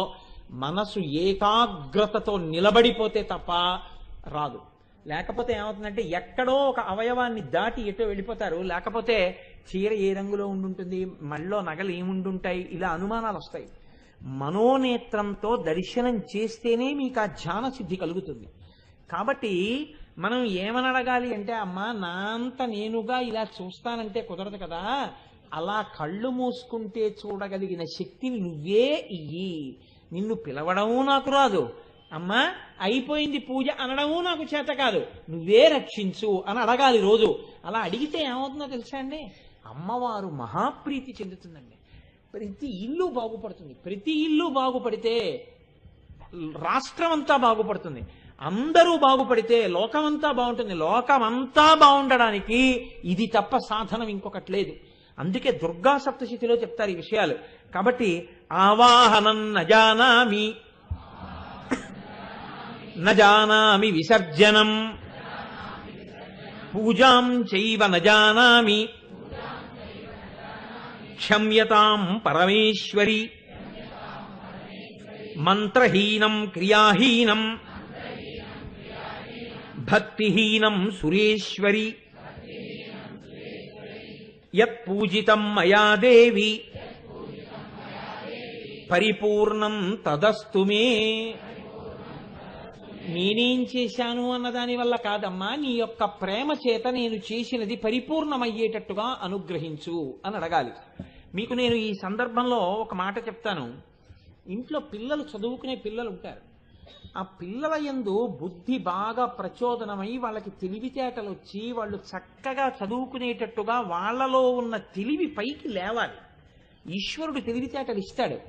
మనసు ఏకాగ్రతతో నిలబడిపోతే తప్ప రాదు. లేకపోతే ఏమవుతుందంటే ఎక్కడో ఒక అవయవాన్ని దాటి ఎటో వెళ్ళిపోతారు. లేకపోతే చీర ఏ రంగులో ఉండుంటుంది, మళ్ళీ నగలు ఏముండుంటాయి, ఇలా అనుమానాలు వస్తాయి. మనోనేత్రంతో దర్శనం చేస్తేనే మీకు ఆ ధ్యాన సిద్ధి కలుగుతుంది. కాబట్టి మనం ఏమని అడగాలి అంటే, అమ్మా నా అంత నేనుగా ఇలా చూస్తానంటే కుదరదు కదా, అలా కళ్ళు మూసుకుంటే చూడగలిగిన శక్తిని నువ్వే ఇయ్యి. నిన్ను పిలవడము నాకు రాదు, అమ్మా అయిపోయింది పూజ అనడము నాకు చేత కాదు, నువ్వే రక్షించు అని అడగాలి రోజు. అలా అడిగితే ఏమవుతుందో తెలుసా అండి, అమ్మవారు మహాప్రీతి చెందుతుందండి. ప్రతి ఇల్లు బాగుపడుతుంది. ప్రతి ఇల్లు బాగుపడితే రాష్ట్రం అంతా బాగుపడుతుంది. అందరూ బాగుపడితే లోకమంతా బాగుంటుంది. లోకమంతా బాగుండడానికి ఇది తప్ప సాధనం ఇంకొకటి లేదు. అందుకే దుర్గా సప్తశతిలో చెప్తారు ఈ విషయాలు. కాబట్టి ఆవాహనం నజానామి నజానామి విసర్జనం పూజాం చైవ నజానామి క్షమ్యతాం పరమేశ్వరి మంత్రహీనం క్రియాహీనం భక్తిహీనం సురేశ్వరి యత్పూజితం మయా దేవి పరిపూర్ణం తదస్తు మే. నేనేం చేశాను అన్నదాని వల్ల కాదమ్మా, నీ యొక్క ప్రేమ చేత నేను చేసినది పరిపూర్ణమయ్యేటట్టుగా అనుగ్రహించు అని అడగాలి. మీకు నేను ఈ సందర్భంలో ఒక మాట చెప్తాను. ఇంట్లో పిల్లలు చదువుకునే పిల్లలు ఉంటారు. ఆ పిల్లల యందు బుద్ధి బాగా ప్రచోదనమై వాళ్ళకి తెలివితేటలు వచ్చి వాళ్ళు చక్కగా చదువుకునేటట్టుగా వాళ్ళలో ఉన్న తెలివి పైకి లేవాలి. ఈశ్వరుడు తెలివితేటలు ఇస్తాడు.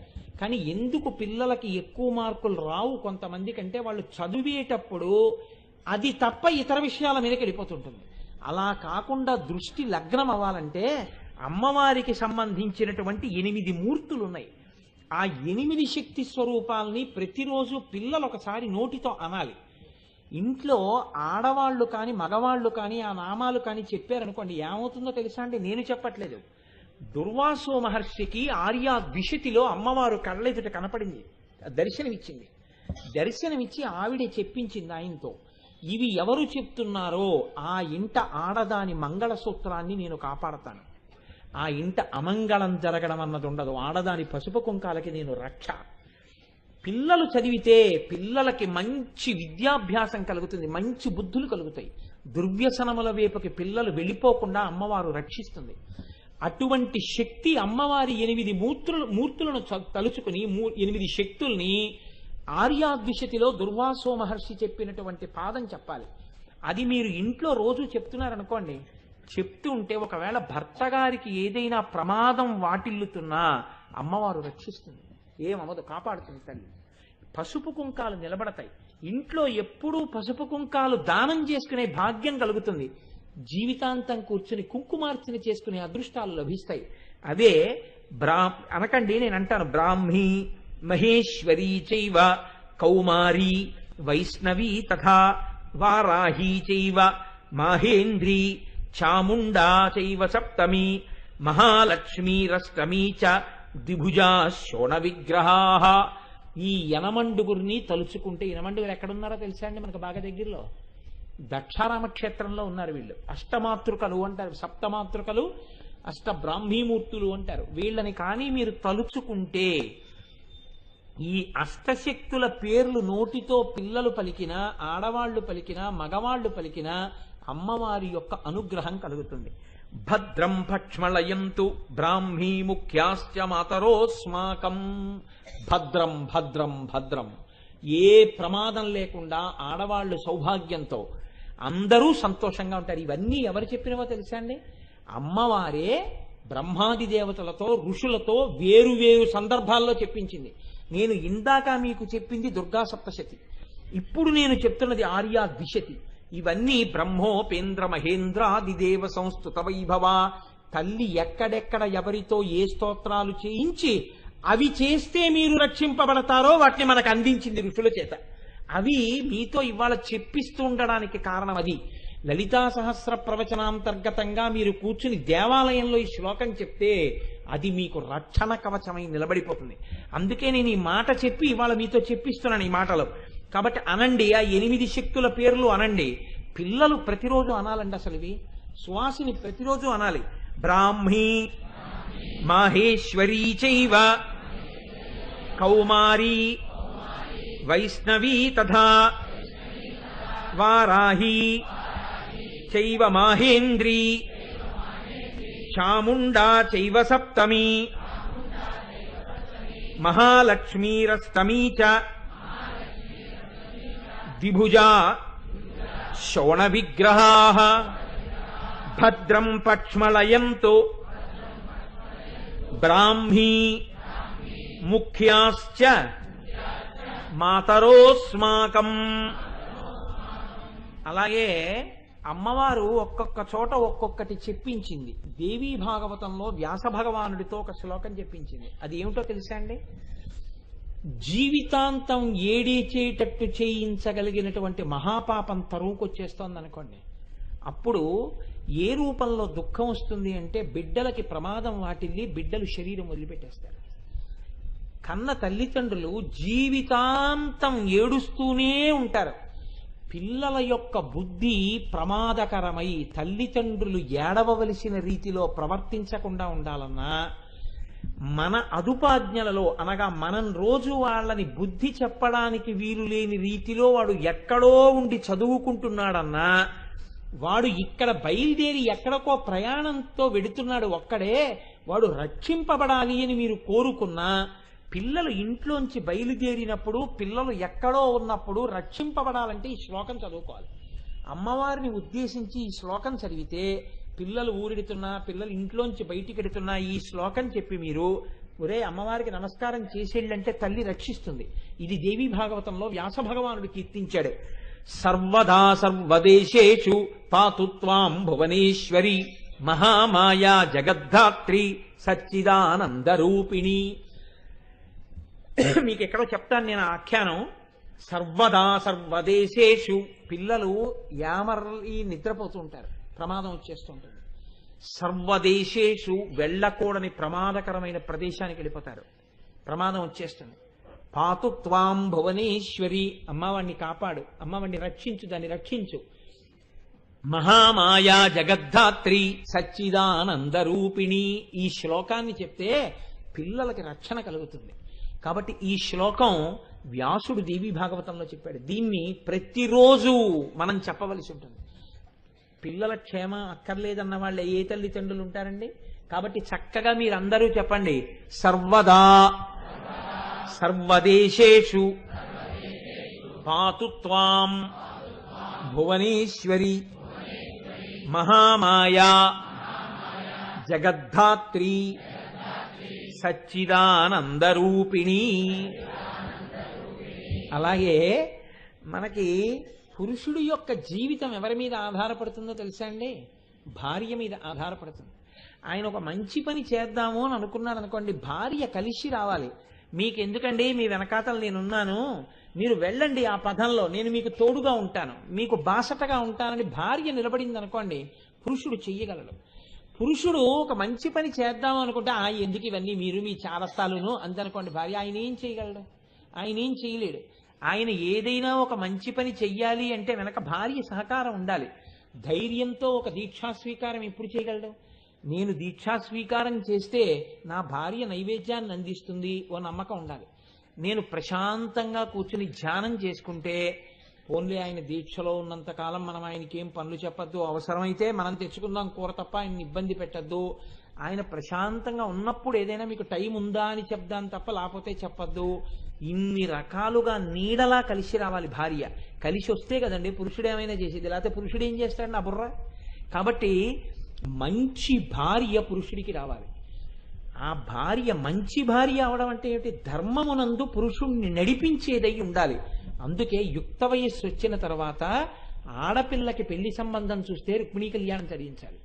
కానీ ఎందుకు పిల్లలకి ఎక్కువ మార్కులు రావు కొంతమంది కంటే, వాళ్ళు చదివేటప్పుడు అది తప్ప ఇతర విషయాల మీదకి వెళ్ళిపోతుంటుంది. అలా కాకుండా దృష్టి లగ్నం అవ్వాలంటే అమ్మవారికి సంబంధించినటువంటి 8 మూర్తులు ఉన్నాయి. ఆ 8 శక్తి స్వరూపాలని ప్రతిరోజు పిల్లలు ఒకసారి నోటితో అనాలి. ఇంట్లో ఆడవాళ్లు కానీ మగవాళ్ళు కానీ ఆ నామాలు కానీ చెప్పారనుకోండి, ఏమవుతుందో తెలుసా అండి? నేను చెప్పట్లేదు. దుర్వాసో మహర్షికి ఆర్యా ద్విషతిలో అమ్మవారు కళ్ళెదుట కనపడింది, దర్శనమిచ్చింది. దర్శనమిచ్చి ఆవిడే చెప్పించింది ఆయనతో, ఇవి ఎవరు చెప్తున్నారో ఆ ఇంట ఆడదాని మంగళసూత్రాన్ని నేను కాపాడతాను, ఆ ఇంట అమంగళం జరగడం అన్నది ఉండదు, ఆడదాని పసుపు కుంకాలకి నేను రక్ష. పిల్లలు చదివితే పిల్లలకి మంచి విద్యాభ్యాసం కలుగుతుంది, మంచి బుద్ధులు కలుగుతాయి. దుర్వ్యసనముల వైపుకి పిల్లలు వెళ్ళిపోకుండా అమ్మవారు రక్షిస్తుంది. అటువంటి శక్తి అమ్మవారి 8 మూర్తులను తలుచుకుని 8 శక్తుల్ని ఆర్యాద్విషతిలో దుర్వాసో మహర్షి చెప్పినటువంటి పాదం చెప్పాలి. అది మీరు ఇంట్లో రోజు చెప్తున్నారనుకోండి, చెప్తూ ఉంటే ఒకవేళ భర్త గారికి ఏదైనా ప్రమాదం వాటిల్లుతున్నా అమ్మవారు రక్షిస్తుంది, ఏమవదు, కాపాడుతుంది తల్లి. పసుపు కుంకాలు నిలబడతాయి. ఇంట్లో ఎప్పుడూ పసుపు కుంకాలు దానం చేసుకునే భాగ్యం కలుగుతుంది. జీవితాంతం కూర్చుని కుంకుమార్చన చేసుకునే అదృష్టాలు లభిస్తాయి. అదే అనకండి, నేను అంటాను బ్రాహ్మీ మహేశ్వరీ చైవ కౌమారీ వైష్ణవీ తథా వారాహీ చైవ మాహేంద్రీ చాముండా చైవ సప్తమి మహాలక్ష్మీరష్టమీ చ ద్విభుజా శోణ విగ్రహాః. ఈ యనమండుగురిని తలుచుకుంటే, యనమండుగురు ఎక్కడున్నారో తెలుసా అండి? మనకు బాగా దగ్గరలో దక్షారామ క్షేత్రంలో ఉన్నారు వీళ్ళు. అష్టమాతృకలు అంటారు, సప్తమాతృకలు, అష్ట బ్రాహ్మీమూర్తులు అంటారు వీళ్ళని. కానీ మీరు తలుచుకుంటే ఈ అష్టశక్తుల పేర్లు నోటితో పిల్లలు పలికినా, ఆడవాళ్లు పలికినా, మగవాళ్లు పలికినా అమ్మవారి యొక్క అనుగ్రహం కలుగుతుంది. భద్రం భక్ష్మళయంతు బ్రాహ్మీ ముఖ్యాశ్చ మాతరోస్మాకం. భద్రం భద్రం భద్రం, ఏ ప్రమాదం లేకుండా ఆడవాళ్లు సౌభాగ్యంతో అందరూ సంతోషంగా ఉంటారు. ఇవన్నీ ఎవరు చెప్పినవో తెలుసా అండి? అమ్మవారే బ్రహ్మాది దేవతలతో ఋషులతో వేరు వేరు సందర్భాల్లో చెప్పించింది. నేను ఇందాక మీకు చెప్పింది దుర్గా సప్తశతి, ఇప్పుడు నేను చెప్తున్నది ఆర్యా ద్విషతి. ఇవన్నీ బ్రహ్మోపేంద్ర మహేంద్రాదిదేవ సంస్థుత వైభవ. తల్లి ఎక్కడెక్కడ ఎవరితో ఏ స్తోత్రాలు చేయించి అవి చేస్తే మీరు రక్షింపబడతారో వాటిని మనకు అందించింది ఋషుల చేత. అవి మీతో ఇవాళ చెప్పిస్తూ ఉండడానికి కారణం అది. లలితా సహస్ర ప్రవచనాంతర్గతంగా మీరు కూర్చుని దేవాలయంలో ఈ శ్లోకం చెప్తే అది మీకు రక్షణ కవచమై నిలబడిపోతుంది. అందుకే నేను ఈ మాట చెప్పి ఇవాళ మీతో చెప్పిస్తున్నాను ఈ మాటలో. కాబట్టి అనండి, ఆ 8 శక్తుల పేర్లు అనండి. పిల్లలు ప్రతిరోజు అనాలండి. అసలు ఇవి సువాసిని ప్రతిరోజు అనాలి. బ్రాహ్మీ మాహేశ్వరీ చైవ కౌమారీ వైష్ణవీ తథా వారాహీ చైవ మాహేంద్రీ చాముండా చైవ సప్తమి మహాలక్ష్మీరష్టమీ చ ద్విభుజా శోణ విగ్రహాః భద్రం పక్ష్మళయంతు బ్రాహ్మీ ముఖ్యాశ్చ మాతరోస్మాకం. అలాగే అమ్మవారు ఒక్కొక్క చోట ఒక్కొక్కటి చెప్పించింది. దేవీ భాగవతంలో వ్యాస భగవానుడితో ఒక శ్లోకం చెప్పించింది. అది ఏమిటో తెలుసా అండి? జీవితాంతం ఏడేచేటట్టు చేయించగలిగినటువంటి మహాపాపం తరువుకొచ్చేస్తోంది అనుకోండి, అప్పుడు ఏ రూపంలో దుఃఖం వస్తుంది అంటే బిడ్డలకి ప్రమాదం వాటిల్లి బిడ్డలు శరీరం వదిలిపెట్టేస్తారు. కన్న తల్లిదండ్రులు జీవితాంతం ఏడుస్తూనే ఉంటారు. పిల్లల యొక్క బుద్ధి ప్రమాదకరమై తల్లిదండ్రులు ఏడవవలసిన రీతిలో ప్రవర్తించకుండా ఉండాలన్నా మన అదుపాజ్ఞలలో, అనగా మనం రోజు వాళ్ళని బుద్ధి చెప్పడానికి వీలు లేని రీతిలో వాడు ఎక్కడో ఉండి చదువుకుంటున్నాడన్నా, వాడు ఇక్కడ బయలుదేరి ఎక్కడికో ప్రయాణంతో వెడుతున్నాడు ఒక్కడే, వాడు రక్షింపబడాలి అని మీరు కోరుకున్నా, పిల్లలు ఇంట్లోంచి బయలుదేరినప్పుడు, పిల్లలు ఎక్కడో ఉన్నప్పుడు రక్షింపబడాలంటే ఈ శ్లోకం చదువుకోవాలి. అమ్మవారిని ఉద్దేశించి ఈ శ్లోకం చదివితే పిల్లలు ఊరిడుతున్నా, పిల్లలు ఇంట్లోంచి బయటికి ఎడుతున్నా ఈ శ్లోకం చెప్పి మీరు ఒరే అమ్మవారికి నమస్కారం చేసేళ్ళంటే తల్లి రక్షిస్తుంది. ఇది దేవీ భాగవతంలో వ్యాస భగవానుడు కీర్తించాడు. సర్వదా సర్వదేశేషు పాతు త్వాం భువనేశ్వరి మహామాయా జగద్ధాత్రి సచ్చిదానందరూపిణి. మీకు ఎక్కడో చెప్తాను నేను ఆఖ్యానం. సర్వదా సర్వదేశేషు, పిల్లలు యామర్లి నిద్రపోతూ ఉంటారు, ప్రమాదం వచ్చేస్తుంటుంది. సర్వదేశేషు, వెళ్ళకూడని ప్రమాదకరమైన ప్రదేశానికి వెళ్ళిపోతారు, ప్రమాదం వచ్చేస్తుంది. పాతు త్వాం భువనేశ్వరి, అమ్మవాణ్ణి కాపాడు, అమ్మవాణ్ణి రక్షించు, దాన్ని రక్షించు. మహామాయా జగద్ధాత్రి సచ్చిదానందరూపిణి. ఈ శ్లోకాన్ని చెప్తే పిల్లలకి రక్షణ కలుగుతుంది. కాబట్టి ఈ శ్లోకం వ్యాసుడు దేవీ భాగవతంలో చెప్పాడు. దీన్ని ప్రతిరోజు మనం చెప్పవలసి ఉంటుంది. పిల్లల క్షేమం అక్కర్లేదన్న వాళ్ళు ఏ తల్లిదండ్రులు ఉంటారండి? కాబట్టి చక్కగా మీరందరూ చెప్పండి. సర్వదా సర్వదేశేషు పాతు త్వాం భువనేశ్వరి మహామాయా జగద్ధాత్రి సచ్చిదానందరూపిణి. అలాగే మనకి పురుషుడి యొక్క జీవితం ఎవరి మీద ఆధారపడుతుందో తెలుసా అండి? భార్య మీద ఆధారపడుతుంది. ఆయన ఒక మంచి పని చేద్దాము అని అనుకున్నాడు అనుకోండి, భార్య కలిసి రావాలి. మీకెందుకండి, మీ వెనకాతలు నేనున్నాను, మీరు వెళ్ళండి ఆ పదంలో, నేను మీకు తోడుగా ఉంటాను, మీకు బాసటగా ఉంటానని భార్య నిలబడింది అనుకోండి, పురుషుడు చెయ్యగలడు. పురుషుడు ఒక మంచి పని చేద్దాం అనుకుంటే ఎందుకు ఇవన్నీ మీరు మీ చారస్తాలును అందనుకోండి, భార్య ఆయన ఏం చేయగలడు? ఆయన ఏం చేయలేడు. ఆయన ఏదైనా ఒక మంచి పని చెయ్యాలి అంటే వెనక భార్య సహకారం ఉండాలి. ధైర్యంతో ఒక దీక్షా స్వీకారం ఎప్పుడు చేయగలడు? నేను దీక్షా స్వీకారం చేస్తే నా భార్య నైవేద్యాన్ని అందిస్తుంది ఓ నమ్మకం ఉండాలి. నేను ప్రశాంతంగా కూర్చుని ధ్యానం చేసుకుంటే పోన్లే, ఆయన దీక్షలో ఉన్నంత కాలం మనం ఆయనకి ఏం పనులు చెప్పద్దు, అవసరమైతే మనం తెచ్చుకుందాం కూర తప్ప ఆయన ఇబ్బంది పెట్టద్దు. ఆయన ప్రశాంతంగా ఉన్నప్పుడు ఏదైనా మీకు టైం ఉందా అని చెప్దాం తప్ప లేకపోతే చెప్పద్దు. ఇన్ని రకాలుగా నీడలా కలిసి రావాలి భార్య. కలిసి వస్తే కదండి పురుషుడు ఏమైనా చేసేది, లేకపోతే పురుషుడు ఏం చేస్తాడు నా బుర్ర. కాబట్టి మంచి భార్య పురుషుడికి రావాలి. ఆ భార్య మంచి భార్య అవడం అంటే ఏమిటి? ధర్మమునందు పురుషుణ్ణి నడిపించేదై ఉండాలి. అందుకే యుక్త వయస్సు వచ్చిన తర్వాత ఆడపిల్లకి పెళ్లి సంబంధం చూస్తే రుక్మిణీ కళ్యాణం చదివించాలి.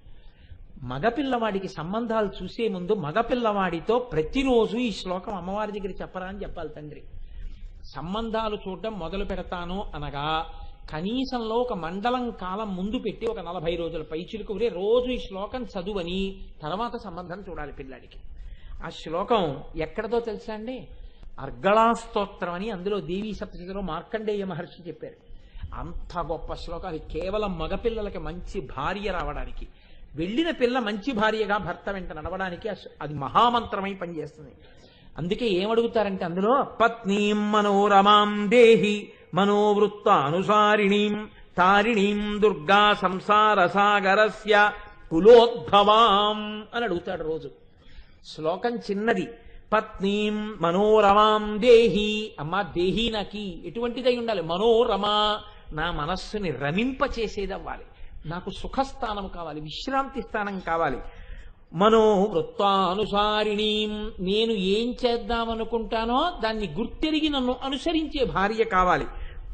మగపిల్లవాడికి సంబంధాలు చూసే ముందు మగపిల్లవాడితో ప్రతిరోజు ఈ శ్లోకం అమ్మవారి దగ్గర చెప్పరా అని చెప్పాలి తండ్రి. సంబంధాలు చూడడం మొదలు పెడతాను అనగా కనీసంలో ఒక మండలం కాలం ముందు పెట్టి ఒక 40 రోజుల పైచిలుకు రోజు ఈ శ్లోకం చదువని తర్వాత సంబంధం చూడాలి పిల్లాడికి. ఆ శ్లోకం ఎక్కడదో తెలుసా అండి? అర్గళాస్తోత్రం అని అందులో దేవీ సప్తశతిలో మార్కండేయ మహర్షి చెప్పారు. అంత గొప్ప శ్లోకం. అది కేవలం మగపిల్లలకి మంచి భార్య రావడానికి, వెళ్ళిన పిల్ల మంచి భార్యగా భర్త వెంట నడవడానికి అది మహామంత్రమై పనిచేస్తుంది. అందుకే ఏమడుగుతారంటే అందులో పత్నీం మనోరమాం దేహి మనోవృత్త అనుసారిణీం తారిణీం దుర్గా సంసార సాగరస్య కులోద్భవాం అని అడుగుతాడు రోజు. శ్లోకం చిన్నది, పత్నీం మనోరమాం దేహి. అమ్మా దేహి నాకి ఎటువంటిదై ఉండాలి? మనోరమా, నా మనస్సుని రమింపచేసేది అవ్వాలి. నాకు సుఖస్థానం కావాలి, విశ్రాంతి స్థానం కావాలి. మనోవృత్తానుసారిణీం, నేను ఏం చేద్దామనుకుంటానో దాన్ని గుర్తెరిగి నన్ను అనుసరించే భార్య కావాలి.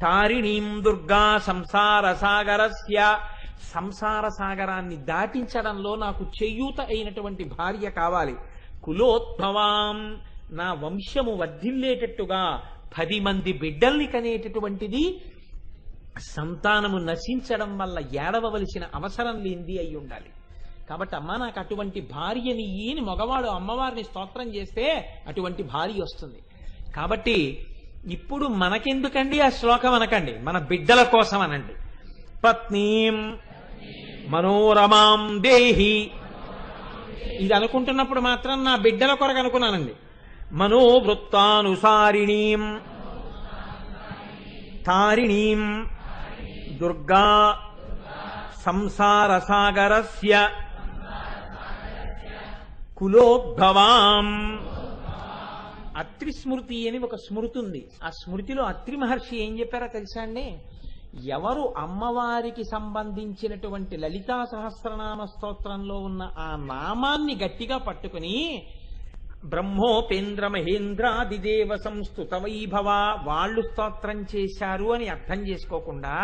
తారిణీం దుర్గా సంసార సాగరస్య, సంసార సాగరాన్ని దాటించడంలో నాకు చేయూత అయినటువంటి భార్య కావాలి. కులోద్భవాం, నా వంశము వర్ధిల్లేటట్టుగా 10 మంది బిడ్డల్ని కనేటటువంటిది, సంతానము నశించడం వల్ల ఏడవవలసిన అవసరం లేనిది అయి ఉండాలి. కాబట్టి అమ్మ నాకు అటువంటి భార్యని ఈని మగవాడు అమ్మవారిని స్తోత్రం చేస్తే అటువంటి భార్య వస్తుంది. కాబట్టి ఇప్పుడు మనకెందుకండి ఆ శ్లోకం అనకండి, మన బిడ్డల కోసం అనండి. పత్నీం మనోరమాం దేహి, ఇది అనుకుంటున్నప్పుడు మాత్రం నా బిడ్డల కొరకు అనుకున్నానండి. మనోవృత్తానుసారిణీం తారిణీం దుర్గా సంసార సాగరస్య కులోద్భవాం. అత్రి స్మృతి అని ఒక స్మృతి ఉంది. ఆ స్మృతిలో అత్రి మహర్షి ఏం చెప్పారో తెలుసా అండి? ఎవరు అమ్మవారికి సంబంధించినటువంటి లలితా సహస్రనామ స్తోత్రంలో ఉన్న ఆ నామాన్ని గట్టిగా పట్టుకుని బ్రహ్మోపేంద్ర మహేంద్రాదిదేవ సంస్తుత వైభవ వాళ్ళు స్తోత్రం చేశారు అని అర్థం చేసుకోకుండా,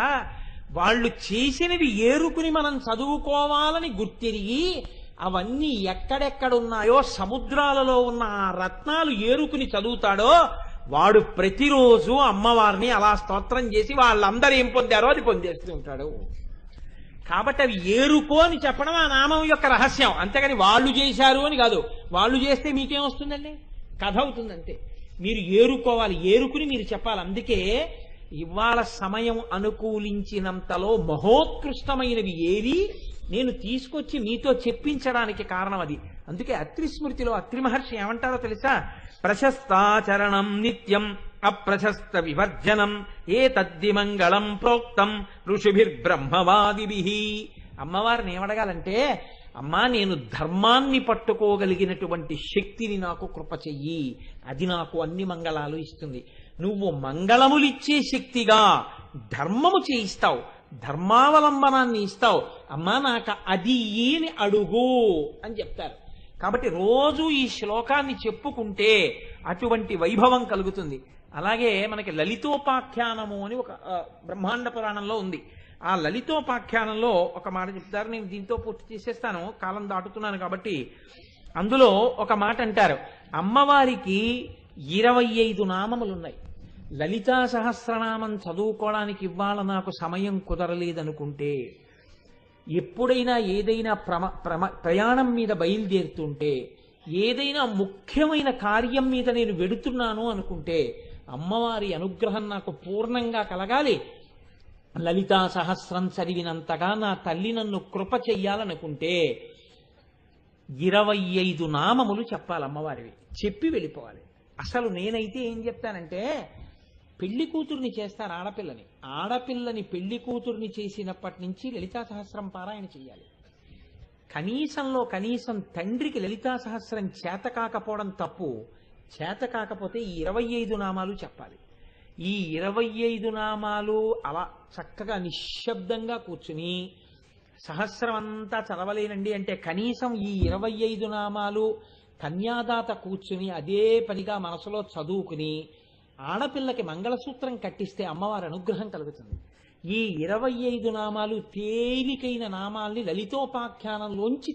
వాళ్ళు చేసినవి ఏరుకుని మనం చదువుకోవాలని గుర్తిరిగి అవన్నీ ఎక్కడెక్కడున్నాయో సముద్రాలలో ఉన్న ఆ రత్నాలు ఏరుకుని చదువుతాడో వాడు ప్రతిరోజు అమ్మవారిని అలా స్తోత్రం చేసి వాళ్ళందరూ ఏం పొందారో అది పొందేస్తూ ఉంటాడు. కాబట్టి అవి ఏరుకో అని చెప్పడం ఆ నామం యొక్క రహస్యం, అంతేగాని వాళ్ళు చేశారు అని కాదు. వాళ్ళు చేస్తే మీకేం వస్తుందండి? కథ అవుతుందంతే. మీరు ఏరుకోవాలి, ఏరుకుని మీరు చెప్పాలి. అందుకే ఇవాళ సమయం అనుకూలించినంతలో మహోత్కృష్టమైనవి ఏవి నేను తీసుకొచ్చి మీతో చెప్పించడానికి కారణం అది. అందుకే అత్రి స్మృతిలో అత్రి మహర్షి ఏమంటారో తెలుసా? ప్రశస్తాచరణం నిత్యం అప్రశస్త వివర్జనం ఏ తద్దిమంగళం ప్రోక్తం ఋషిభిర్బ్రహ్మవాదిభిః. అమ్మవారిని ఏమడగాలంటే, అమ్మా నేను ధర్మాన్ని పట్టుకోగలిగినటువంటి శక్తిని నాకు కృప చెయ్యి, అది నాకు అన్ని మంగళాలు ఇస్తుంది. నువ్వు మంగళములిచ్చే శక్తిగా ధర్మము చేయిస్తావు, ధర్మావలంబనాన్ని ఇస్తావు. అమ్మా నాకు అది ఈని అడుగు అని చెప్తారు. కాబట్టి రోజు ఈ శ్లోకాన్ని చెప్పుకుంటే అటువంటి వైభవం కలుగుతుంది. అలాగే మనకి లలితోపాఖ్యానము అని ఒక బ్రహ్మాండ పురాణంలో ఉంది. ఆ లలితోపాఖ్యానంలో ఒక మాట చెప్తారు, నేను దీంతో పూర్తి చేసేస్తాను, కాలం దాటుతున్నాను కాబట్టి. అందులో ఒక మాట అంటారు, అమ్మవారికి 25 నామములున్నాయి. లలితా సహస్రనామం చదువుకోవడానికి ఇవాళ నాకు సమయం కుదరలేదనుకుంటే, ఎప్పుడైనా ఏదైనా ప్రయాణం మీద బయలుదేరుతుంటే, ఏదైనా ముఖ్యమైన కార్యం మీద నేను వెడుతున్నాను అనుకుంటే, అమ్మవారి అనుగ్రహం నాకు పూర్ణంగా కలగాలి, లలితా సహస్రం చదివినంతగా నా తల్లి నన్ను కృప చెయ్యాలనుకుంటే 25 నామములు చెప్పాలి అమ్మవారివి, చెప్పి వెళ్ళిపోవాలి. అసలు నేనైతే ఏం చెప్తానంటే, పెళ్లి కూతుర్ని చేస్తారు ఆడపిల్లని పెళ్లి కూతుర్ని చేసినప్పటి నుంచి లలితా సహస్రం పారాయణ చెయ్యాలి. కనీసంలో కనీసం తండ్రికి లలితా సహస్రం చేత కాకపోవడం తప్పు, చేత కాకపోతే ఈ 25 నామాలు చెప్పాలి. ఈ 25 నామాలు అలా చక్కగా నిశ్శబ్దంగా కూర్చుని, సహస్రం అంతా చదవలేనండి అంటే కనీసం ఈ 25 నామాలు కన్యాదాత కూర్చుని అదే పనిగా మనసులో చదువుకుని ఆడపిల్లకి మంగళసూత్రం కట్టిస్తే అమ్మవారి అనుగ్రహం కలుగుతుంది. ఈ 25 నామాలు తేలికైన నామాల్ని లలితోపాఖ్యానంలోంచి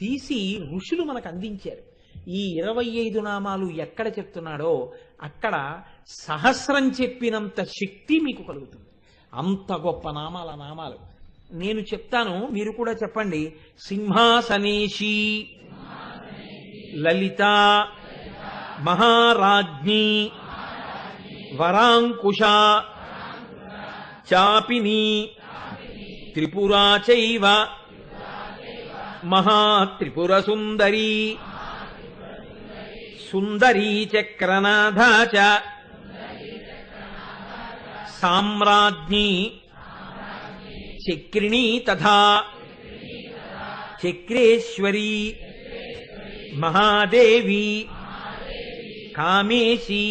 తీసి ఋషులు మనకు అందించారు. ఈ 25 నామాలు ఎక్కడ చెప్తున్నాడో అక్కడ సహస్రం చెప్పినంత శక్తి మీకు కలుగుతుంది. అంత గొప్ప నామాలు నేను చెప్తాను, మీరు కూడా చెప్పండి. సింహాసనేషి లలిత మహారాజ్ఞి వరాంకుశ చాపిని త్రిపురా చైవ మహాత్రిపుర సుందరీ సుందరీ చక్రనాథ చ సామ్రాజ్ఞి చక్రిణీ తథా చక్రేశ్వరీ మహాదేవి కామేశి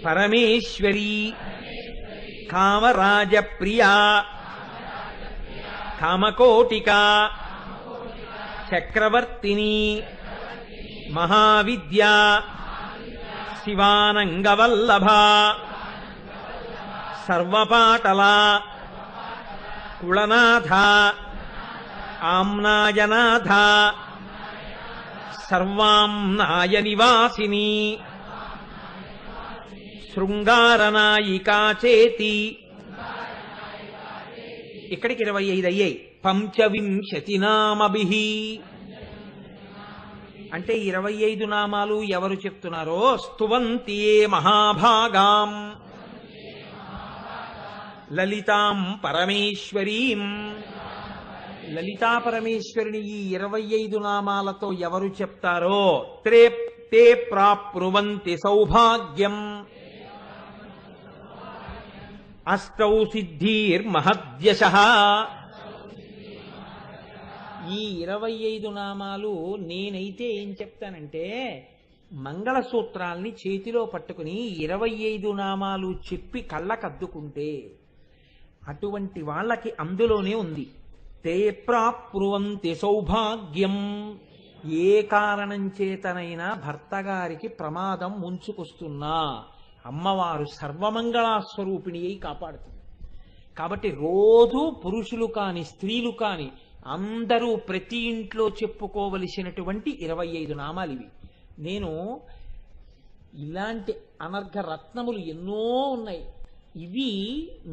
పరమేశ్వరి కామరాజ ప్రియా కామకోటిక చక్రవర్తిని మహావిద్యా శివానంగవల్లభ సర్వపాటల కుళనాథ ఆమ్నాయనాథ సర్వాంనాయ నివాసిని శృంగారనాయికా చేతి. ఇక్కడికి 25 అయ్యాయి. పంచవింశతి నామభిః అంటే 25 నామాలు ఎవరు చెప్తున్నారో స్తువంతియే మహాభాగాం లలితాం పరమేశ్వరీం. లలితా పరమేశ్వరిని ఈ 25 నామాలతో ఎవరు చెప్తారో తే ప్రాప్నువంతి సౌభాగ్యం అష్టౌ సిద్ధిర్మహద్యశః. ఈ 25 నామాలు నేనైతే ఏం చెప్తానంటే మంగళసూత్రాల్ని చేతిలో పట్టుకుని 25 నామాలు చెప్పి కళ్ళకద్దుకుంటే అటువంటి వాళ్ళకి అందులోనే ఉంది తే ప్రాప్నువంతి సౌభాగ్యం. ఏ కారణం చేతనైనా భర్త గారికి ప్రమాదం ముంచుకొస్తున్నా అమ్మవారు సర్వమంగళాస్వరూపిణి అయి కాపాడుతుంది. కాబట్టి రోజు పురుషులు కాని స్త్రీలు కాని అందరూ ప్రతి ఇంట్లో చెప్పుకోవలసినటువంటి 25 నామాలు ఇవి. నేను ఇలాంటి అనర్ఘ రత్నములు ఎన్నో ఉన్నాయి. ఇవి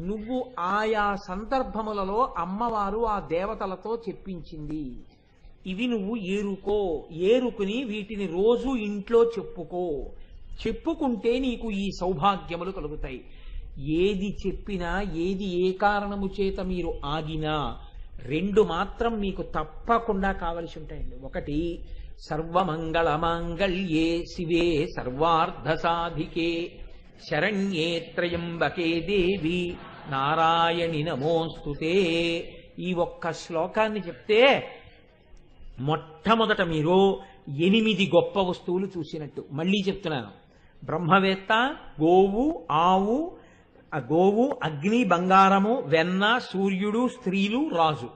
నువ్వు ఆయా సందర్భములలో అమ్మవారు ఆ దేవతలతో చెప్పించింది. ఇవి నువ్వు ఏరుకుని వీటిని రోజు ఇంట్లో చెప్పుకుంటే నీకు ఈ సౌభాగ్యములు కలుగుతాయి. ఏది చెప్పినా ఏది ఏ కారణము చేత మీరు ఆగినా 2 మాత్రం మీకు తప్పకుండా కావలసి ఉంటాయండి. ఒకటి సర్వమంగళ మాంగళ్యే శివే సర్వార్థ సాధికే శరణ్యే త్రయంబకే దేవి నారాయణి నమోస్తుతే. ఈ ఒక్క శ్లోకాన్ని చెప్తే మొట్టమొదట మీరు 8 గొప్ప వస్తువులు చూసినట్టు. మళ్ళీ చెప్తున్నాను, బ్రహ్మవేత్త, గోవు, అగ్ని, బంగారము, వెన్న, సూర్యుడు, స్త్రీలు, రాజు.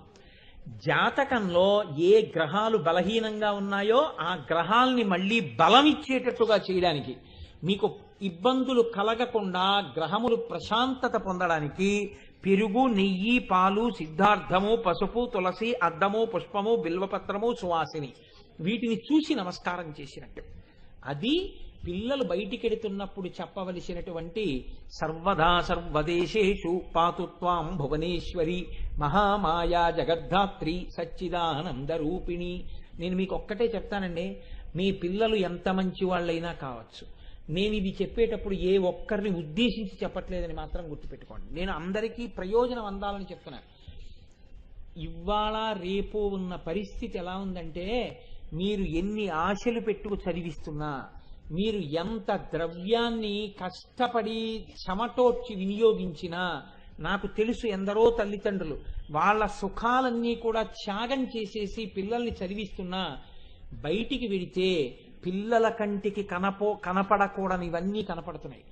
జాతకంలో ఏ గ్రహాలు బలహీనంగా ఉన్నాయో ఆ గ్రహాల్ని మళ్ళీ బలం ఇచ్చేటట్టుగా చేయడానికి, మీకు ఇబ్బందులు కలగకుండా గ్రహములు ప్రశాంతత పొందడానికి పెరుగు, నెయ్యి, పాలు, సిద్ధార్థము, పసుపు, తులసి, అద్దము, పుష్పము, బిల్వపత్రము, సువాసిని వీటిని చూసి నమస్కారం చేసినట్టు. అది పిల్లలు బయటికెడుతున్నప్పుడు చెప్పవలసినటువంటి సర్వదా సర్వదేశేషు పాతుత్వాం భువనేశ్వరి మహామాయా జగద్ధాత్రి సచ్చిదానంద రూపిణి. నేను మీకు ఒక్కటే చెప్తానండి, మీ పిల్లలు ఎంత మంచి వాళ్ళైనా కావచ్చు, నేను ఇది చెప్పేటప్పుడు ఏ ఒక్కరిని ఉద్దేశించి చెప్పట్లేదని మాత్రం గుర్తుపెట్టుకోండి. నేను అందరికీ ప్రయోజనం అందాలని చెప్తున్నాను. ఇవాళ రేపు ఉన్న పరిస్థితి ఎలా ఉందంటే, మీరు ఎన్ని ఆశలు పెట్టుకు చదివిస్తున్నా, మీరు ఎంత ద్రవ్యాన్ని కష్టపడి చెమటోడ్చి వినియోగించినా, నాకు తెలుసు ఎందరో తల్లిదండ్రులు వాళ్ళ సుఖాలన్నీ కూడా త్యాగం చేసేసి పిల్లల్ని చదివిస్తున్నా, బయటికి వెడితే పిల్లల కంటికి కనపడకూడని ఇవన్నీ కనపడుతున్నాయి.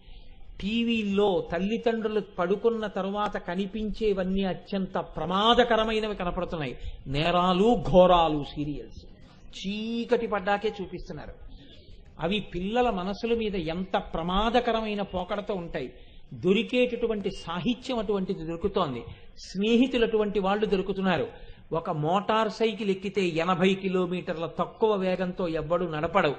టీవీల్లో తల్లిదండ్రులు పడుకున్న తరువాత కనిపించేవన్నీ అత్యంత ప్రమాదకరమైనవి కనపడుతున్నాయి. నేరాలు, ఘోరాలు సీరియల్స్ చీకటి పడ్డాకే చూపిస్తున్నారు. అవి పిల్లల మనసుల మీద ఎంత ప్రమాదకరమైన పోకడతో ఉంటాయి. దొరికేటటువంటి సాహిత్యం అటువంటిది దొరుకుతోంది, స్నేహితులు అటువంటి వాళ్ళు దొరుకుతున్నారు. ఒక మోటార్ సైకిల్ ఎక్కితే 80 కిలోమీటర్ల తక్కువ వేగంతో ఎవ్వడు నడపడు.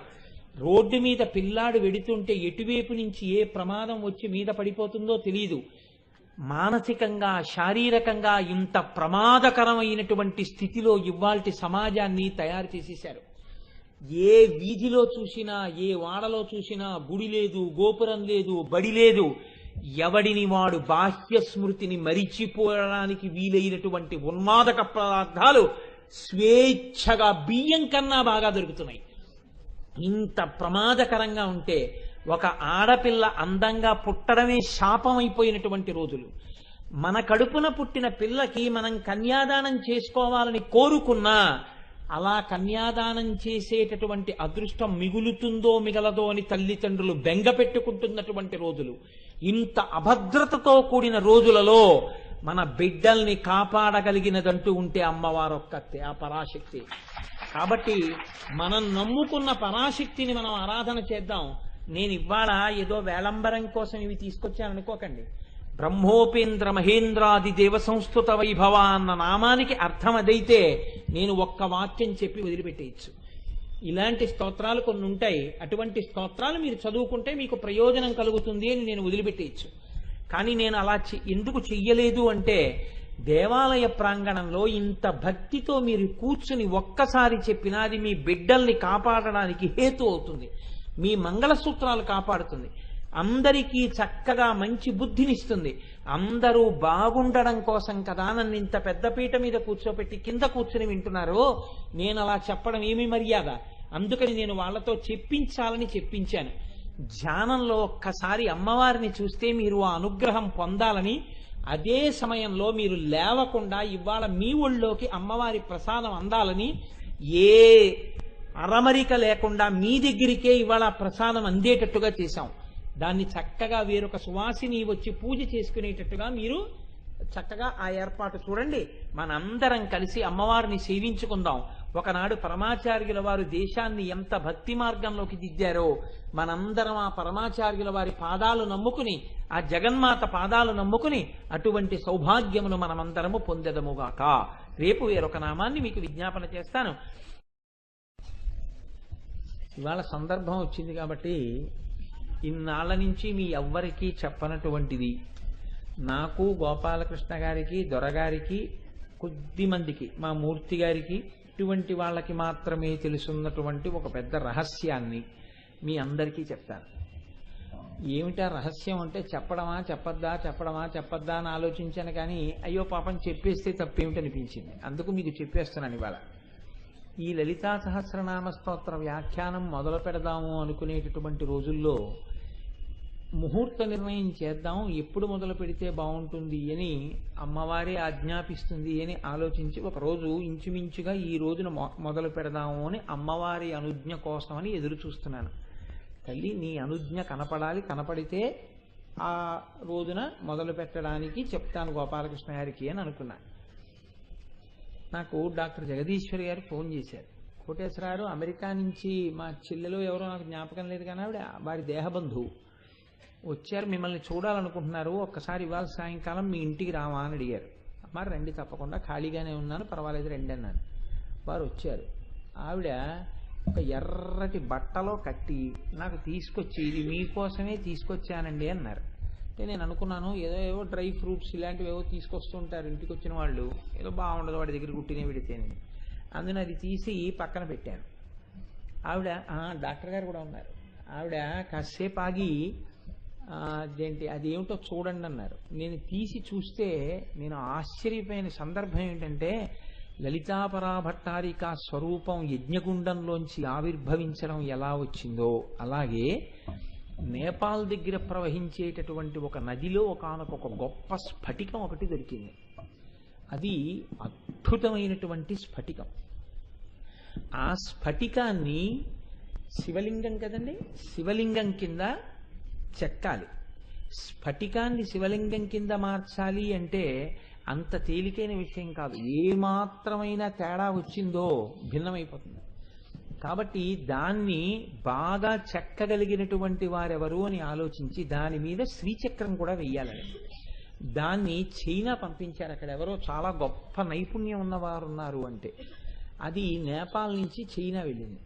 రోడ్డు మీద పిల్లాడు వెడుతుంటే ఎటువైపు నుంచి ఏ ప్రమాదం వచ్చి మీద పడిపోతుందో తెలియదు. మానసికంగా, శారీరకంగా ఇంత ప్రమాదకరమైనటువంటి స్థితిలో ఇవాల్టి సమాజాన్ని తయారు చేసేశారు. ఏ వీధిలో చూసినా, ఏ వాడలో చూసినా గుడి లేదు, గోపురం లేదు, బడి లేదు. ఎవడిని వాడు బాహ్య స్మృతిని మరిచిపోవడానికి వీలైనటువంటి ఉన్మాదక పదార్థాలు స్వేచ్ఛగా బియ్యం కన్నా బాగా దొరుకుతున్నాయి. ఇంత ప్రమాదకరంగా ఉంటే ఒక ఆడపిల్ల అందంగా పుట్టడమే శాపమైపోయినటువంటి రోజులు. మన కడుపున పుట్టిన పిల్లకి మనం కన్యాదానం చేసుకోవాలని కోరుకున్నా అలా కన్యాదానం చేసేటటువంటి అదృష్టం మిగులుతుందో మిగలదో అని తల్లిదండ్రులు బెంగ పెట్టుకుంటున్నటువంటి రోజులు, ఇంత అభద్రతతో కూడిన రోజులలో మన బిడ్డల్ని కాపాడగలిగినదంటూ ఉంటే అమ్మవారు ఒక్కతే, ఆ పరాశక్తి. కాబట్టి మనం నమ్ముకున్న పరాశక్తిని మనం ఆరాధన చేద్దాం. నేను ఇవాళ ఏదో వేలంబరం కోసం ఇవి తీసుకొచ్చాను అనుకోకండి. బ్రహ్మోపేంద్ర మహేంద్రాది దేవ సంస్థుత వైభవ అన్న నామానికి అర్థం అదైతే నేను ఒక్క వాక్యం చెప్పి వదిలిపెట్టేయచ్చు. ఇలాంటి స్తోత్రాలు కొన్ని ఉంటాయి, అటువంటి స్తోత్రాలు మీరు చదువుకుంటే మీకు ప్రయోజనం కలుగుతుంది అని నేను వదిలిపెట్టేయచ్చు. కానీ నేను అలా ఎందుకు చెయ్యలేదు అంటే, దేవాలయ ప్రాంగణంలో ఇంత భక్తితో మీరు కూర్చుని ఒక్కసారి చెప్పినా అది మీ బిడ్డల్ని కాపాడడానికి హేతు అవుతుంది, మీ మంగళసూత్రాలు కాపాడుతుంది, అందరికీ చక్కగా మంచి బుద్ధినిస్తుంది. అందరూ బాగుండడం కోసం కదా నన్ను ఇంత పెద్ద పీట మీద కూర్చోపెట్టి కింద కూర్చుని వింటున్నారు. నేను అలా చెప్పడం ఏమి మర్యాద? అందుకని నేను వాళ్ళతో చెప్పించాలని చెప్పించాను. ధ్యానంలో ఒక్కసారి అమ్మవారిని చూస్తే మీరు ఆ అనుగ్రహం పొందాలని, అదే సమయంలో మీరు లేవకుండా ఇవాళ మీ ఒళ్ళోకి అమ్మవారి ప్రసాదం అందాలని, ఏ అరమరిక లేకుండా మీ దగ్గరికే ఇవాళ ప్రసాదం అందేటట్టుగా చేశాం. దాన్ని చక్కగా వేరొక సువాసిని వచ్చి పూజ చేసుకునేటట్టుగా మీరు చక్కగా ఆ ఏర్పాటు చూడండి. మనందరం కలిసి అమ్మవారిని సేవించుకుందాం. ఒకనాడు పరమాచార్యుల వారు దేశాన్ని ఎంత భక్తి మార్గంలోకి దిద్దారో మనందరం ఆ పరమాచార్యుల వారి పాదాలు నమ్ముకుని, ఆ జగన్మాత పాదాలు నమ్ముకుని అటువంటి సౌభాగ్యమును మనమందరము పొందెదముగాక. రేపు వేరొక నామాన్ని మీకు విజ్ఞాపన చేస్తాను. ఇవాళ సందర్భం వచ్చింది కాబట్టి ఇన్నాళ్ల నుంచి మీ ఎవ్వరికీ చెప్పనటువంటిది, నాకు గోపాలకృష్ణ గారికి, దొరగారికి, కొద్ది మందికి, మా మూర్తి గారికి, ఇటువంటి వాళ్ళకి మాత్రమే తెలుసున్నటువంటి ఒక పెద్ద రహస్యాన్ని మీ అందరికీ చెప్తాను. ఏమిటా రహస్యం అంటే, చెప్పడమా చెప్పద్దా అని ఆలోచించాను. కానీ అయ్యో పాపం చెప్పేస్తే తప్పేమిటనిపించింది, అందుకు మీకు చెప్పేస్తున్నాను. ఇవాళ ఈ లలితా సహస్రనామ స్తోత్ర వ్యాఖ్యానం మొదలు పెడదాము అనుకునేటటువంటి రోజుల్లో ముహూర్త నిర్ణయం చేద్దాం, ఎప్పుడు మొదలు పెడితే బాగుంటుంది అని అమ్మవారే ఆజ్ఞాపిస్తుంది అని ఆలోచించి ఒకరోజు ఇంచుమించుగా ఈ రోజున మొదలు పెడదాము అని అమ్మవారి అనుజ్ఞ కోసమని ఎదురు చూస్తున్నాను. తల్లి నీ అనుజ్ఞ కనపడాలి, కనపడితే ఆ రోజున మొదలు పెట్టడానికి చెప్తాను గోపాలకృష్ణ గారికి అని అనుకున్నాను. నాకు డాక్టర్ జగదీశ్వరి గారు ఫోన్ చేశారు. కోటేశ్వరారు అమెరికా నుంచి మా చెల్లెలు ఎవరో నాకు జ్ఞాపకం లేదు కానీ ఆవిడ వారి దేహబంధువు వచ్చారు, మిమ్మల్ని చూడాలనుకుంటున్నారు, ఒక్కసారి ఇవాళ సాయంకాలం మీ ఇంటికి రావా అని అడిగారు. మరి రండి, తప్పకుండా ఖాళీగానే ఉన్నాను, పర్వాలేదు రండి అన్నాను. వారు వచ్చారు. ఆవిడ ఒక ఎర్రటి బట్టలో కట్టి నాకు తీసుకొచ్చి, ఇది మీకోసమే తీసుకొచ్చానండి అన్నారు. అంటే నేను అనుకున్నాను ఏవో డ్రై ఫ్రూట్స్ ఇలాంటివి ఏవో తీసుకొస్తుంటారు ఇంటికి వచ్చిన వాళ్ళు, ఏదో బాగుండదు వాడి దగ్గర గుట్టినే పెడితేనే, అందుకని అది తీసి పక్కన పెట్టాను. ఆవిడ డాక్టర్ గారు కూడా ఉన్నారు. ఆవిడ కాసేపు ఆగి అదేమిటో చూడండి అన్నారు. నేను తీసి చూస్తే నేను ఆశ్చర్యపోయిన సందర్భం ఏంటంటే, లలితాపరాభట్టారిక స్వరూపం యజ్ఞగుండంలోంచి ఆవిర్భవించడం ఎలా వచ్చిందో అలాగే నేపాల్ దగ్గర ప్రవహించేటటువంటి ఒక నదిలో ఒకానొక గొప్ప స్ఫటికం ఒకటి దొరికింది. అది అద్భుతమైనటువంటి స్ఫటికం. ఆ స్ఫటికాన్ని శివలింగం కదండి, శివలింగం కింద చెక్కాలి. స్ఫటికాన్ని శివలింగం కింద మార్చాలి అంటే అంత తేలికైన విషయం కాదు. ఏమాత్రమైన తేడా వచ్చిందో భిన్నమైపోతుంది. కాబట్టి దాన్ని బాగా చెక్కగలిగినటువంటి వారెవరు అని ఆలోచించి దాని మీద శ్రీచక్రం కూడా వెయ్యాలని దాన్ని చైనా పంపించారు. అక్కడ ఎవరో చాలా గొప్ప నైపుణ్యం ఉన్నవారు ఉన్నారు అంటే అది నేపాల్ నుంచి చైనా వెళ్ళింది.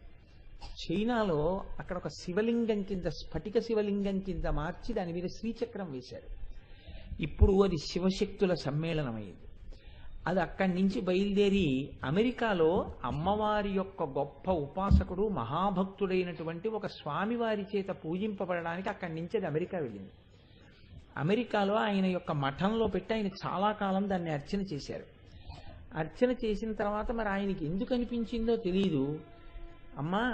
చైనాలో అక్కడ ఒక శివలింగం కింద, స్ఫటిక శివలింగం కింద మార్చి దాని మీద శ్రీచక్రం వేశారు. ఇప్పుడు అది శివశక్తుల సమ్మేళనమైంది. అది అక్కడి నుంచి బయలుదేరి అమెరికాలో అమ్మవారి యొక్క గొప్ప ఉపాసకుడు మహాభక్తుడైనటువంటి ఒక స్వామివారి చేత పూజింపబడడానికి అక్కడి నుంచి అది అమెరికా వెళ్ళింది. అమెరికాలో ఆయన యొక్క మఠంలో పెట్టి ఆయన చాలా కాలం దాన్ని అర్చన చేశారు. అర్చన చేసిన తర్వాత మరి ఆయనకి ఎందుకు అనిపించిందో తెలియదు, అమ్మా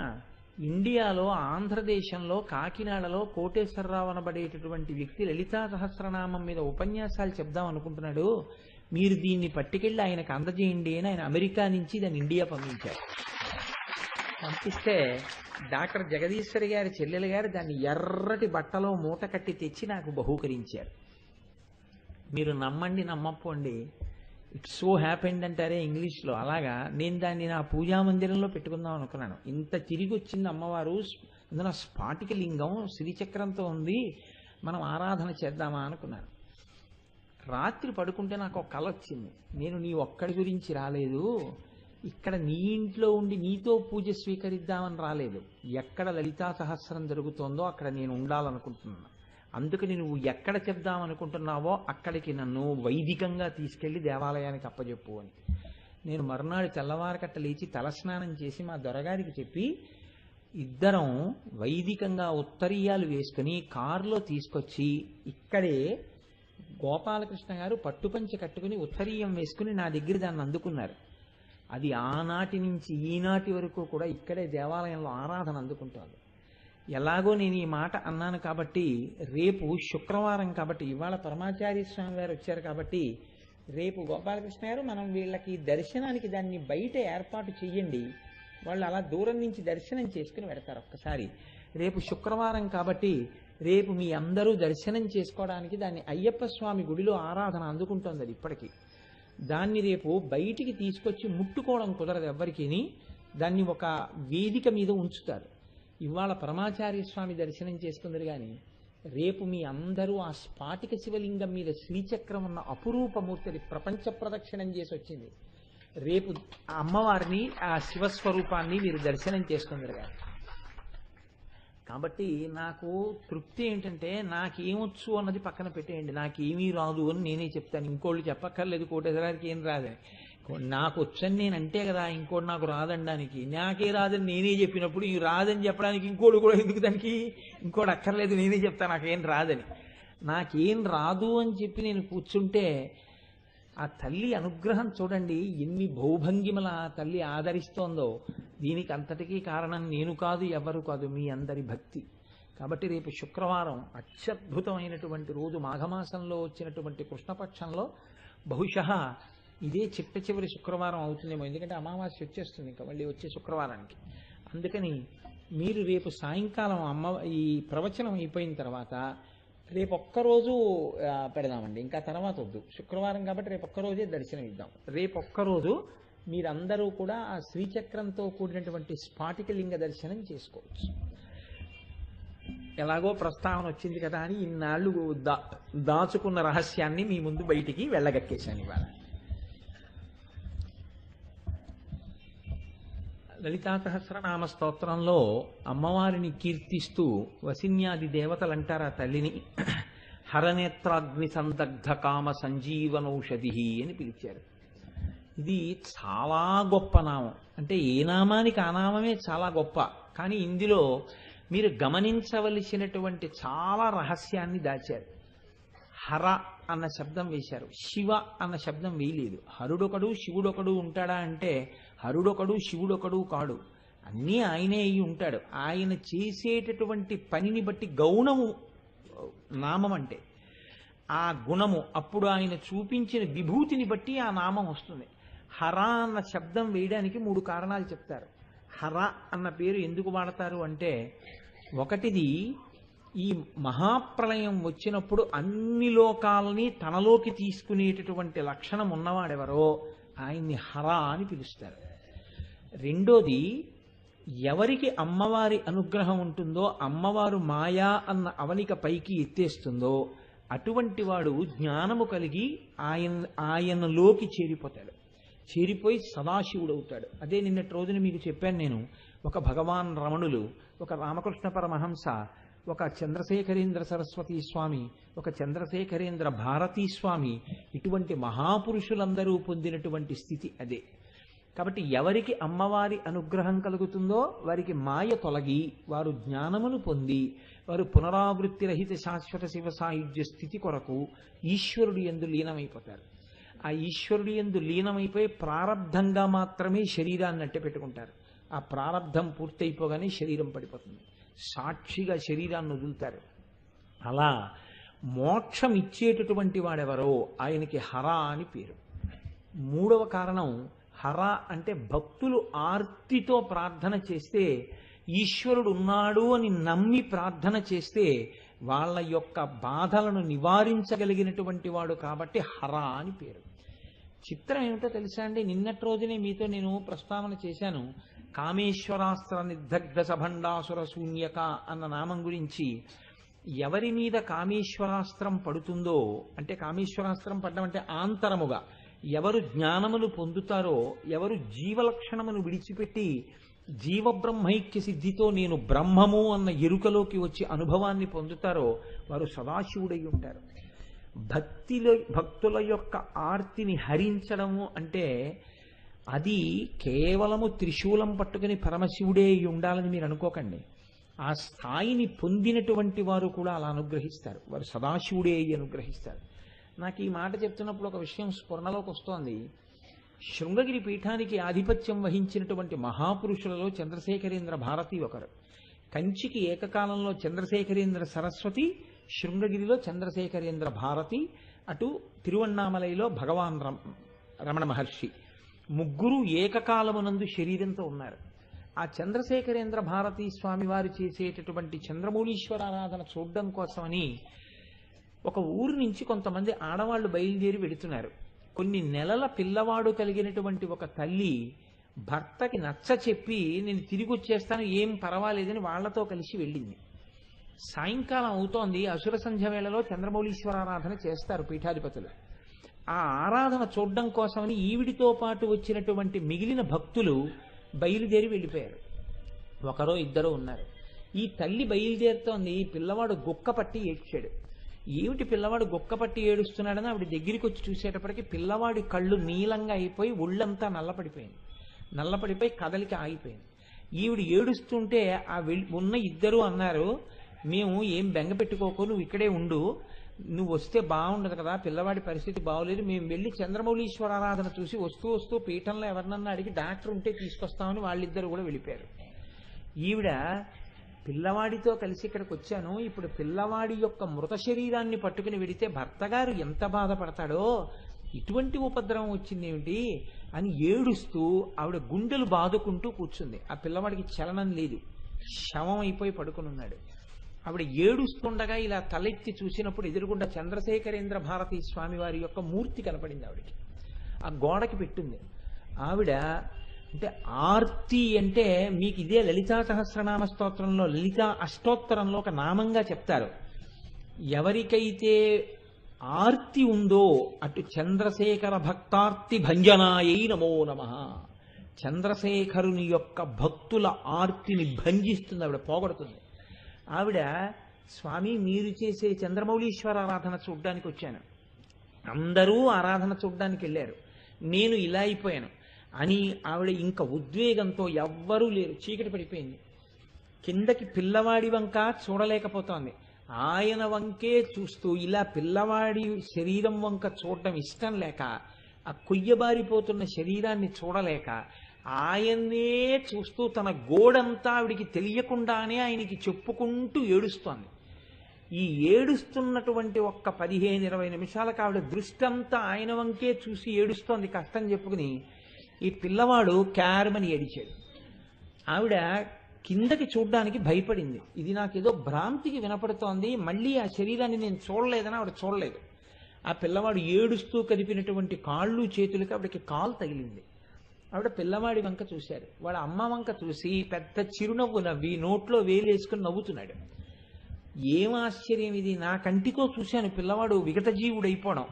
ఇండియాలో ఆంధ్రదేశంలో కాకినాడలో కోటేశ్వరరావు అనబడేటటువంటి వ్యక్తి లలితా సహస్రనామం మీద ఉపన్యాసాలు చెప్దాం అనుకుంటున్నాడు, మీరు దీన్ని పట్టుకెళ్ళి ఆయనకు అందజేయండి అని ఆయన అమెరికా నుంచి దాన్ని ఇండియా పంపించారు. పంపిస్తే డాక్టర్ జగదీశ్వరి గారి చెల్లెలు గారు దాన్ని ఎర్రటి బట్టలో మూట కట్టి తెచ్చి నాకు బహూకరించారు. మీరు నమ్మండి నమ్మపోండి, ఇట్స్ సో హ్యాపెండ్ అంటారే ఇంగ్లీష్లో, అలాగా నేను దాన్ని నా పూజా మందిరంలో పెట్టుకుందాం అనుకున్నాను. ఇంత తిరిగి వచ్చింది అమ్మవారు, అందులో స్ఫాటిక లింగం శ్రీచక్రంతో ఉంది, మనం ఆరాధన చేద్దామా అనుకున్నాను. రాత్రి పడుకుంటే నాకు ఒక కల వచ్చింది. నేను నీ ఒక్కడి గురించి రాలేదు, ఇక్కడ నీ ఇంట్లో ఉండి నీతో పూజ స్వీకరిద్దామని రాలేదు. ఎక్కడ లలితా సహస్రం జరుగుతోందో అక్కడ నేను ఉండాలనుకుంటున్నాను. అందుకని నువ్వు ఎక్కడ చెప్దామనుకుంటున్నావో అక్కడికి నన్ను వైదికంగా తీసుకెళ్లి దేవాలయానికి అప్పచెప్పు అని. నేను మరునాడు తెల్లవారకట్ట లేచి తలస్నానం చేసి మా దొరగారికి చెప్పి ఇద్దరం వైదికంగా ఉత్తరీయాలు వేసుకుని కారులో తీసుకొచ్చి ఇక్కడే గోపాలకృష్ణ గారు పట్టుపంచె కట్టుకుని ఉత్తరీయం వేసుకుని నా దగ్గర దాన్ని అందుకున్నారు. అది ఆనాటి నుంచి ఈనాటి వరకు కూడా ఇక్కడే దేవాలయంలో ఆరాధన అందుకుంటోంది. ఎలాగో నేను ఈ మాట అన్నాను కాబట్టి, రేపు శుక్రవారం కాబట్టి, ఇవాళ పరమాచార్య స్వామి గారు వచ్చారు కాబట్టి, రేపు గోపాలకృష్ణ గారు మనం వీళ్ళకి దర్శనానికి దాన్ని బయట ఏర్పాటు చెయ్యండి, వాళ్ళు అలా దూరం నుంచి దర్శనం చేసుకుని పెడతారు. ఒక్కసారి రేపు శుక్రవారం కాబట్టి రేపు మీ అందరూ దర్శనం చేసుకోవడానికి దాన్ని అయ్యప్ప స్వామి గుడిలో ఆరాధన అందుకుంటోంది. అది ఇప్పటికీ దాన్ని రేపు బయటికి తీసుకొచ్చి ముట్టుకోవడం కుదరదు ఎవ్వరికీ, దాన్ని ఒక వేదిక మీద ఉంచుతారు. ఇవాళ పరమాచార్య స్వామి దర్శనం చేసుకుందరు కానీ రేపు మీ అందరూ ఆ స్ఫాటిక శివలింగం మీద శ్రీచక్రం ఉన్న అపురూపమూర్తిని ప్రపంచ ప్రదక్షిణం చేసి వచ్చింది. రేపు ఆ అమ్మవారిని, ఆ శివస్వరూపాన్ని మీరు దర్శనం చేసుకుందరు కానీ. కాబట్టి నాకు తృప్తి ఏంటంటే, నాకేమొచ్చు అన్నది పక్కన పెట్టేయండి, నాకేమీ రాదు అని నేనే చెప్తాను. ఇంకోళ్ళు చెప్పక్కర్లేదు కోటేశ్వరానికి ఏం రాదని. నాకు వచ్చని నేను అంటే కదా ఇంకోటి నాకు రాదనడానికి. నాకే రాదని నేనే చెప్పినప్పుడు ఈ రాదని చెప్పడానికి ఇంకోటి కూడా ఎందుకు, దానికి ఇంకోటి అక్కర్లేదు, నేనే చెప్తాను నాకేం రాదని. నాకేం రాదు అని చెప్పి నేను కూర్చుంటే ఆ తల్లి అనుగ్రహం చూడండి ఎన్ని భౌభంగిమల ఆ తల్లి ఆదరిస్తోందో. దీనికి అంతటికీ కారణం నేను కాదు, ఎవరు కాదు, మీ అందరి భక్తి. కాబట్టి రేపు శుక్రవారం అత్యద్భుతమైనటువంటి రోజు, మాఘమాసంలో వచ్చినటువంటి కృష్ణపక్షంలో బహుశः ఇదే చిట్ట చివరి శుక్రవారం అవుతుందేమో, ఎందుకంటే అమావాస్య వచ్చేస్తుంది ఇంకా మళ్ళీ వచ్చే శుక్రవారానికి. అందుకని మీరు రేపు సాయంకాలం ఈ ప్రవచనం అయిపోయిన తర్వాత రేపు ఒక్కరోజు పెడదామండి, ఇంకా తర్వాత వద్దు. శుక్రవారం కాబట్టి రేపు ఒక్కరోజే దర్శనం ఇద్దాం. రేపు ఒక్కరోజు మీరందరూ కూడా ఆ శ్రీచక్రంతో కూడినటువంటి స్ఫాటిక లింగ దర్శనం చేసుకోవచ్చు. ఎలాగో ప్రస్తావన వచ్చింది కదా అని ఇన్నాళ్ళు దాచుకున్న రహస్యాన్ని మీ ముందు బయటికి వెళ్ళగక్కేశాను ఇవాళ. లలితా సహస్రనామ స్తోత్రంలో అమ్మవారిని కీర్తిస్తూ వసిన్యాది దేవతలు అంటారు ఆ తల్లిని హరనేత్రాగ్ని సందగ్ధ కామ సంజీవనౌషధి అని పిలిచారు. ఇది చాలా గొప్ప నామం. అంటే ఏ నామానికి ఆ నామమే చాలా గొప్ప. కానీ ఇందులో మీరు గమనించవలసినటువంటి చాలా రహస్యాన్ని దాచారు. హర అన్న శబ్దం వేశారు, శివ అన్న శబ్దం వేయలేదు. హరుడొకడు శివుడొకడు ఉంటాడా అంటే హరుడొకడు శివుడొకడు కాడు, అన్నీ ఆయనే అయి ఉంటాడు. ఆయన చేసేటటువంటి పనిని బట్టి గౌణము నామం అంటే ఆ గుణము, అప్పుడు ఆయన చూపించిన విభూతిని బట్టి ఆ నామం వస్తుంది. హర అన్న శబ్దం వేయడానికి 3 కారణాలు చెప్తారు. హర అన్న పేరు ఎందుకు వాడతారు అంటే, ఒకటిది ఈ మహాప్రళయం వచ్చినప్పుడు అన్ని లోకాలని తనలోకి తీసుకునేటటువంటి లక్షణం ఉన్నవాడెవరో ఆయన్ని హర అని పిలుస్తారు. రెండోది, ఎవరికి అమ్మవారి అనుగ్రహం ఉంటుందో, అమ్మవారు మాయా అన్న అవనిక పైకి ఎత్తేస్తుందో అటువంటి వాడు జ్ఞానము కలిగి ఆయనలోకి చేరిపోతాడు. చేరిపోయి సదాశివుడవుతాడు. అదే నిన్నటి రోజున మీకు చెప్పాను నేను. ఒక భగవాన్ రమణులు, ఒక రామకృష్ణ పరమహంస, ఒక చంద్రశేఖరేంద్ర సరస్వతి స్వామి, ఒక చంద్రశేఖరేంద్ర భారతీ స్వామి, ఇటువంటి మహాపురుషులందరూ పొందినటువంటి స్థితి అదే. కాబట్టి ఎవరికి అమ్మవారి అనుగ్రహం కలుగుతుందో వారికి మాయ తొలగి వారు జ్ఞానమును పొంది వారు పునరావృత్తి రహిత శాశ్వత శివ సాయుధ్య స్థితి కొరకు ఈశ్వరుడి యందు లీనమైపోతారు. ఆ ఈశ్వరుడి యందు లీనమైపోయి ప్రారబ్ధంగా మాత్రమే శరీరాన్ని అట్టే పెట్టుకుంటారు. ఆ ప్రారబ్ధం పూర్తయిపోగానే శరీరం పడిపోతుంది, సాక్షిగా శరీరాన్ని వదులుతారు. అలా మోక్షం ఇచ్చేటటువంటి వాడెవరో ఆయనకి హర అని పేరు. మూడవ కారణం, హర అంటే భక్తులు ఆర్తితో ప్రార్థన చేస్తే, ఈశ్వరుడు ఉన్నాడు అని నమ్మి ప్రార్థన చేస్తే వాళ్ళ యొక్క బాధలను నివారించగలిగినటువంటి వాడు కాబట్టి హర అని పేరు. చిత్రం ఏమిటో తెలుసా అండి, నిన్నటి రోజునే మీతో నేను ప్రస్తావన చేశాను. కామేశ్వరాస్త్ర నిర్దగ్ధ సభండాసుర శూన్యక అన్న నామం గురించి. ఎవరి మీద కామేశ్వరాస్త్రం పడుతుందో, అంటే కామేశ్వరాస్త్రం పడ్డం అంటే ఆంతరముగా ఎవరు జ్ఞానములు పొందుతారో, ఎవరు జీవలక్షణమును విడిచిపెట్టి జీవబ్రహ్మైక్య సిద్ధితో నేను బ్రహ్మము అన్న ఎరుకలోకి వచ్చి అనుభవాన్ని పొందుతారో వారు సదాశివుడై ఉంటారు. భక్తుల యొక్క ఆర్తిని హరించడము అంటే అది కేవలము త్రిశూలం పట్టుకుని పరమశివుడే ఉండాలని మీరు అనుకోకండి. ఆ స్థాయిని పొందినటువంటి వారు కూడా అలా అనుగ్రహిస్తారు, వారు సదాశివుడే అనుగ్రహిస్తారు. నాకు ఈ మాట చెప్తున్నప్పుడు ఒక విషయం స్ఫురణలోకి వస్తోంది. శృంగగిరి పీఠానికి ఆధిపత్యం వహించినటువంటి మహాపురుషులలో చంద్రశేఖరేంద్ర భారతి ఒకరు. కంచికి ఏకకాలంలో చంద్రశేఖరేంద్ర సరస్వతి, శృంగగిరిలో చంద్రశేఖరేంద్ర భారతి, అటు తిరువన్నామలైలో భగవాన్ రమణ మహర్షి, ముగ్గురు ఏకకాలమునందు శరీరంతో ఉన్నారు. ఆ చంద్రశేఖరేంద్ర భారతీ స్వామి వారు చేసేటటువంటి చంద్రమౌళీశ్వర ఆరాధన చూడడం కోసమని ఒక ఊరు నుంచి కొంతమంది ఆడవాళ్లు బయలుదేరి వెడుతున్నారు. కొన్ని నెలల పిల్లవాడు కలిగినటువంటి ఒక తల్లి భర్తకి నచ్చ చెప్పి నేను తిరిగి వచ్చేస్తాను, ఏం పర్వాలేదని వాళ్లతో కలిసి వెళ్ళింది. సాయంకాలం అవుతోంది. అసుర సంధ్య వేళలో చంద్రమౌళీశ్వర ఆరాధన చేస్తారు పీఠాధిపతులు. ఆ ఆరాధన చూడడం కోసమని ఈవిడితో పాటు వచ్చినటువంటి మిగిలిన భక్తులు బయలుదేరి వెళ్ళిపోయారు. ఒకరో ఇద్దరో ఉన్నారు. ఈ తల్లి బయలుదేరుతోంది. పిల్లవాడు గుక్క పట్టి ఏడ్చాడు. ఏమిటి పిల్లవాడు గుక్క పట్టి ఏడుస్తున్నాడని ఆవిడ దగ్గరికి వచ్చి చూసేటప్పటికి పిల్లవాడి కళ్ళు నీలంగా అయిపోయి ఒళ్ళంతా నల్లపడిపోయి కదలిక ఆగిపోయింది. ఈవిడ ఏడుస్తుంటే ఆ ఉన్న ఇద్దరు అన్నారు, మేము ఏం బెంగ పెట్టుకోకు, నువ్వు ఇక్కడే ఉండు, నువ్వు వస్తే బాగుండదు కదా, పిల్లవాడి పరిస్థితి బాగోలేదు, మేము వెళ్ళి చంద్రమౌళీశ్వర ఆరాధన చూసి వస్తూ పీఠంలో ఎవరినన్నా అడిగి డాక్టర్ ఉంటే తీసుకొస్తామని వాళ్ళిద్దరు కూడా వెళ్ళిపోయారు. ఈవిడ పిల్లవాడితో కలిసి ఇక్కడికి వచ్చాను, ఇప్పుడు పిల్లవాడి యొక్క మృత శరీరాన్ని పట్టుకుని వెడితే భర్త గారు ఎంత బాధపడతాడో, ఇటువంటి ఉపద్రవం వచ్చిందేమిటి అని ఏడుస్తూ ఆవిడ గుండెలు బాదుకుంటూ కూర్చుంది. ఆ పిల్లవాడికి చలనం లేదు, శవం అయిపోయి పడుకుని ఉన్నాడు. ఆవిడ ఏడుస్తుండగా ఇలా తలెత్తి చూసినప్పుడు ఎదురుగుండా చంద్రశేఖరేంద్ర భారతీ స్వామి వారి యొక్క మూర్తి కనపడింది ఆవిడకి. ఆ గోడకి పెట్టింది. ఆవిడ అంటే ఆర్తి అంటే మీకు ఇదే లలితా సహస్రనామ స్తోత్రంలో లలితా అష్టోత్తరంలో ఒక నామంగా చెప్తారు. ఎవరికైతే ఆర్తి ఉందో అటు చంద్రశేఖర భక్తార్తి భంజనాయై నమో నమః, చంద్రశేఖరుని యొక్క భక్తుల ఆర్తిని భంజిస్తుంది, ఆవిడ పోగొడుతుంది. ఆవిడ స్వామి మీరు చేసే చంద్రమౌళీశ్వర ఆరాధన చూడ్డానికి వచ్చాను, అందరూ ఆరాధన చూడ్డానికి వెళ్ళారు, నేను ఇలా అయిపోయాను అని ఆవిడ ఇంకా ఉద్వేగంతో ఎవ్వరూ లేరు, చీకటి పడిపోయింది. కిందకి పిల్లవాడి వంక చూడలేకపోతోంది. ఆయన వంకే చూస్తూ ఇలా పిల్లవాడి శరీరం వంక చూడటం ఇష్టం లేక, ఆ కొయ్యబారిపోతున్న శరీరాన్ని చూడలేక ఆయన్నే చూస్తూ తన గోడంతా ఆవిడికి తెలియకుండానే ఆయనకి చెప్పుకుంటూ ఏడుస్తోంది. ఈ ఏడుస్తున్నటువంటి ఒక్క 15-20 నిమిషాలకు ఆవిడ దృష్టి అంతా ఆయన వంకే చూసి ఏడుస్తోంది. కష్టం చెప్పుకుని ఈ పిల్లవాడు క్యారమని ఏడిచాడు. ఆవిడ కిందకి చూడ్డానికి భయపడింది. ఇది నాకేదో భ్రాంతికి వినపడుతోంది, మళ్ళీ ఆ శరీరాన్ని నేను చూడలేదని ఆవిడ చూడలేదు. ఆ పిల్లవాడు ఏడుస్తూ కదిపినటువంటి కాళ్ళు చేతులకి ఆవిడకి కాలు తగిలింది. ఆవిడ పిల్లవాడి వంక చూశారు. వాళ్ళ అమ్మ వంక చూసి పెద్ద చిరునవ్వు నవ్వి నోట్లో వేలేసుకుని నవ్వుతున్నాడు. ఏం ఆశ్చర్యం ఇది, నా కంటితో చూశాను పిల్లవాడు విగత జీవుడైపోవడం,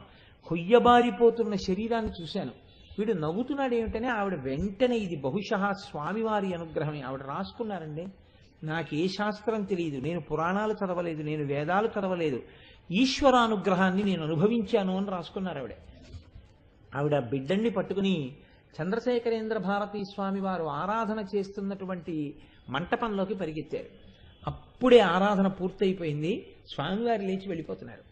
కొయ్యబారిపోతున్న శరీరాన్ని చూశాను, వీడు నవ్వుతున్నాడు ఏమిటనే ఆవిడ వెంటనే ఇది బహుశಃ స్వామివారి అనుగ్రహమే ఆవిడ రాసుకున్నారండి. నాకు ఏ శాస్త్రం తెలియదు, నేను పురాణాలు చదవలేదు, నేను వేదాలు చదవలేదు, ఈశ్వరానుగ్రహాన్ని నేను అనుభవించాను అని రాసుకున్నారు ఆవిడ. ఆవిడ బిడ్డల్ని పట్టుకుని చంద్రశేఖరేంద్ర భారతీ స్వామి వారు ఆరాధన చేస్తున్నటువంటి మంటపంలోకి పరిగెత్తారు. అప్పుడే ఆరాధన పూర్తయిపోయింది. స్వామివారు లేచి వెళ్ళిపోతున్నారు.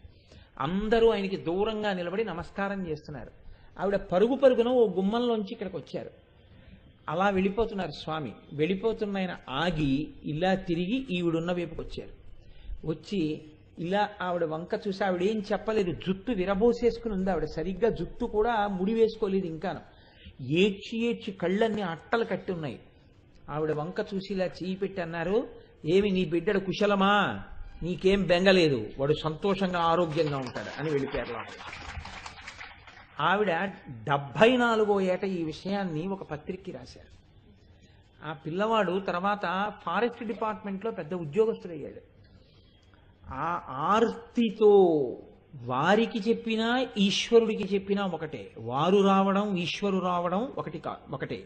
అందరూ ఆయనకి దూరంగా నిలబడి నమస్కారం చేస్తున్నారు. ఆవిడ పరుగున ఓ గుమ్మంలోంచి ఇక్కడికి వచ్చారు. అలా వెళ్ళిపోతున్నారు స్వామి. వెళ్ళిపోతున్న ఆయన ఆగి ఇలా తిరిగి ఈవిడున్న వైపుకి వచ్చారు. వచ్చి ఇలా ఆవిడ వంక చూసి ఆవిడ ఏం చెప్పలేదు, జుట్టు విరబోసేసుకుని ఉంది ఆవిడ, సరిగ్గా జుట్టు కూడా ముడి వేసుకోలేదు ఇంకాను. ఏడ్చి ఏడ్చి కళ్ళన్నీ అట్టలు కట్టి ఉన్నాయి. ఆవిడ వంక చూసి ఇలా చేయి పెట్టి అన్నారు, ఏమి నీ బిడ్డడు కుశలమా, నీకేం బెంగలేదు, వాడు సంతోషంగా ఆరోగ్యంగా ఉంటాడు అని వెళ్ళిపోయారు లోపల. ఆవిడ 74వ ఏట ఈ విషయాన్ని ఒక పత్రికకి రాశారు. ఆ పిల్లవాడు తర్వాత ఫారెస్ట్ డిపార్ట్మెంట్లో పెద్ద ఉద్యోగస్తుడయ్యాడు. ఆ ఆర్తితో వారికి చెప్పినా ఈశ్వరుడికి చెప్పినా ఒకటే, వారు రావడం ఈశ్వరు రావడం ఒకటే.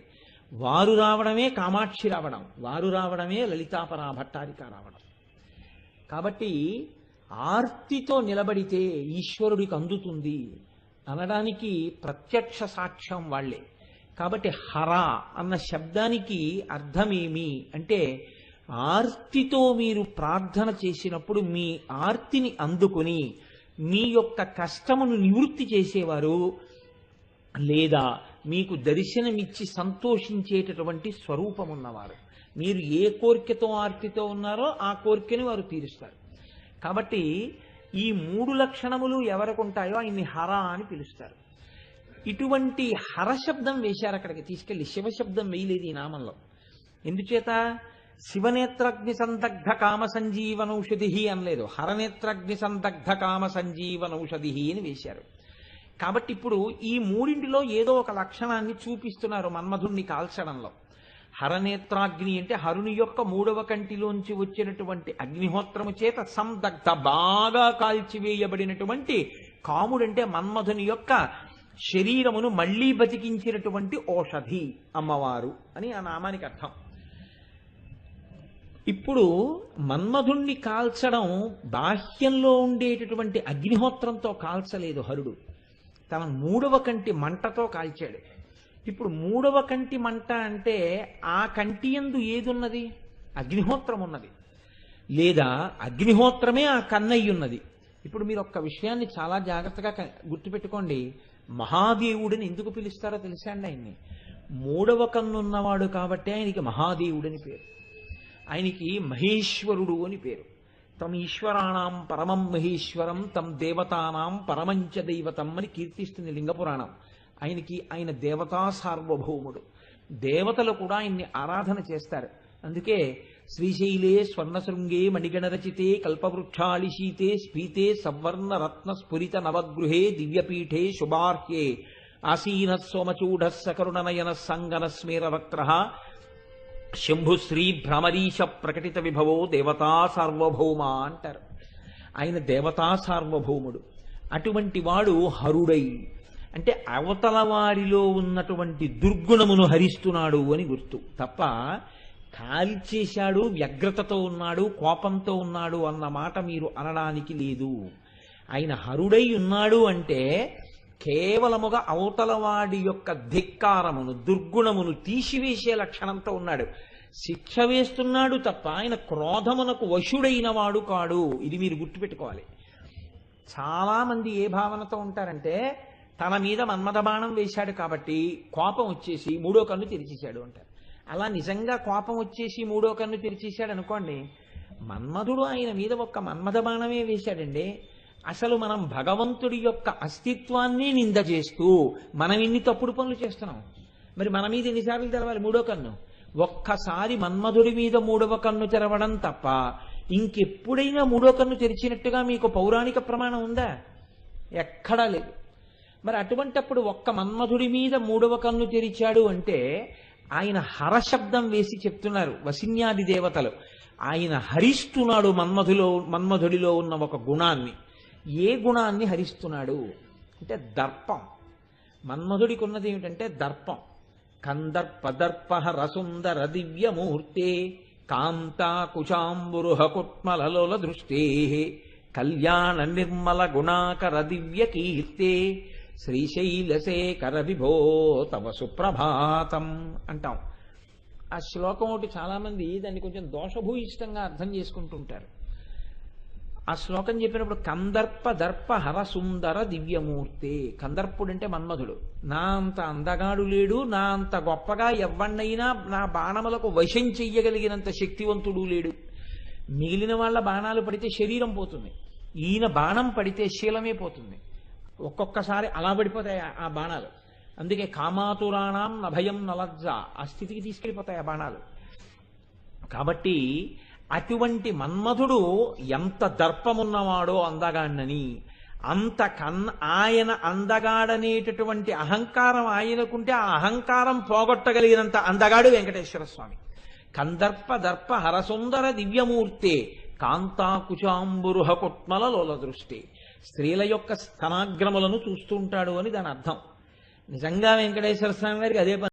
వారు రావడమే కామాక్షి రావడం, వారు రావడమే లలితాపరా భట్టారిక రావడం. కాబట్టి ఆర్తితో నిలబడితే ఈశ్వరుడికి అందుతుంది అనడానికి ప్రత్యక్ష సాక్ష్యం వాళ్లే. కాబట్టి హర అన్న శబ్దానికి అర్థమేమి అంటే, ఆర్తితో మీరు ప్రార్థన చేసినప్పుడు మీ ఆర్తిని అందుకుని మీ యొక్క కష్టమును నివృత్తి చేసేవారు, లేదా మీకు దర్శనమిచ్చి సంతోషించేటటువంటి స్వరూపమున్నవారు. మీరు ఏ కోరికతో ఆర్తితో ఉన్నారో ఆ కోరికని వారు తీరుస్తారు. కాబట్టి ఈ 3 లక్షణములు ఎవరికి ఉంటాయో ఆయన్ని హర అని పిలుస్తారు. ఇటువంటి హర శబ్దం వేశారు అక్కడికి తీసుకెళ్లి, శివశబ్దం వేయలేదు ఈ నామంలో. ఎందుచేత? శివనేత్రాగ్ని సందగ్ధ కామ సంజీవనౌషధి అనలేదు, హరనేత్రాగ్ని సందగ్ధ కామ సంజీవనౌషధి అని వేశారు. కాబట్టి ఇప్పుడు ఈ మూడింటిలో ఏదో ఒక లక్షణాన్ని చూపిస్తున్నారు మన్మధుణ్ణి కాల్చడంలో. హరనేత్రాగ్ని అంటే హరుని యొక్క 3వ కంటిలోంచి వచ్చినటువంటి అగ్నిహోత్రము చేత సందగ్ధ బాగా కాల్చివేయబడినటువంటి కాముడంటే మన్మధుని యొక్క శరీరమును మళ్లీ బతికించినటువంటి ఔషధి అమ్మవారు అని ఆ నామానికి అర్థం. ఇప్పుడు మన్మధుణ్ణి కాల్చడం బాహ్యంలో ఉండేటటువంటి అగ్నిహోత్రంతో కాల్చలేదు హరుడు, తన 3వ కంటి మంటతో కాల్చాడు. ఇప్పుడు 3వ కంటి మంట అంటే ఆ కంటి యందు ఏదున్నది? అగ్నిహోత్రం ఉన్నది, లేదా అగ్నిహోత్రమే ఆ కన్నయ్యున్నది. ఇప్పుడు మీరు ఒక్క విషయాన్ని చాలా జాగ్రత్తగా గుర్తుపెట్టుకోండి. మహాదేవుడిని ఎందుకు పిలుస్తారో తెలుసా అండి? ఆయన్ని 3వ కన్నున్నవాడు కాబట్టి ఆయనకి మహాదేవుడని పేరు, ఆయనకి మహేశ్వరుడు అని పేరు. తం ఈశ్వరాణం పరమం మహేశ్వరం తం దేవతానాం పరమంచ దైవతం అని కీర్తిస్తుంది లింగపురాణం. ఆయన దేవతా సార్వభౌముడు. దేవతలు కూడా ఆయన్ని ఆరాధన చేస్తారు. అందుకే శ్రీశైలే స్వర్ణశృంగే మణిగణరచితే కల్పవృక్షాళిశీతే స్ఫీతే సవర్ణ రత్న స్ఫురిత నవగృహే దివ్యపీఠే శుభార్హ్యే ఆసీన సోమచూఢ సకరుణనయన సంగన స్మేర వక్ర శంభుశ్రీ భ్రమరీశ ప్రకటిత విభవో దేవతా సార్వభౌమ అంటారు. ఆయన దేవతా సార్వభౌముడు. అటువంటి వాడు హరుడై అంటే అవతల వారిలో ఉన్నటువంటి దుర్గుణమును హరిస్తున్నాడు అని గుర్తు తప్ప కాల్చేశాడు, వ్యగ్రతతో ఉన్నాడు, కోపంతో ఉన్నాడు అన్న మాట మీరు అనడానికి లేదు. ఆయన హరుడై ఉన్నాడు అంటే కేవలముగా అవతల వాడి యొక్క ధిక్కారమును దుర్గుణమును తీసివేసే లక్షణంతో ఉన్నాడు. శిక్ష వేస్తున్నాడు తప్ప ఆయన క్రోధమునకు వశుడైన వాడు కాడు. ఇది మీరు గుర్తుపెట్టుకోవాలి. చాలా మంది ఏ భావనతో ఉంటారంటే, తన మీద మన్మథ బాణం వేశాడు కాబట్టి కోపం వచ్చేసి 3వ కన్ను తెరిచేశాడు అంటారు. అలా నిజంగా కోపం వచ్చేసి 3వ కన్ను తెరిచేశాడు అనుకోండి, మన్మధుడు ఆయన మీద ఒక్క మన్మథ బాణమే వేశాడండి. అసలు మనం భగవంతుడి యొక్క అస్తిత్వాన్ని నింద చేస్తూ మనం ఇన్ని తప్పుడు పనులు చేస్తున్నాం. మరి మన మీద ఎన్నిసార్లు తెరవాలి 3వ కన్ను? ఒక్కసారి మన్మధుడి మీద 3వ కన్ను తెరవడం తప్ప ఇంకెప్పుడైనా 3వ కన్ను తెరిచినట్టుగా మీకు పౌరాణిక ప్రమాణం ఉందా? ఎక్కడా లేదు. మరి అటువంటప్పుడు ఒక్క మన్మధుడి మీద 3వ కన్ను తెరిచాడు అంటే ఆయన హరశబ్దం వేసి చెప్తున్నారు వసిన్యాది దేవతలు. ఆయన హరిస్తున్నాడు మన్మధుడిలో ఉన్న ఒక గుణాన్ని. ఏ గుణాన్ని హరిస్తున్నాడు అంటే దర్పం. మన్మధుడికి ఉన్నది ఏమిటంటే దర్పం. కందర్ప దర్పహ రసుందర దివ్యమూర్తే కాంతా కుశాంబురుహ కుట్మలలోల దృష్టే కళ్యాణ నిర్మల గుణాకర దివ్య కీర్తే శ్రీశైలశేఖర విభో తవ సుప్రభాతం అంటాం. ఆ శ్లోకం ఒకటి చాలా మంది దాన్ని కొంచెం దోషభూయిష్టంగా అర్థం చేసుకుంటుంటారు. ఆ శ్లోకం చెప్పినప్పుడు కందర్ప దర్ప హర సుందర దివ్యమూర్తి. కందర్పుడు అంటే మన్మధుడు. నా అంత అందగాడు లేడు, నా అంత గొప్పగా ఎవ్వన్నైనా నా బాణములకు వశం చెయ్యగలిగినంత శక్తివంతుడు లేడు. మిగిలిన వాళ్ళ బాణాలు పడితే శరీరం పోతుంది, ఈయన బాణం పడితే శీలమే పోతుంది. ఒక్కొక్కసారి అలా పడిపోతాయి ఆ బాణాలు. అందుకే కామాతురాణం నభయం నలజ్జ, ఆ స్థితికి తీసుకెళ్ళిపోతాయి ఆ బాణాలు. కాబట్టి అటువంటి మన్మధుడు ఎంత దర్పమున్నవాడో అందగాడినని, ఆయన అందగాడనేటటువంటి అహంకారం ఆయనకుంటే ఆ అహంకారం పోగొట్టగలిగినంత అందగాడు వెంకటేశ్వర స్వామి. కందర్ప దర్ప హరసుందర దివ్యమూర్తే కాంతాకుచాంబురుహ కొట్మల లోల దృష్టి. స్త్రీల యొక్క స్తనాగ్రములను చూస్తూ ఉంటాడు అని దాని అర్థం. నిజంగా వెంకటేశ్వర స్వామి గారికి అదే